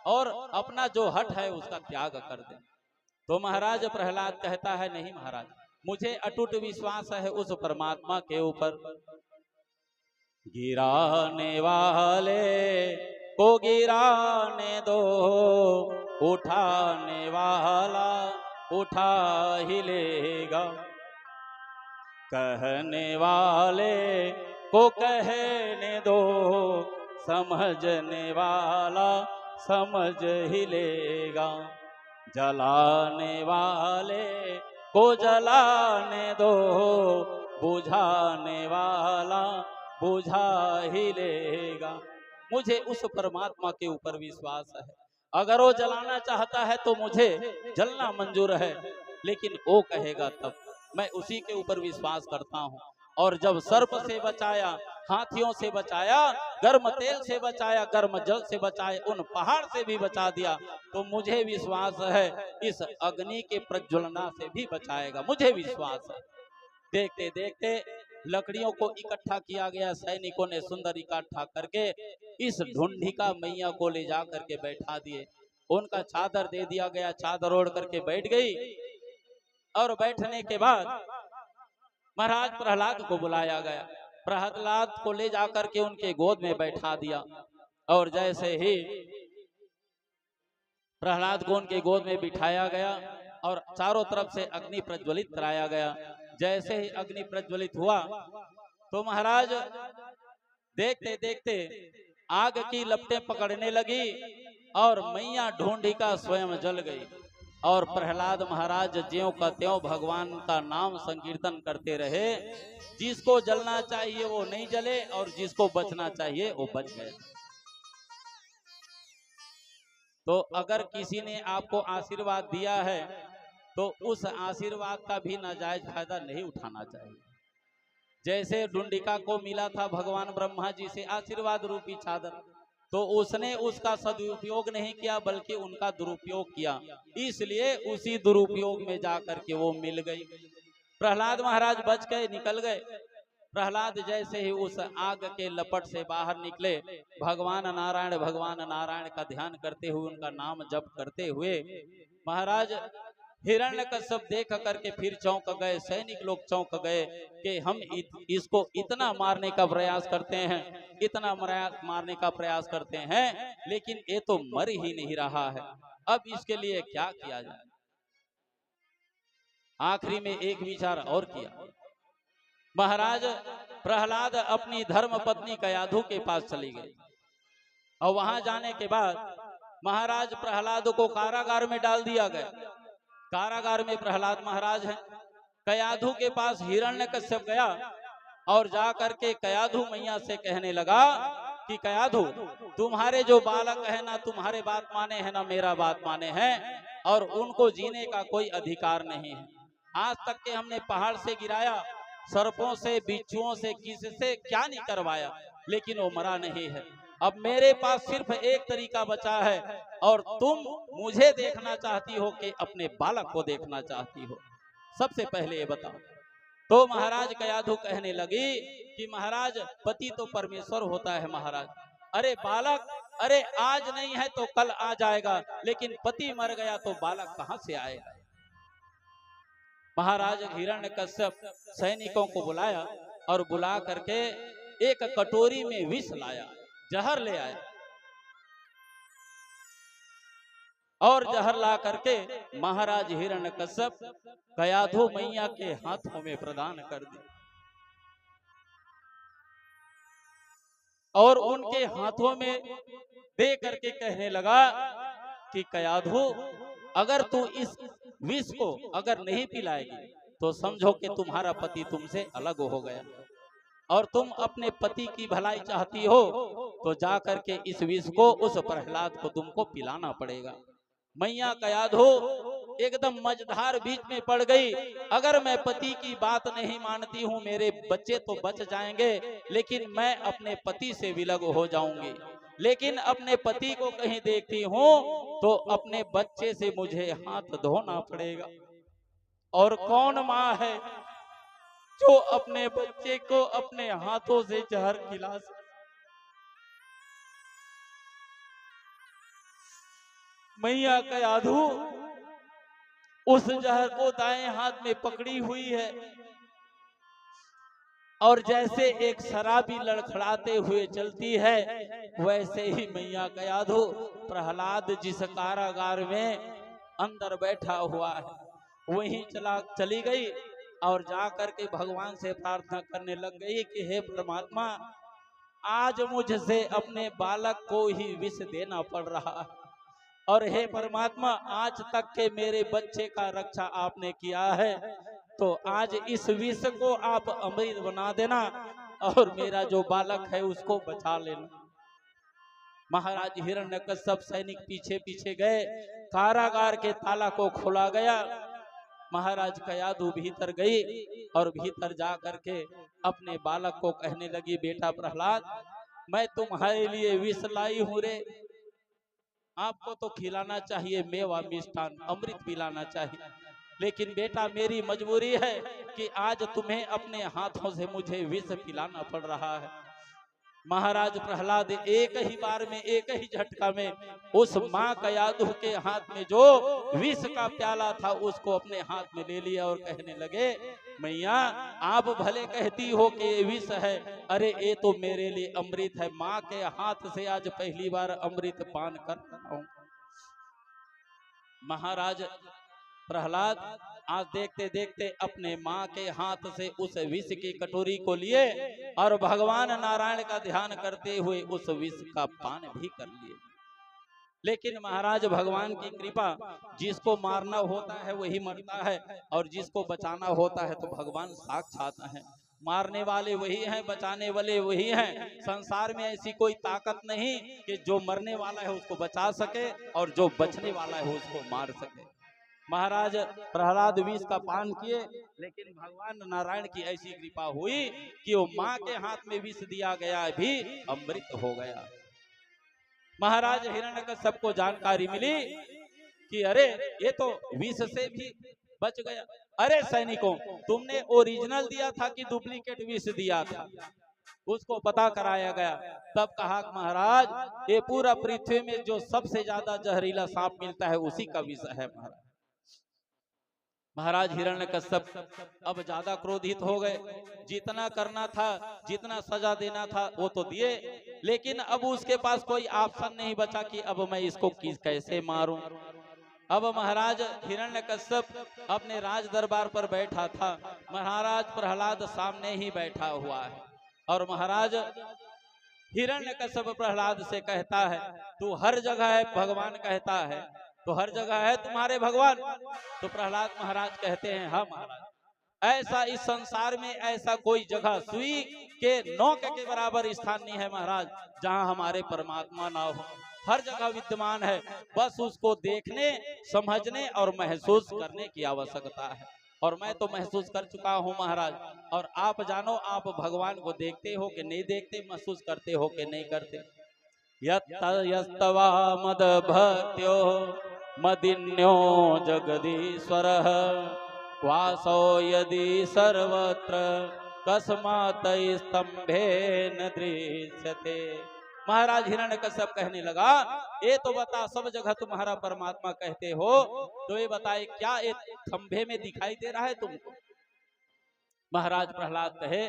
और अपना जो हठ है उसका त्याग कर दे। तो महाराज प्रहलाद कहता है, नहीं महाराज, मुझे अटूट विश्वास है उस परमात्मा के ऊपर। गिराने वाले को गिराने दो, उठाने वाला उठा ही लेगा, कहने वाले को कहने दो, समझने वाला समझ ही लेगा, जलाने वाले को जलाने दो, बुझाने वाला बुझा ही लेगा। मुझे उस परमात्मा के ऊपर विश्वास है, अगर वो जलाना चाहता है तो मुझे जलना मंजूर है, लेकिन वो कहेगा तब मैं उसी के ऊपर विश्वास करता हूँ। और जब सर्प से बचाया, हाथियों से बचाया, गर्म तेल से बचाया, गर्म जल से बचाया, उन पहाड़ से भी बचा दिया, तो मुझे विश्वास है इस अग्नि के प्रज्वलना से भी बचाएगा, मुझे विश्वास है। देखते देखते लकड़ियों को इकट्ठा किया गया, सैनिकों ने सुंदर इकट्ठा करके इस ढूंढिका मैया को ले जा करके बैठा दिए, उनका चादर दे दिया गया, चादर ओढ़ करके बैठ गई। और बैठने के बाद महाराज प्रहलाद को बुलाया गया, प्रहलाद को ले जाकर के उनके गोद में बैठा दिया। और जैसे ही प्रहलाद को उनके गोद में बिठाया गया और चारों तरफ से अग्नि प्रज्वलित कराया गया, जैसे ही अग्नि प्रज्वलित हुआ तो महाराज देखते देखते आग की लपटें पकड़ने लगी और मैया ढूंढिका स्वयं जल गई। और प्रहलाद महाराज ज्यों का त्यों भगवान का नाम संकीर्तन करते रहे। जिसको जलना चाहिए वो नहीं जले और जिसको बचना चाहिए वो बच गए। तो अगर किसी ने आपको आशीर्वाद दिया है तो उस आशीर्वाद का भी नाजायज फायदा नहीं उठाना चाहिए। जैसे ढूंढिका को मिला था भगवान ब्रह्मा जी से आशीर्वाद रूपी चादर, तो उसने उसका सदुपयोग नहीं किया बल्कि उनका दुरुपयोग किया, इसलिए उसी दुरुपयोग में जाकर के वो मिल गई। प्रहलाद महाराज बच गए, निकल गए। प्रहलाद जैसे ही उस आग के लपट से बाहर निकले, भगवान नारायण का ध्यान करते हुए, उनका नाम जप करते हुए महाराज हिरण्यकश्यप देख करके फिर चौंक गए, सैनिक लोग चौंक गए कि हम इसको इतना मारने का प्रयास करते हैं, इतना मारने का प्रयास करते हैं, लेकिन ये तो मर ही नहीं रहा है, अब इसके लिए क्या किया जाए। आखिरी में एक विचार और किया। महाराज प्रहलाद अपनी धर्म पत्नी कयाधु के पास चली गई और वहां जाने के बाद महाराज प्रहलाद को कारागार में डाल दिया गया। कारागार में प्रहलाद महाराज हैं। कयाधु के पास हिरण्यकश्यप गया और जाकर के कयाधु मैया से कहने लगा कि कयाधु, तुम्हारे जो बालक है ना तुम्हारे बात माने हैं ना मेरा बात माने हैं, और उनको जीने का कोई अधिकार नहीं है। आज तक के हमने पहाड़ से गिराया, सर्पों से, बिच्छुओं से, किससे क्या नहीं करवाया, लेकिन वो मरा नहीं है। अब मेरे पास सिर्फ एक तरीका बचा है और तुम मुझे देखना चाहती हो कि अपने बालक को देखना चाहती हो, सबसे पहले ये बताओ। तो महाराज कयाधु कहने लगी कि महाराज पति तो परमेश्वर होता है महाराज, अरे बालक, अरे आज नहीं है तो कल आ जाएगा, लेकिन पति मर गया तो बालक कहां से आएगा। महाराज हिरण्यकश्यप सैनिकों को बुलाया और बुला करके एक कटोरी में विष लाया, जहर ले आया और जहर ला करके महाराज हिरण्यकश्यप कयाधु मैया के हाथों में प्रदान कर दी और उनके हाथों में दे करके कहने लगा कि कयाधु, अगर तू इस विष को अगर नहीं पिलाएगी तो समझो कि तुम्हारा पति तुमसे अलग हो गया और तुम अपने पति की भलाई चाहती हो तो जा करके इस विष को उस प्रहलाद को तुमको पिलाना पड़ेगा। मैया कयाधु एकदम मझधार बीच में पड़ गई। अगर मैं पति की बात नहीं मानती हूँ, मेरे बच्चे तो बच जाएंगे, लेकिन मैं अपने पति से विलग हो जाऊंगी। लेकिन अपने पति को कहीं देखती हूँ तो अपने बच्चे से मुझे हाथ धोना पड़ेगा। और कौन माँ है जो अपने बच्चे को अपने हाथों से जहर खिला सके? मैया कयाधु उस जहर को दाएं हाथ में पकड़ी हुई है और जैसे एक शराबी लड़खड़ाते हुए चलती है, वैसे ही मैया कयाधु प्रहलाद जिस कारागार में अंदर बैठा हुआ है वहीं चली गई और जाकर के भगवान से प्रार्थना करने लग गई कि हे परमात्मा, आज मुझसे अपने बालक को ही विष देना पड़ रहा है और हे परमात्मा, आज तक के मेरे बच्चे का रक्षा आपने किया है, तो आज इस विष को आप अमृत बना देना और मेरा जो बालक है उसको बचा लेना। महाराज हिरण्यकश्यप सैनिक पीछे पीछे गए, कारागार के ताला को खोला गया। महाराज कयाधु भीतर गई और भीतर जा करके अपने बालक को कहने लगी, बेटा प्रहलाद, मैं तुम्हारे लिए विष लाई हूं रे। आपको तो खिलाना चाहिए मेवा मिष्ठान, अमृत पिलाना चाहिए, लेकिन बेटा मेरी मजबूरी है कि आज तुम्हें अपने हाथों से मुझे विष पिलाना पड़ रहा है। महाराज प्रहलाद एक ही बार में, एक ही झटका में उस माँ कयाधु के हाथ में जो विष का प्याला था उसको अपने हाथ में ले लिया और कहने लगे, मैया आप भले कहती हो कि ये विष है, अरे ये तो मेरे लिए अमृत है। माँ के हाथ से आज पहली बार अमृत पान कर रहा हूं। महाराज प्रहलाद आज देखते देखते अपने माँ के हाथ से उस विष की कटोरी को लिए और भगवान नारायण का ध्यान करते हुए उस विष का पान भी कर लिए। लेकिन महाराज भगवान की कृपा, जिसको मारना होता है वही मरता है और जिसको बचाना होता है तो भगवान साक्षात है। मारने वाले वही हैं, बचाने वाले वही हैं। संसार में ऐसी कोई ताकत नहीं कि जो मरने वाला है उसको बचा सके और जो बचने वाला है उसको मार सके। महाराज प्रहलाद विष का पान किए, लेकिन भगवान नारायण की ऐसी कृपा हुई कि वो माँ के हाथ में विष दिया गया भी अमृत हो गया। महाराज हिरण्यकश्यप को जानकारी मिली कि अरे ये तो विष से भी बच गया। अरे सैनिकों, तुमने ओरिजिनल दिया था कि डुप्लीकेट विष दिया था? उसको पता कराया गया। तब कहा महाराज ये पूरा पृथ्वी में जो सबसे ज्यादा जहरीला सांप मिलता है उसी का विष है। महाराज हिरण्यकश्यप अब ज्यादा क्रोधित हो गए। जितना करना था, जितना सजा देना था वो तो दिए, लेकिन अब उसके पास कोई ऑप्शन नहीं बचा कि अब मैं इसको कैसे मारूं। अब महाराज हिरण्यकश्यप अपने राज दरबार पर बैठा था, महाराज प्रहलाद सामने ही बैठा हुआ है और महाराज हिरण्यकश्यप प्रहलाद से कहता है, तू हर जगह है भगवान कहता है, तो हर जगह है तुम्हारे भगवान? तो प्रहलाद महाराज कहते हैं, हाँ महाराज, ऐसा इस संसार में ऐसा कोई जगह सुई के नोक के बराबर स्थान नहीं है महाराज जहाँ हमारे परमात्मा ना हो। हर जगह विद्यमान है, बस उसको देखने, समझने और महसूस करने की आवश्यकता है। और मैं तो महसूस कर चुका हूँ महाराज, और आप जानो आप भगवान को देखते हो कि नहीं देखते, महसूस करते हो कि नहीं करते। यस्तवा मद भक्त्यो मदिन्यो जगदीश्वरः वासो यदि सर्वत्र कस्मात् स्तंभेन दृश्यते। महाराज हिरण्यकश्यप कहने लगा, ये तो बता, सब जगह तुम्हारा परमात्मा कहते हो, तो ये बताए क्या एक खंभे में दिखाई दे रहा है तुमको? महाराज प्रहलाद कहे,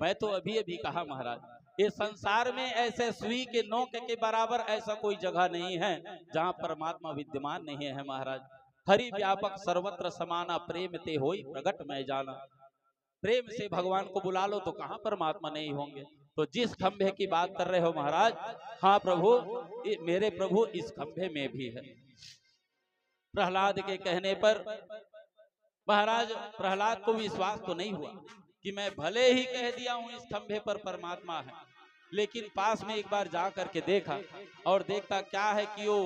मैं तो अभी अभी कहा महाराज इस संसार में ऐसे सुई के नोक के बराबर ऐसा कोई जगह नहीं है जहाँ परमात्मा विद्यमान नहीं है महाराज। हरि व्यापक सर्वत्र समाना, प्रेम ते होई प्रगट मैं जाना। प्रेम से भगवान को बुला लो तो कहाँ परमात्मा नहीं होंगे। तो जिस खंभे की बात कर रहे हो महाराज, हाँ प्रभु, मेरे प्रभु इस खंभे में भी है। प्रहलाद के कहने पर महाराज प्रहलाद को विश्वास तो नहीं हुआ कि मैं भले ही कह दिया हूं इस खंभे पर परमात्मा है, लेकिन पास में एक बार जा करके देखा और देखता क्या है कि वो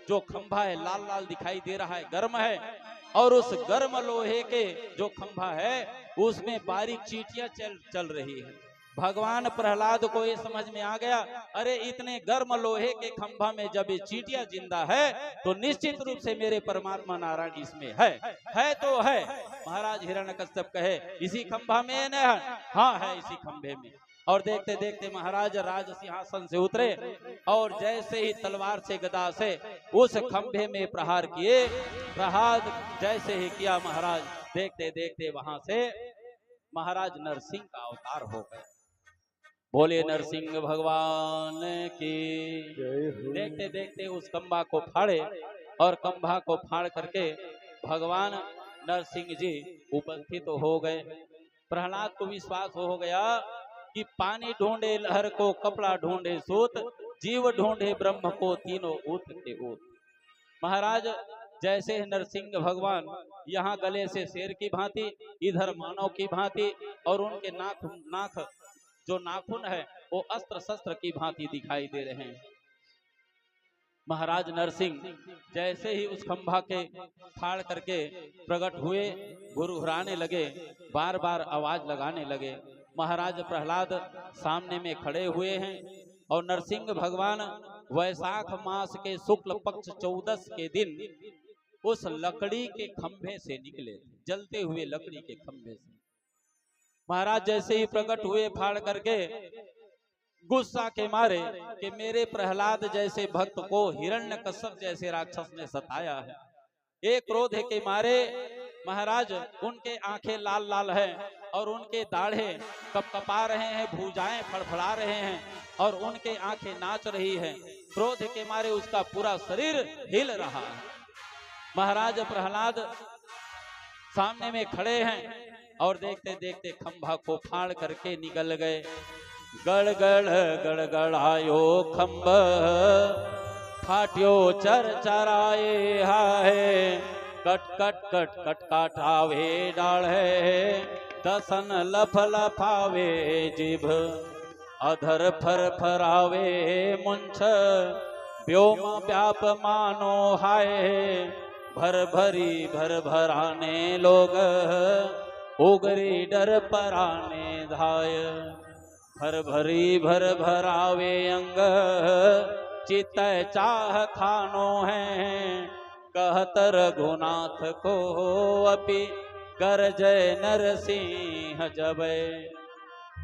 जो खंभा है लाल लाल दिखाई दे रहा है, गर्म है, और उस गर्म लोहे के जो खंभा है उसमें बारीक चींटियां चल रही है। भगवान प्रहलाद को ये समझ में आ गया, अरे इतने गर्म लोहे के खंभा में जब ये चींटियां जिंदा है तो निश्चित रूप से मेरे परमात्मा नारायण इसमें है तो है। महाराज हिरण्यकश्यप कहे इसी खंभा में है ना? हाँ है इसी खंभे में। और देखते देखते महाराज राज सिंहासन से उतरे और जैसे ही तलवार से गदा से उस खंभे में प्रहार किए, प्रहार जैसे ही किया महाराज, देखते देखते वहां से महाराज नरसिंह का अवतार हो गए। बोले नरसिंह भगवान की। देखते देखते उस खंभा को फाड़े और खंभा को फाड़ करके भगवान नरसिंह जी उपस्थित हो गए। प्रहलाद को विश्वास हो गया कि पानी ढूंढे लहर को, कपड़ा ढूंढे सूत, जीव ढूंढे ब्रह्म को, तीनों ऊत के ऊत। महाराज जैसे नरसिंह भगवान यहाँ गले से शेर की भांति, इधर मानव की भांति, और उनके नाक जो नाखून है वो अस्त्र शस्त्र की भांति दिखाई दे रहे हैं। महाराज नरसिंह जैसे ही उस खंभा के फाड़ करके प्रकट हुए, घुरघुराने लगे, बार बार आवाज लगाने लगे। महाराज प्रहलाद सामने में खड़े हुए हैं और नरसिंह भगवान वैशाख मास के शुक्ल पक्ष 14 के दिन उस लकड़ी के खंभे से निकले, जलते हुए लकड़ी के खंभे से। महाराज जैसे ही प्रकट हुए फाड़ करके, गुस्सा के मारे कि मेरे प्रहलाद जैसे भक्त को हिरण्यकश्यप जैसे राक्षस ने सताया है, एक क्रोध के मारे महाराज उनके आंखें लाल लाल हैं और उनके दाढ़े कपकपा रहे हैं, भुजाएं फड़फड़ा रहे हैं और उनके आंखें नाच रही हैं। क्रोध के मारे उसका पूरा शरीर हिल रहा है। महाराज प्रहलाद सामने में खड़े हैं और देखते देखते खंभा को फाड़ करके निकल गए। गड़ गड़ गड़गड़ायो खंभ, फाट्यो चर चराए हाय, कट कट कट कट काटावे डाल है, दसन लफ लफावे जिभ, अधर फर फरावे मुंछ, व्योम व्याप मानो हाय, भर भरी भर भराने लोग, उगरी डर पराने धाय, भर भरी भर भरावे अंग, चित चाह खानो है, कहत रघुनाथ को अपि गरजय नरसिंह जबै।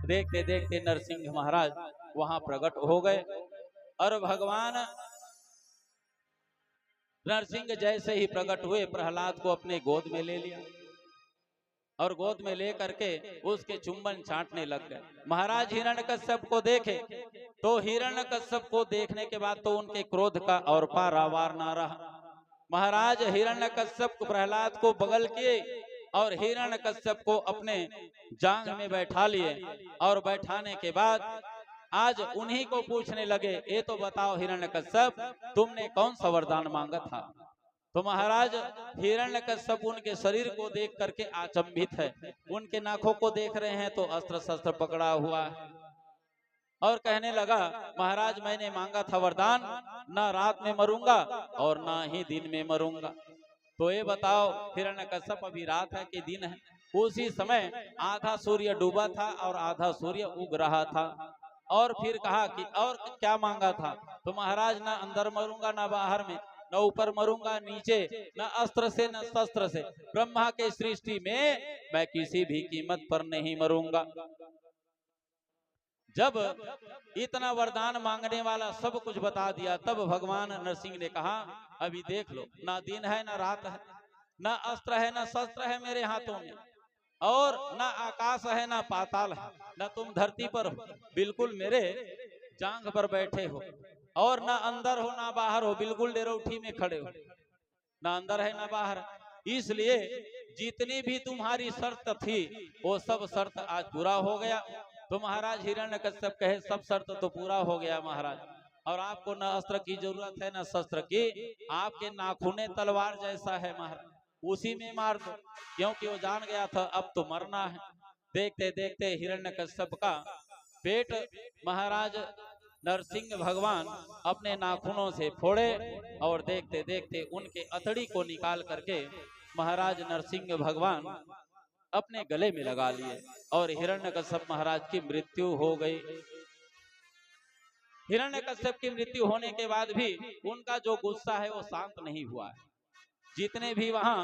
देखते देखते नरसिंह महाराज वहां प्रकट हो गए और भगवान नरसिंह जैसे ही प्रकट हुए प्रहलाद को अपने गोद में ले लिया और गोद में ले करके उसके चुंबन छांटने लग गए। महाराज हिरण्यकश्यप को देखे तो हिरण्यकश्यप को देखने के बाद तो उनके क्रोध का और पारावार ना रहा। महाराज हिरण्यकश्यप प्रहलाद को बगल किए और हिरण्यकश्यप को अपने जांघ में बैठा लिए और बैठाने के बाद आज उन्हीं को पूछने लगे, ये तो बताओ हिरण्यकश्यप तुमने कौन सा वरदान मांगा था? तो महाराज हिरण्यकश्यप उनके शरीर को देख करके अचंभित है, उनके नाखों को देख रहे हैं तो अस्त्र शस्त्र पकड़ा हुआ है और कहने लगा, महाराज मैंने मांगा था वरदान, ना रात में मरूंगा और ना ही दिन में मरूंगा। तो ये बताओ हिरण्यकश्यप अभी रात है कि दिन है? उसी समय आधा सूर्य डूबा था और आधा सूर्य उग रहा था। और फिर कहा कि और क्या मांगा था? तो महाराज ना अंदर मरूंगा ना बाहर में, न ऊपर मरूंगा नीचे, न अस्त्र से न शस्त्र से, ब्रह्मा के सृष्टि में मैं किसी भी कीमत पर नहीं मरूंगा। जब इतना वरदान मांगने वाला सब कुछ बता दिया तब भगवान नरसिंह ने कहा, अभी देख लो, ना दिन है ना रात है, ना अस्त्र है ना शस्त्र है मेरे हाथों में, और ना आकाश है ना पाताल है, ना तुम धरती पर हो, बिल्कुल मेरे जांघ पर बैठे हो, और ना अंदर हो ना बाहर हो, बिल्कुल डेरोठी में खड़े हो, ना अंदर है ना बाहर। इसलिए जितनी भी तुम्हारी शर्त थी वो सब शर्त आज पूरा हो गया। तो महाराज हिरण्यकश्यप कहे सब शर्त तो पूरा हो गया महाराज, और आपको न अस्त्र की जरूरत है न शस्त्र की, आपके नाखूने तलवार जैसा है महाराज, उसी में मार दो। क्योंकि वो जान गया था अब तो मरना है। देखते देखते हिरण्यकश्यप का पेट महाराज नरसिंह भगवान अपने नाखूनों से फोड़े, और देखते देखते उनके अतड़ी को निकाल करके महाराज नरसिंह भगवान अपने गले में लगा लिए, और हिरण्यकश्यप महाराज की मृत्यु हो गई। हिरण्यकश्यप की मृत्यु होने के बाद भी उनका जो गुस्सा है वो शांत नहीं हुआ है। जितने भी वहां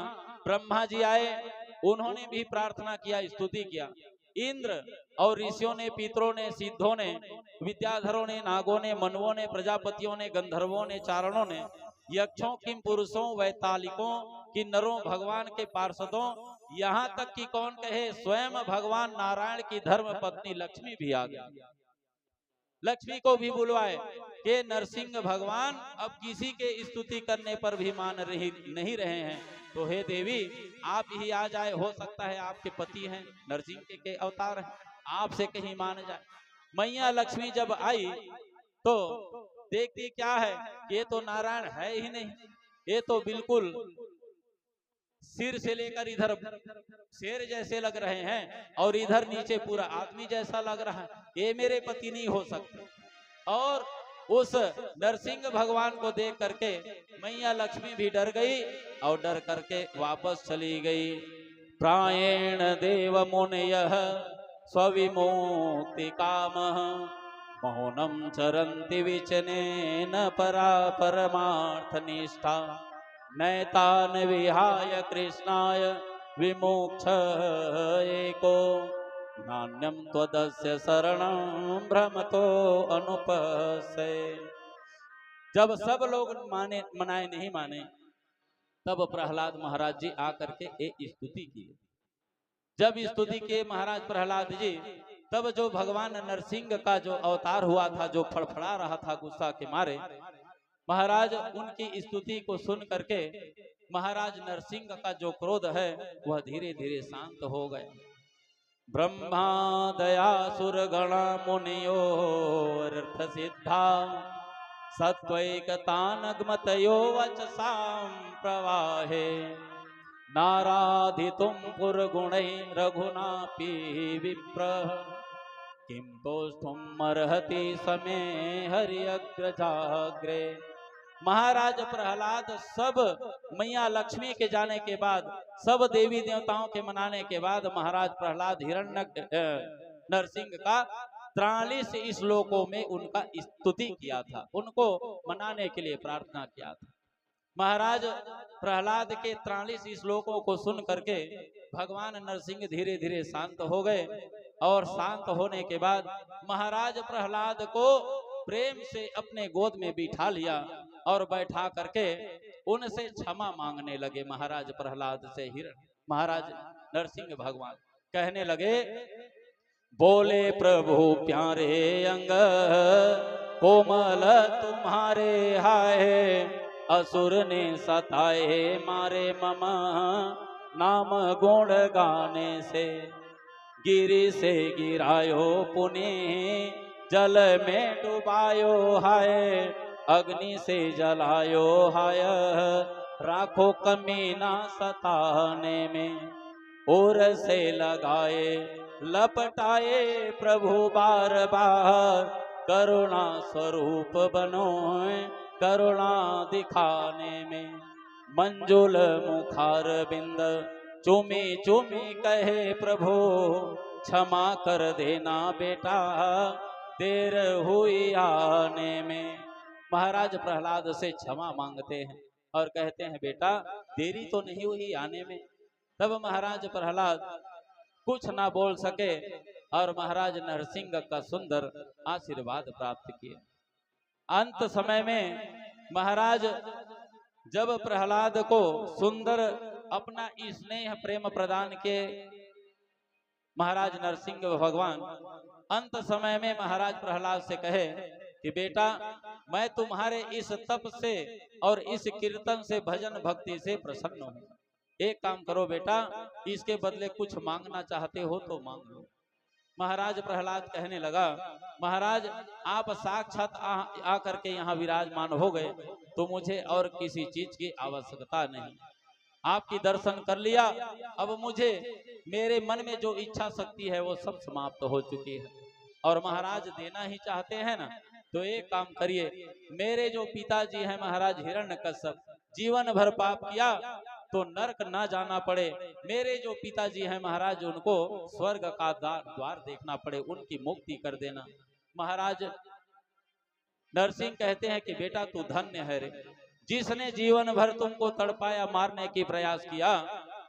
ब्रह्मा जी आए उन्होंने भी प्रार्थना किया, स्तुति किया। इंद्र और ऋषियों ने, पितरों ने, सिद्धों ने, विद्याधरों ने, नागों ने, मनुओं ने, प्रजापतियों ने, गंधर्वों ने, चारणों ने, यक्षों, किम पुरुषों, वैतालिकों, किन्नरों, भगवान के पार्षदों, यहाँ तक कि कौन कहे स्वयं भगवान नारायण की धर्म पत्नी लक्ष्मी भी आ गई। लक्ष्मी को भी बुलवाए कि नरसिंह भगवान अब किसी के स्तुति करने पर भी मान नहीं रहे हैं, तो हे देवी आप ही आ जाए, हो सकता है आपके पति हैं, नरसिंह के अवतार हैं, आपसे कहीं मान जाए। मैया लक्ष्मी जब आई तो देखती क्या है, ये तो नारायण है ही नहीं, ये तो बिल्कुल सिर से लेकर इधर शेर जैसे लग रहे हैं, और इधर नीचे पूरा आदमी जैसा लग रहा है, ये मेरे पति नहीं हो सकते। और उस नरसिंह भगवान को देख करके मैया लक्ष्मी भी डर गई, और डर करके वापस चली गई। प्रायेण देव मुनयः स्वविमुक्ति कामः मौनम चरन्ति विचनेन परा परमार्थ निष्ठा नैतान विहाय कृष्णाय विमोक्ष एको नान्यम त्वदस्य शरणं भ्रमतो अनुपसे। जब सब लोग मनाए नहीं माने, तब प्रहलाद महाराज जी आकर के एक स्तुति किए। जब स्तुति किए महाराज प्रहलाद जी, तब जो भगवान नरसिंह का जो अवतार हुआ था, जो फड़फड़ा रहा था गुस्सा के मारे, महाराज उनकी स्तुति को सुन करके महाराज नरसिंह का जो क्रोध है वह धीरे धीरे शांत हो गए। ब्रह्मा दया सुर गणा मुनियोरर्थ सिद्धा सत्वैकतानगमतयो वचसां प्रवाहे नाराधितुं पुरगुणै रघुनापि विप्रः किं तोष्ठुम् अर्हति समे हरि अग्रजाग्रे। महाराज प्रहलाद सब मैया लक्ष्मी के जाने के बाद, सब देवी देवताओं के मनाने के बाद महाराज प्रहलाद नरसिंह का 43 श्लोकों में उनका स्तुति किया था, उनको मनाने के लिए प्रार्थना किया था। महाराज प्रहलाद के 43 श्लोकों को सुन करके भगवान नरसिंह धीरे धीरे शांत हो गए, और शांत होने के बाद महाराज प्रहलाद को प्रेम से अपने गोद में बिठा लिया, और बैठा करके उनसे क्षमा मांगने लगे। महाराज प्रहलाद से महाराज नरसिंह भगवान कहने लगे, बोले प्रभु प्यारे अंग कोमल तुम्हारे हाय, असुर ने सताए मारे मम नाम गुण गाने से, गिरी से गिरायो पुनि जल में डुबायो हाय, अग्नि से जलायो हाय, राखो कमी ना सताने में, और से लगाए लपटाए प्रभु बार बार, करुणा स्वरूप बनो करुणा दिखाने में, मंजुल मुखार बिंद चूमी चूमी कहे प्रभु, क्षमा कर देना बेटा देर हुई आने में। महाराज प्रहलाद से क्षमा मांगते हैं और कहते हैं बेटा देरी तो नहीं हुई आने में। तब महाराज प्रहलाद कुछ ना बोल सके और महाराज नरसिंह का सुंदर आशीर्वाद प्राप्त किए। अंत समय में महाराज जब प्रहलाद को सुंदर अपना स्नेह प्रेम प्रदान किए, महाराज नरसिंह भगवान अंत समय में महाराज प्रहलाद से कहे कि बेटा, मैं तुम्हारे इस तप से और इस कीर्तन से, भजन भक्ति से प्रसन्न हूँ। एक काम करो बेटा, इसके बदले कुछ मांगना चाहते हो तो मांग लो। महाराज प्रहलाद कहने लगा, महाराज आप साक्षात आकर के यहाँ विराजमान हो गए, तो मुझे और किसी चीज की आवश्यकता नहीं। आपकी दर्शन कर लिया, अब मुझे मेरे मन में जो इच्छा शक्ति है वो सब समाप्त हो चुकी है। और महाराज देना ही चाहते हैं ना, तो एक काम करिए, मेरे जो पिताजी हैं महाराज हिरण्यकश्यप, जीवन भर पाप किया तो नरक ना जाना पड़े। मेरे जो पिताजी हैं महाराज, उनको स्वर्ग का द्वार देखना पड़े, उनकी मुक्ति कर देना। महाराज नरसिंह कहते हैं कि बेटा तू धन्य है रे, जिसने जीवन भर तुमको तड़पाया, मारने की प्रयास किया,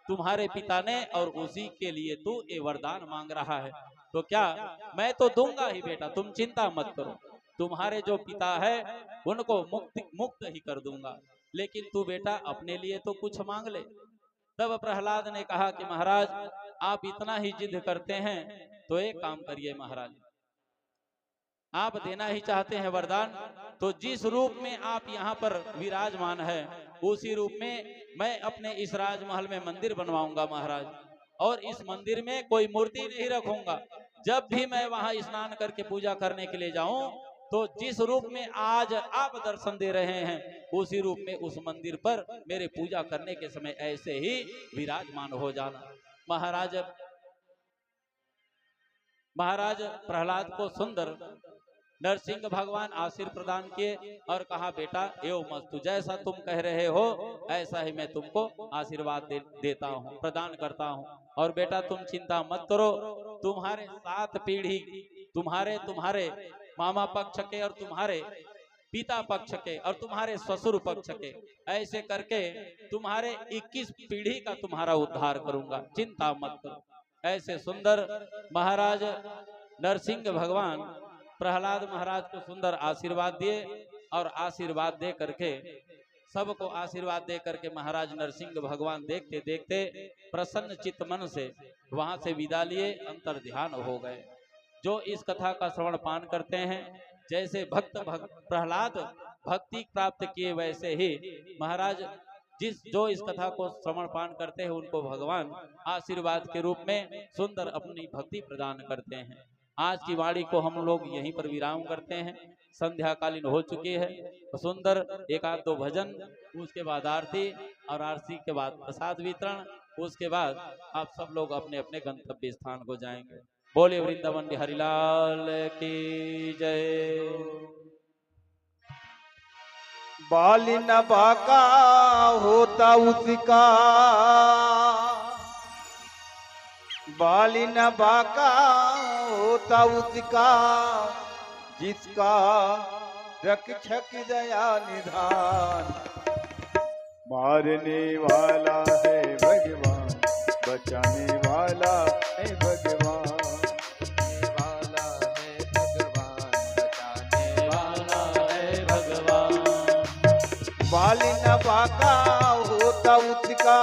तुम्हारे पिता ने, और उसी के लिए तू ये वरदान मांग रहा है। तो क्या मैं तो दूंगा ही बेटा, तुम चिंता मत करो। तुम्हारे जो पिता है उनको मुक्त ही कर दूंगा, लेकिन तू बेटा अपने लिए तो कुछ मांग ले। तब प्रहलाद ने कहा कि महाराज आप इतना ही जिद करते हैं, तो एक काम करिए महाराज, आप देना ही चाहते हैं वरदान, तो जिस रूप में आप यहाँ पर विराजमान है, उसी रूप में मैं अपने इस राजमहल में मंदिर बनवाऊंगा महाराज। और इस मंदिर में कोई मूर्ति नहीं रखूंगा। जब भी मैं वहां स्नान करके पूजा करने के लिए जाऊं, तो जिस रूप में आज आप दर्शन दे रहे हैं, उसी रूप में उस मंदिर पर मेरे पूजा करने के समय ऐसे ही विराजमान हो जाना। महाराज प्रहलाद को सुंदर नरसिंह भगवान आशीर्वाद प्रदान किए और कहा, बेटा एवं मस्तु, जैसा तुम कह रहे हो ऐसा ही मैं तुमको आशीर्वाद देता हूँ, प्रदान करता हूँ। और बेटा तुम चिंता मत करो, तुम्हारे 7 पीढ़ी, तुम्हारे मामा पक्ष के और तुम्हारे पिता पक्ष के और तुम्हारे ससुर पक्ष के, ऐसे करके तुम्हारे 21 पीढ़ी का तुम्हारा उद्धार करूंगा, चिंता मत करो। ऐसे सुंदर महाराज नरसिंह भगवान प्रहलाद महाराज को सुंदर आशीर्वाद दिए, और आशीर्वाद दे करके, सबको आशीर्वाद दे करके महाराज नरसिंह भगवान देखते देखते प्रसन्न चित्त मन से वहां से विदा लिए, अंतर ध्यान हो गए। जो इस कथा का श्रवण पान करते हैं, जैसे भक्त प्रहलाद भक्ति प्राप्त किए, वैसे ही महाराज जो इस कथा को श्रवण पान करते हैं, उनको भगवान आशीर्वाद के रूप में सुंदर अपनी भक्ति प्रदान करते हैं। आज की वाणी को हम लोग यहीं पर विराम करते हैं, संध्या कालीन हो चुकी है। तो सुंदर 1-2 भजन, उसके बाद आरती, और आरती के बाद प्रसाद वितरण, उसके बाद आप सब लोग अपने अपने गंतव्य स्थान को जाएंगे। बोले वृंदावन बिहारी लाल की जय। बाली न बाका होता उसका, बाली न बाका होता उसका, जिसका रक्षक दया निधान। मारने वाला है भगवान, बचाने वाला है भगवान, वाला है भगवान, बचाने वाला है भगवान। बाली न बाका होता उसका,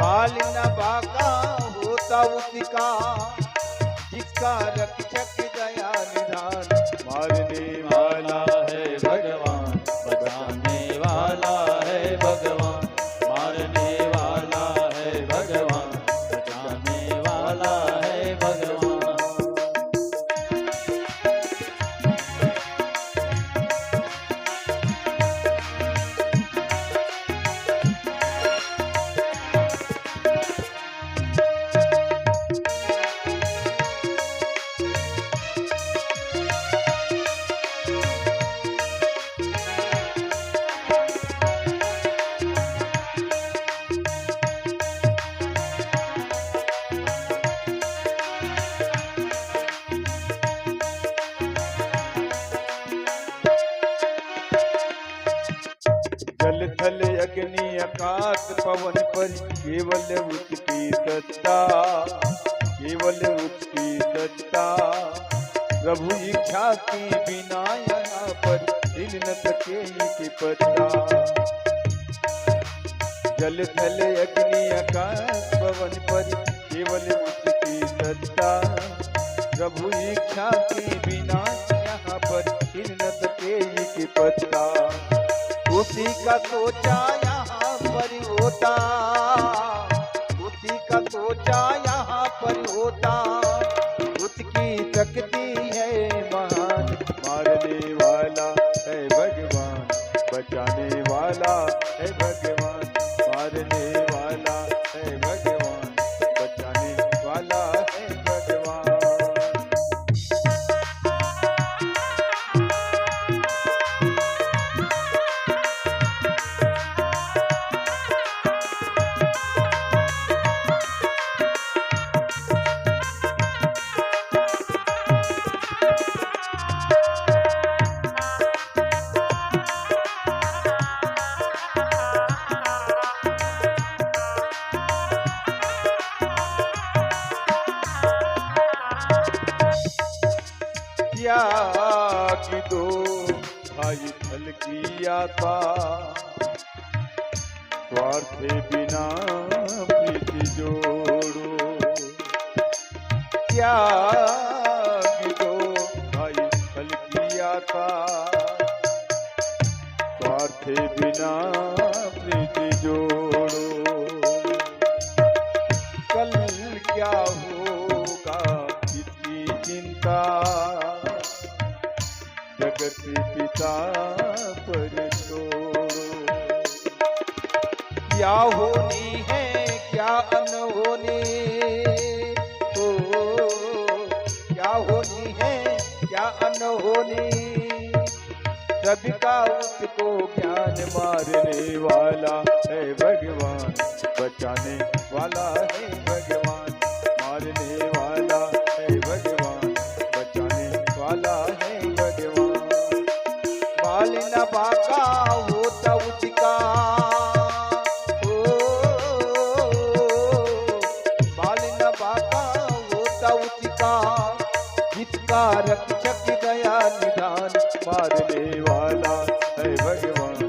बाली न बाका होता उसका, जिसका रक्षक दया निधान। मारने वाला है भगवान, बचाने वाला है भगवान, मारने वाला है भगवान, बचाने वाला है भगवान। जल थल अग्नि आकाश पवन पर केवल उसकी सत्ता, केवल उसकी सत्ता। प्रभु इच्छा के बिना यहाँ पर हिल न सके की पत्ता। जल थल अग्नि आकाश पवन पर केवल उसकी सत्ता। प्रभु इच्छा के बिना यहाँ पर हिल न सके की पत्ता। उसी का सोचा यहाँ पर होता, उसी का सोचा यहाँ पर होता। उसकी शक्ति है महान, मारने वाला है भगवान, बचाने वाला है भगवान, मारने वाला है भगवान, बचाने वाला है भगवान। त्याग दो भाई फल की आता, स्वार्थ बिना प्रीति जोड़ो। त्याग दो भाई फल की आता, स्वार्थ बिना प्रीति जोड़ो। कल क्या होगा इसकी चिंता, जगत पिता पर छोड़ो। क्या होनी है क्या अनहोनी, तो क्या होनी है क्या अनहोनी। सबका उसको ज्ञान, मारने वाला है भगवान, बचाने वाला है भगवान, मारने वाला है भगवान, बचाने वाला है भगवान। बाल न बाका होता उसका, बाल न बाका होता उसका। जिसका रक्षक दया निधान, मारने वाला है भगवान,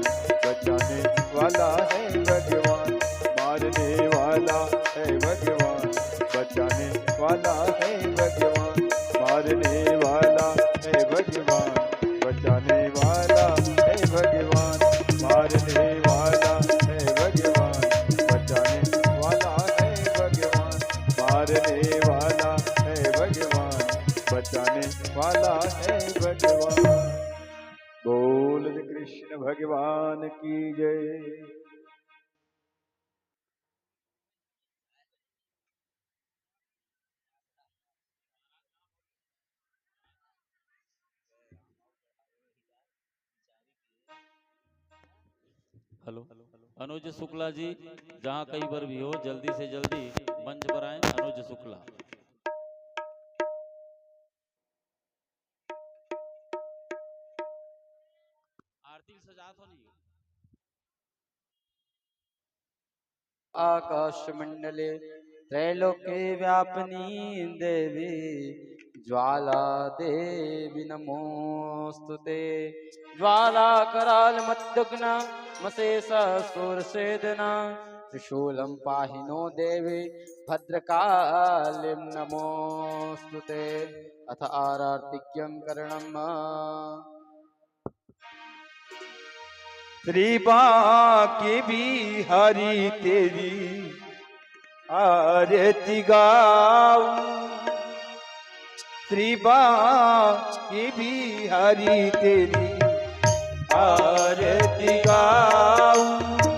बचाने वाला है भगवान, मारने वाला है भगवान, बचाने वाला है भगवान, मारने वाला है भगवान, बचाने वाला है भगवान, मारने वाला है भगवान, बचाने वाला है भगवान, मारने वाला है भगवान, बचाने वाला है भगवान। बोल कृष्ण भगवान की जय। हेलो अनुज शुक्ला जी, जहाँ कहीं पर भी हो जल्दी से जल्दी मंच पर आए। अनुज शुक्ला। आरती सजा तो नहीं। आकाशमण्डले त्रैलोक्ये व्यापिनी देवी ज्वाला देवी नमोस्तुते। ज्वाला कराल मद्दग्न मशेषासुरसेदना त्रिशूलं पाहि नो देवी भद्रकालीं नमोस्तुते। अथ आरार्तिक्यं करणम्। श्री बांके बिहारी तेरी आरती गाऊं, श्री बांके बिहारी तेरी आरती गाऊं,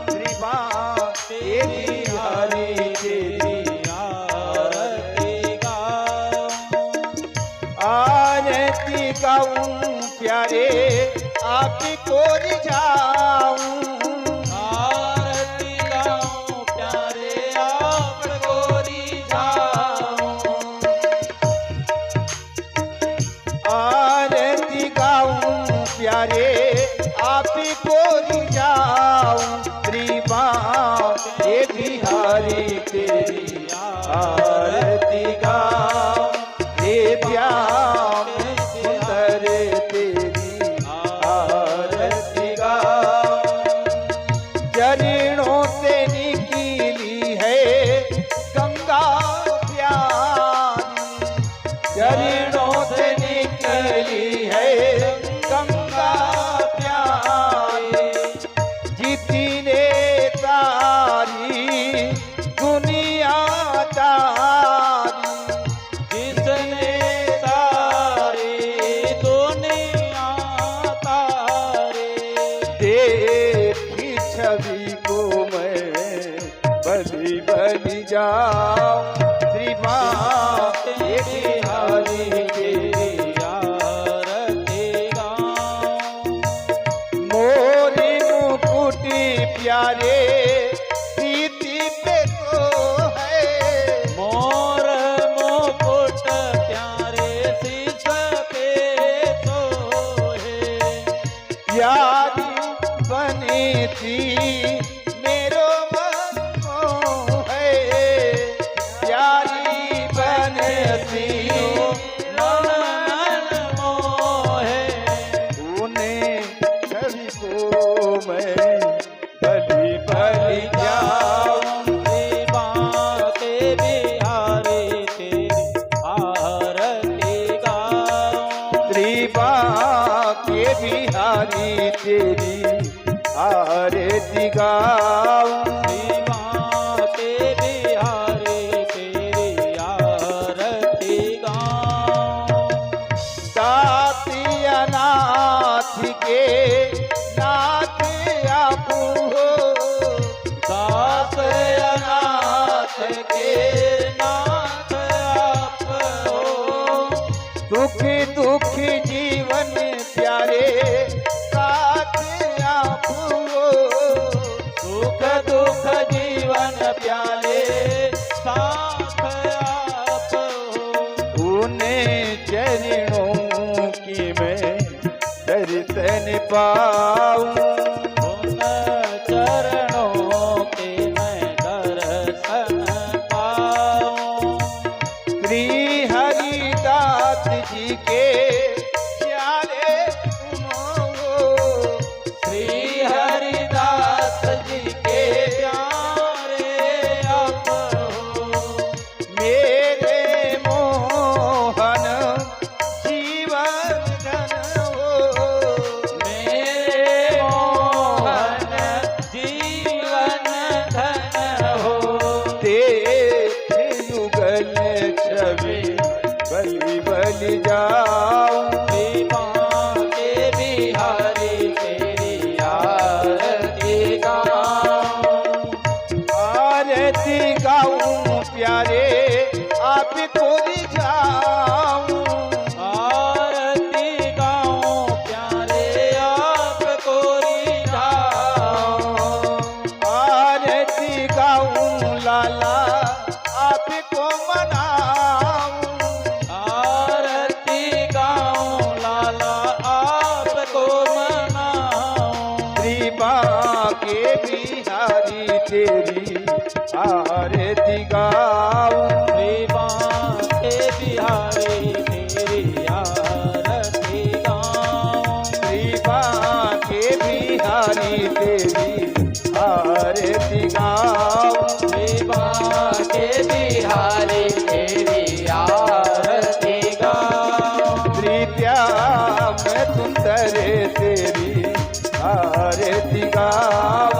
श्री बांके बिहारी तेरी आरती गाऊं। आरती गाऊं प्यारे आपको रिझाऊं, आरती गाऊं प्यारे आपको रिझाऊं। आरती गाऊं प्यारे आपको रिझाऊं, श्री बांके बिहारी तेरी आरती गाऊं, हे श्याम सुंदर तेरी जाऊं श्री माँ के बिहारी तेरी आरती गाऊं। मोरी मुकुटी प्यारे सीती पे तो है मोर मुकुट प्यारे शीश पे तो है। प्यारी बनी थी मेरो मन को है प्यारी बनती मन मन मोहे। उन्हें छवि को मैं बलि बलि जाऊं श्री माँ के बिहारी तेरी आरती गाऊं। श्री माँ के बिहारी तेरी आरती गाऊं श्री माँ के बिहारी तेरी आरती गाऊं। साथी अनाथ के नाथ आप हो दास अनाथ के नाथ आप हो। दुख दुख जीवन प्यारे साथ आप हो सुख दुख जीवन प्यारे साथ आप हो। उन्हें चरणों की मैं दर्शन पाऊं उन चरणों के मैं दर्शन पाऊं। श्री हरिदास जी के प्यारे तुम हो श्री हरिदास जी के प्यारे आप हो। मेरे मोहन जीवन धन हो मेरे मोहन जीवन धन हो। देख युगल छवि बलि बलि जाऊं श्री माँ के बिहारी तेरी आरती गाऊं। आरती गाऊं प्यारे आपको रिझाऊं आरती गाऊं प्यारे आपको रिझाऊं। आरती गाऊं लाला आपको मनाऊं आरती गाऊं लाला आपको मनाऊं। श्री माँ के बिहारी तेरी आरती गाऊं श्री माँ के बिहारी तेरी आरती गाऊं। श्री माँ के बिहारी तेरी आरती गाऊं श्री माँ के बिहारी तेरी आरती गाऊं। प्रीत्या मैं सुंदर तेरी आरती गाऊं